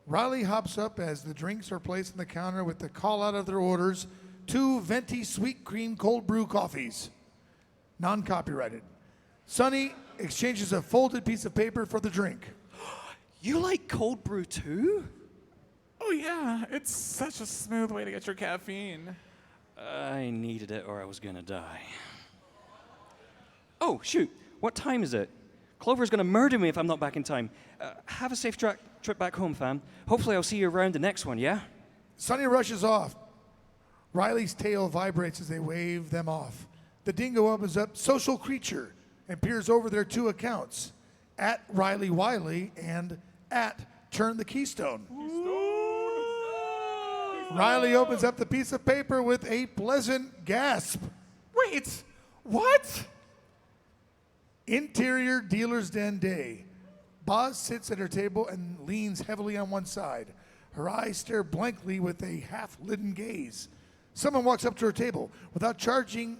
Speaker 5: Riley hops up as the drinks are placed on the counter with the call out of their orders: 2 venti sweet cream cold brew coffees, non-copyrighted. Sonny exchanges a folded piece of paper for the drink.
Speaker 7: You like cold brew too?
Speaker 3: Oh yeah, it's such a smooth way to get your caffeine.
Speaker 7: I needed it or I was gonna die. Oh, shoot. What time is it? Clover's gonna murder me if I'm not back in time. Have a safe trip back home, fam. Hopefully I'll see you around the next one, yeah?
Speaker 5: Sonny rushes off. Riley's tail vibrates as they wave them off. The dingo opens up Social Creature and peers over their 2 accounts, at Riley Wiley and at Turn the Keystone. Riley opens up the piece of paper with a pleasant gasp.
Speaker 3: Wait, what?
Speaker 5: Interior Dealer's Den Day. Boz sits at her table and leans heavily on one side. Her eyes stare blankly with a half-lidden gaze. Someone walks up to her table. Without charging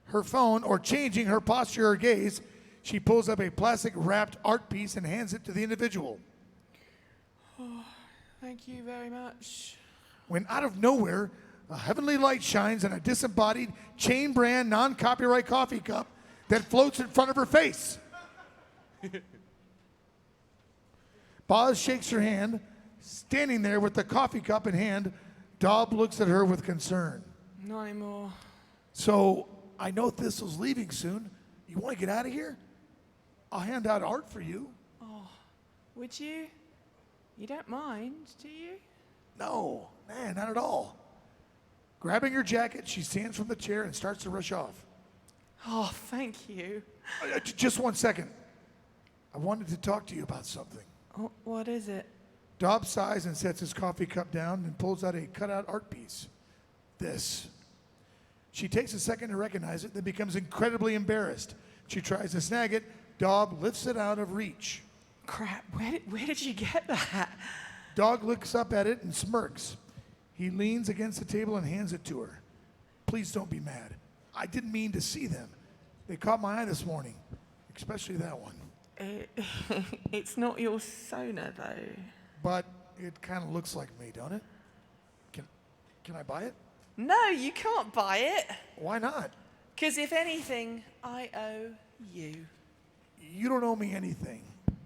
Speaker 5: her phone or changing her posture or gaze, she pulls up a plastic-wrapped art piece and hands it to the individual.
Speaker 11: Thank you very much.
Speaker 5: When out of nowhere, a heavenly light shines on a disembodied, chain-brand, non-copyright coffee cup that floats in front of her face. Boz shakes her hand. Standing there with the coffee cup in hand, Dob looks at her with concern.
Speaker 11: Not anymore.
Speaker 5: So, I know Thistle's leaving soon. You want to get out of here? I'll hand out art for you.
Speaker 11: Would you? You don't mind, do you?
Speaker 5: No, man, not at all. Grabbing her jacket, she stands from the chair and starts to rush off.
Speaker 11: Oh, thank you.
Speaker 5: Just 1 second. I wanted to talk to you about something.
Speaker 11: Oh, what is it?
Speaker 5: Dob sighs and sets his coffee cup down and pulls out a cutout art piece. This. She takes a second to recognize it, then becomes incredibly embarrassed. She tries to snag it. Dob lifts it out of reach.
Speaker 11: Crap, where did you get that?
Speaker 5: Dog looks up at it and smirks. He leans against the table and hands it to her. Please don't be mad. I didn't mean to see them. They caught my eye this morning, especially that one.
Speaker 11: It's not your Sona, though.
Speaker 5: But it kind of looks like me, don't it? Can I buy it?
Speaker 4: No, you can't buy it.
Speaker 5: Why not?
Speaker 4: Because if anything, I owe you.
Speaker 5: You don't owe me anything.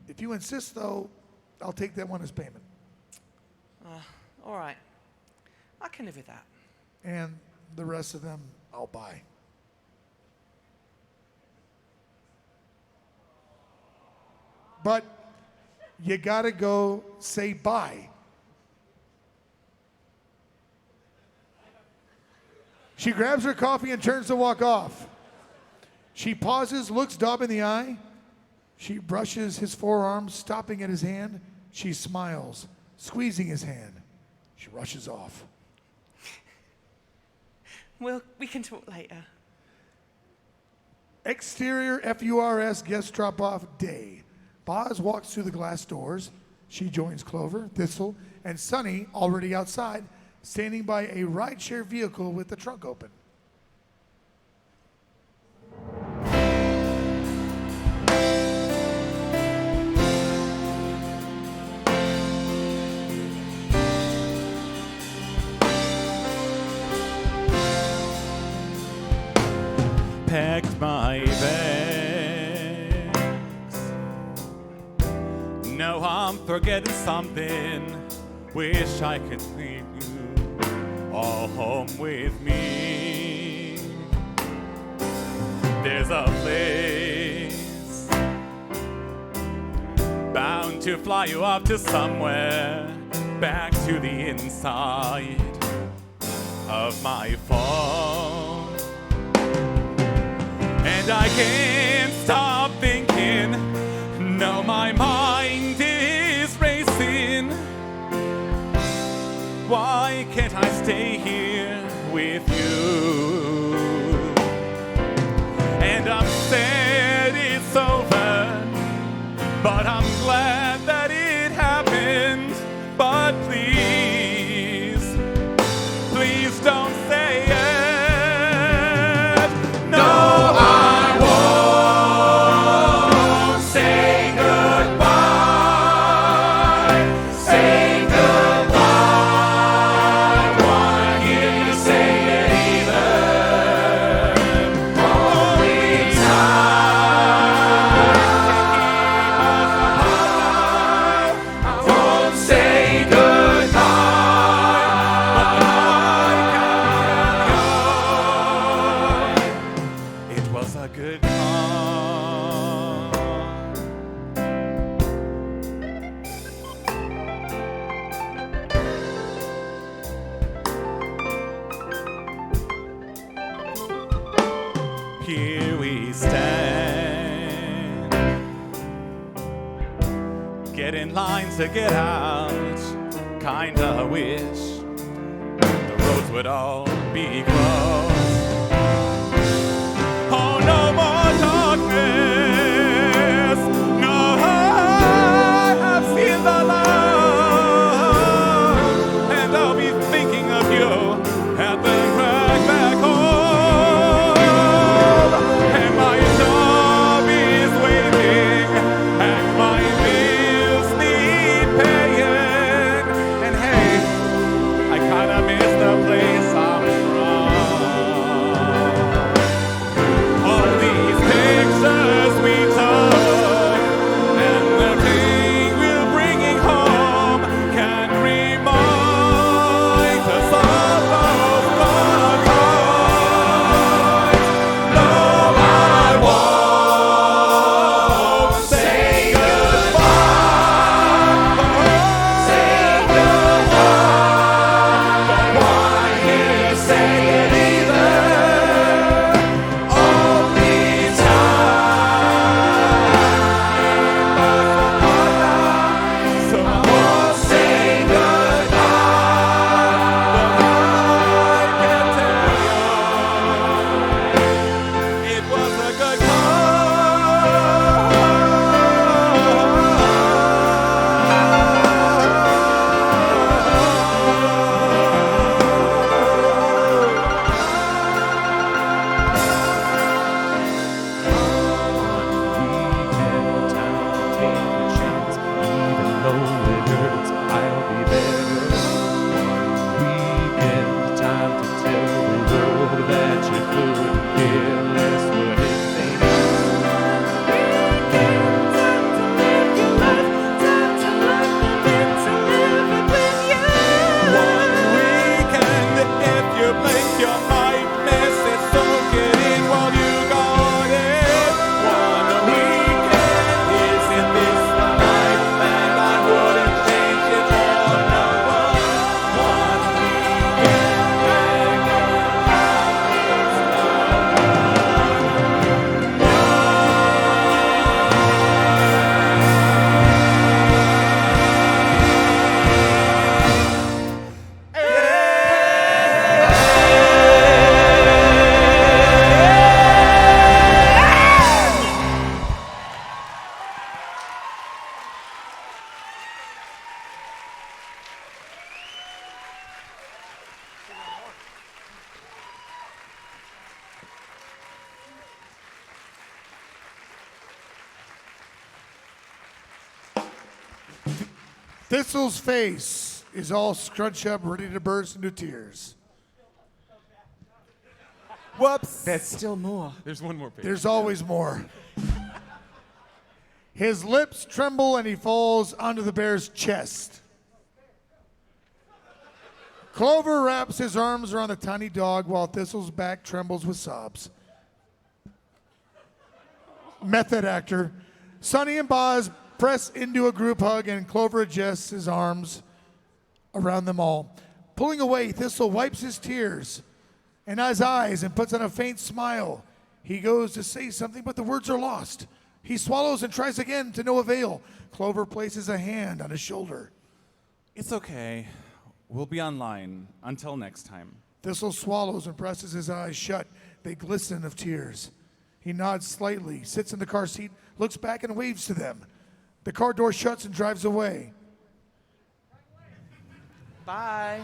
Speaker 5: If you insist, though, I'll take that one as payment.
Speaker 4: All right. I can live with that.
Speaker 5: And the rest of them, I'll buy. But you gotta go say bye. She grabs her coffee and turns to walk off. She pauses, looks Dob in the eye. She brushes his forearm, stopping at his hand. She smiles, squeezing his hand. She rushes off.
Speaker 4: Well, we can talk later.
Speaker 5: Exterior FURS guest drop-off day. Boz walks through the glass doors. She joins Clover, Thistle, and Sunny, already outside, standing by a rideshare vehicle with the trunk open.
Speaker 3: Packed my bags. No, I'm forgetting something. Wish I could leave you all home with me. There's a place bound to fly you up to somewhere, back to the inside of my phone. And I can't stop thinking, no, my mind is racing. Why can't I stay here with you? And I'm sad it's over, but I'm glad that it happened. But please, please don't say it. No, I won't say goodbye. Say goodbye. Why can't you say it either? Only time I won't say goodbye. It was a good call. Here we stand, get in line to get out. Kinda wish the roads would all be closed. Oh, no more darkness. No, I have seen the light.
Speaker 5: Thistle's face is all scrunched up, ready to burst into tears.
Speaker 3: Whoops.
Speaker 1: There's still more. There's one more page.
Speaker 5: There's always more. His lips tremble and he falls onto the bear's chest. Clover wraps his arms around the tiny dog while Thistle's back trembles with sobs. Method actor. Sonny and Boz press into a group hug and Clover adjusts his arms around them all. Pulling away, Thistle wipes his tears and his eyes and puts on a faint smile. He goes to say something, but the words are lost. He swallows and tries again to no avail. Clover places a hand on his shoulder.
Speaker 3: It's okay. We'll be online until next time.
Speaker 5: Thistle swallows and presses his eyes shut. They glisten of tears. He nods slightly, sits in the car seat, looks back and waves to them. The car door shuts and drives away.
Speaker 9: Bye.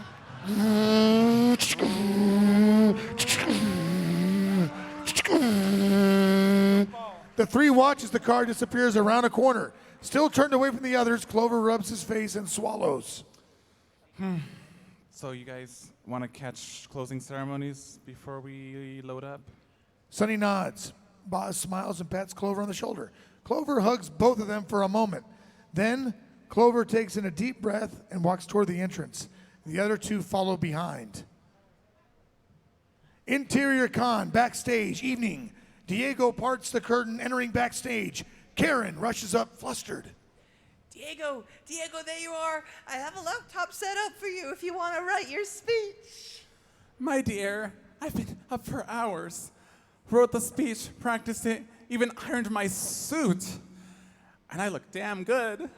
Speaker 5: The three watch as the car disappears around a corner. Still turned away from the others, Clover rubs his face and swallows.
Speaker 3: So you guys want to catch closing ceremonies before we load up?
Speaker 5: Sonny nods. Boz smiles and pats Clover on the shoulder. Clover hugs both of them for a moment. Then Clover takes in a deep breath and walks toward the entrance. The other two follow behind. Interior con, backstage, evening. Diego parts the curtain, entering backstage. Karen rushes up, flustered.
Speaker 4: Diego, there you are. I have a laptop set up for you if you want to write your speech.
Speaker 3: My dear, I've been up for hours. Wrote the speech, practiced it, even ironed my suit. And I look damn good,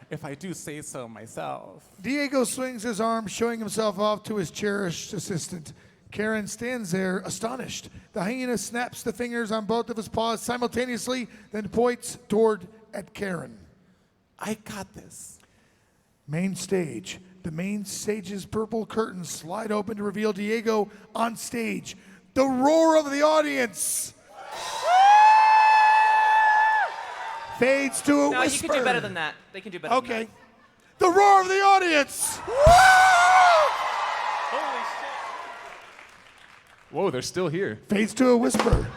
Speaker 3: if I do say so myself.
Speaker 5: Diego swings his arm, showing himself off to his cherished assistant. Karen stands there, astonished. The hyena snaps the fingers on both of his paws simultaneously, then points toward at Karen.
Speaker 3: I got this.
Speaker 5: Main stage. The main stage's purple curtains slide open to reveal Diego on stage. The roar of the audience fades to a
Speaker 9: No,
Speaker 5: whisper.
Speaker 9: you can do better than that. They can do better than that.
Speaker 5: Okay. The roar of the audience.
Speaker 9: Holy shit.
Speaker 1: Whoa, they're still here.
Speaker 5: Fades to a whisper.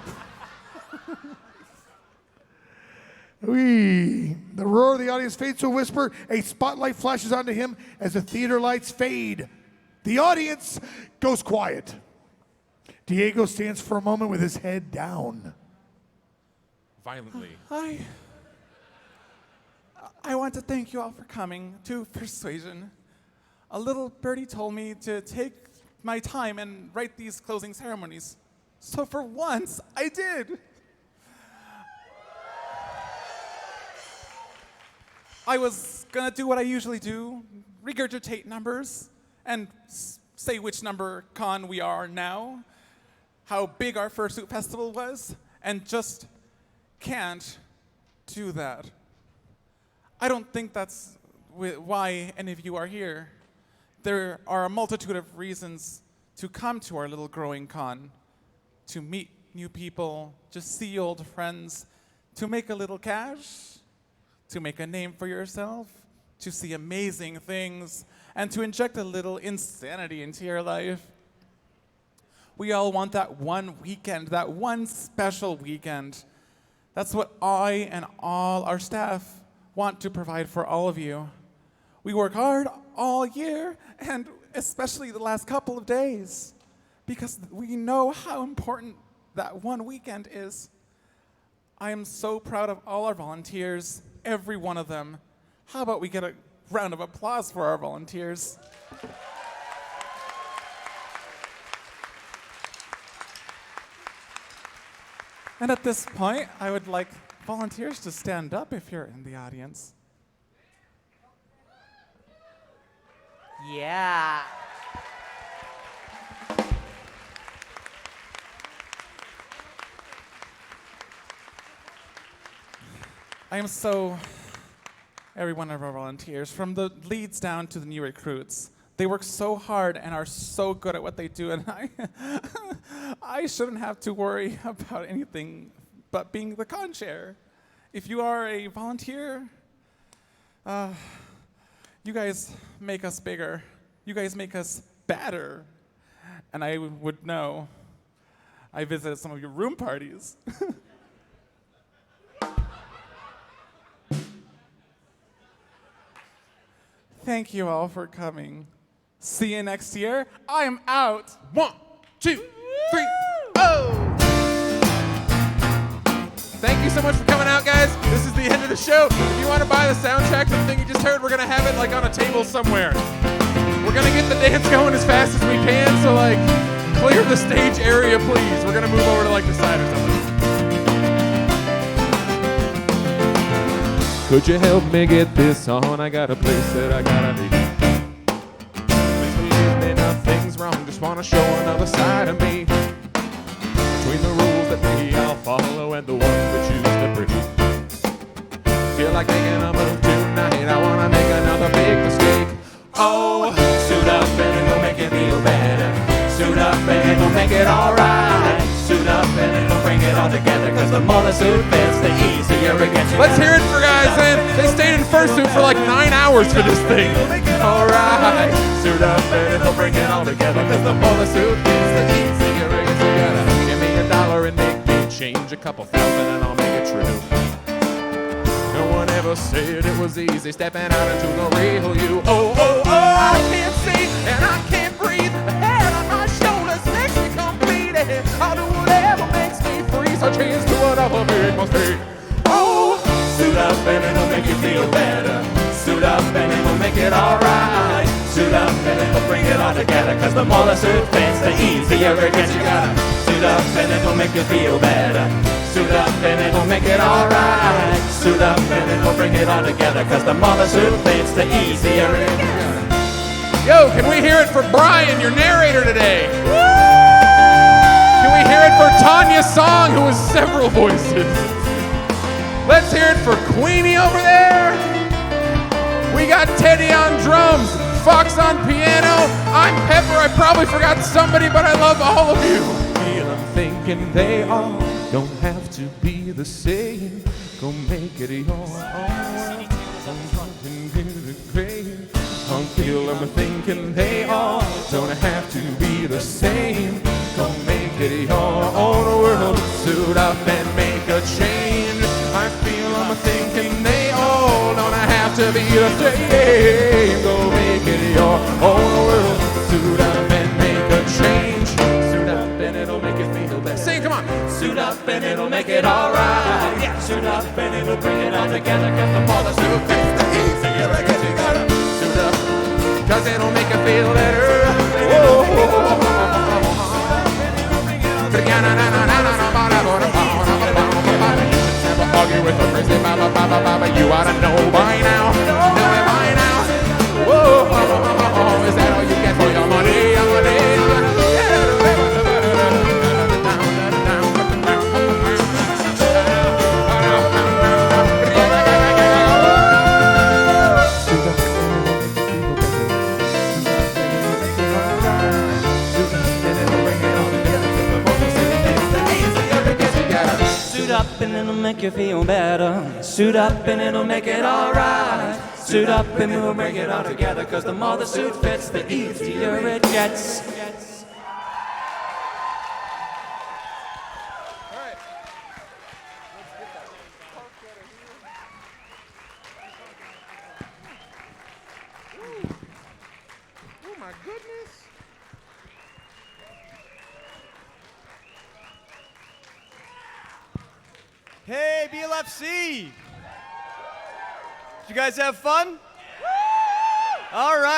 Speaker 5: Whee. The roar of the audience fades to a whisper. A spotlight flashes onto him as the theater lights fade. The audience goes quiet. Diego stands for a moment with his head down.
Speaker 1: Violently.
Speaker 3: I want to thank you all for coming to Persuasion. A little birdie told me to take my time and write these closing ceremonies. So for once, I did. I was gonna do what I usually do, regurgitate numbers, and say which number con we are now, how big our fursuit festival was, and just can't do that. I don't think that's why any of you are here. There are a multitude of reasons to come to our little growing con, to meet new people, to see old friends, to make a little cash, to make a name for yourself, to see amazing things, and to inject a little insanity into your life. We all want that one weekend, that one special weekend. That's what I and all our staff want to provide for all of you. We work hard all year, and especially the last couple of days, because we know how important that one weekend is. I am so proud of all our volunteers, every one of them. How about we get a round of applause for our volunteers? And at this point, I would like volunteers to stand up if you're in the audience.
Speaker 9: Yeah.
Speaker 3: I am so, every one of our volunteers, from the leads down to the new recruits, they work so hard and are so good at what they do, and I shouldn't have to worry about anything but being the con chair. If you are a volunteer, You guys make us bigger. You guys make us badder. And I would know. I visited some of your room parties. Thank you all for coming. See you next year. I am out.
Speaker 1: 1, 2, 3, oh! Thank you so much for coming out, guys. This is the end of the show. If you want to buy the soundtrack to the thing you just heard, we're going to have it like on a table somewhere. We're going to get the dance going as fast as we can, so like clear the stage area, please. We're going to move over to like the side or something. Could you help me get this on? I got a place that I gotta be. Nothing's wrong, just wanna show another side of me. Between the rules that we all follow and the ones we choose to break. Feel like making a move tonight, I wanna make another big mistake. Oh, suit up and it'll make it feel better. Suit up and it'll make it alright. Suit up and it'll bring it all together, cause the more the suit fits, the easier it gets. Let's hear it for guys, man. They stayed in fursuit for like 9 hours for this thing. Alright, suit up and it'll bring it all together, cause the more the suit fits, the easier it gets together. Give me $1 and make me change a couple thousand and I'll make it true. No one ever said it was easy stepping out into the real you. Oh, oh, oh, I can't see and I can't breathe. The head on my shoulders makes me complete. I'll do whatever makes me free, so change to whatever big must be. Oh, suit up and it'll make you feel better. Suit up and it'll make it alright. Suit up and it'll bring it all together, cause the more the suit fits, the easier it gets. You gotta suit up and it'll make you feel better. Suit up and it'll make it alright. Suit up and it'll bring it all together, cause the more the suit fits, the easier it gets. Yo, can we hear it for Brian, your narrator today? Can we hear it for Tanya Song, who has several voices? Let's hear it for Queenie over there. We got Teddy on drums, Fox on piano. I'm Pepper. I probably forgot somebody, but I love all of you. And I'm thinking they all don't have to be the same. Go make it your own. I'm thinking they all don't have to be the same. Go make it your own world. Suit up and make a change. I feel I'm thinking they all don't have to be the same. Go make it your own world. Suit up and make a change. Suit up and it'll make it feel better. Sing, come on. Suit up and it'll make it alright. Yeah. Suit up and it'll bring it all together. Cause the more the suit fits, the easier it gets. You gotta suit up, cause it'll make it feel better. Whoa. Never argue with a crazy baba. You ought to know by now. Know it by now. Whoa, is that all you get for your money?
Speaker 2: Suit up and it'll make you feel better. Suit up and it'll make it alright. Suit up and we'll bring it all together, cause the more the suit fits, the easier it gets.
Speaker 1: Oh my goodness.
Speaker 12: Hey, BLFC! Did you guys have fun? All right.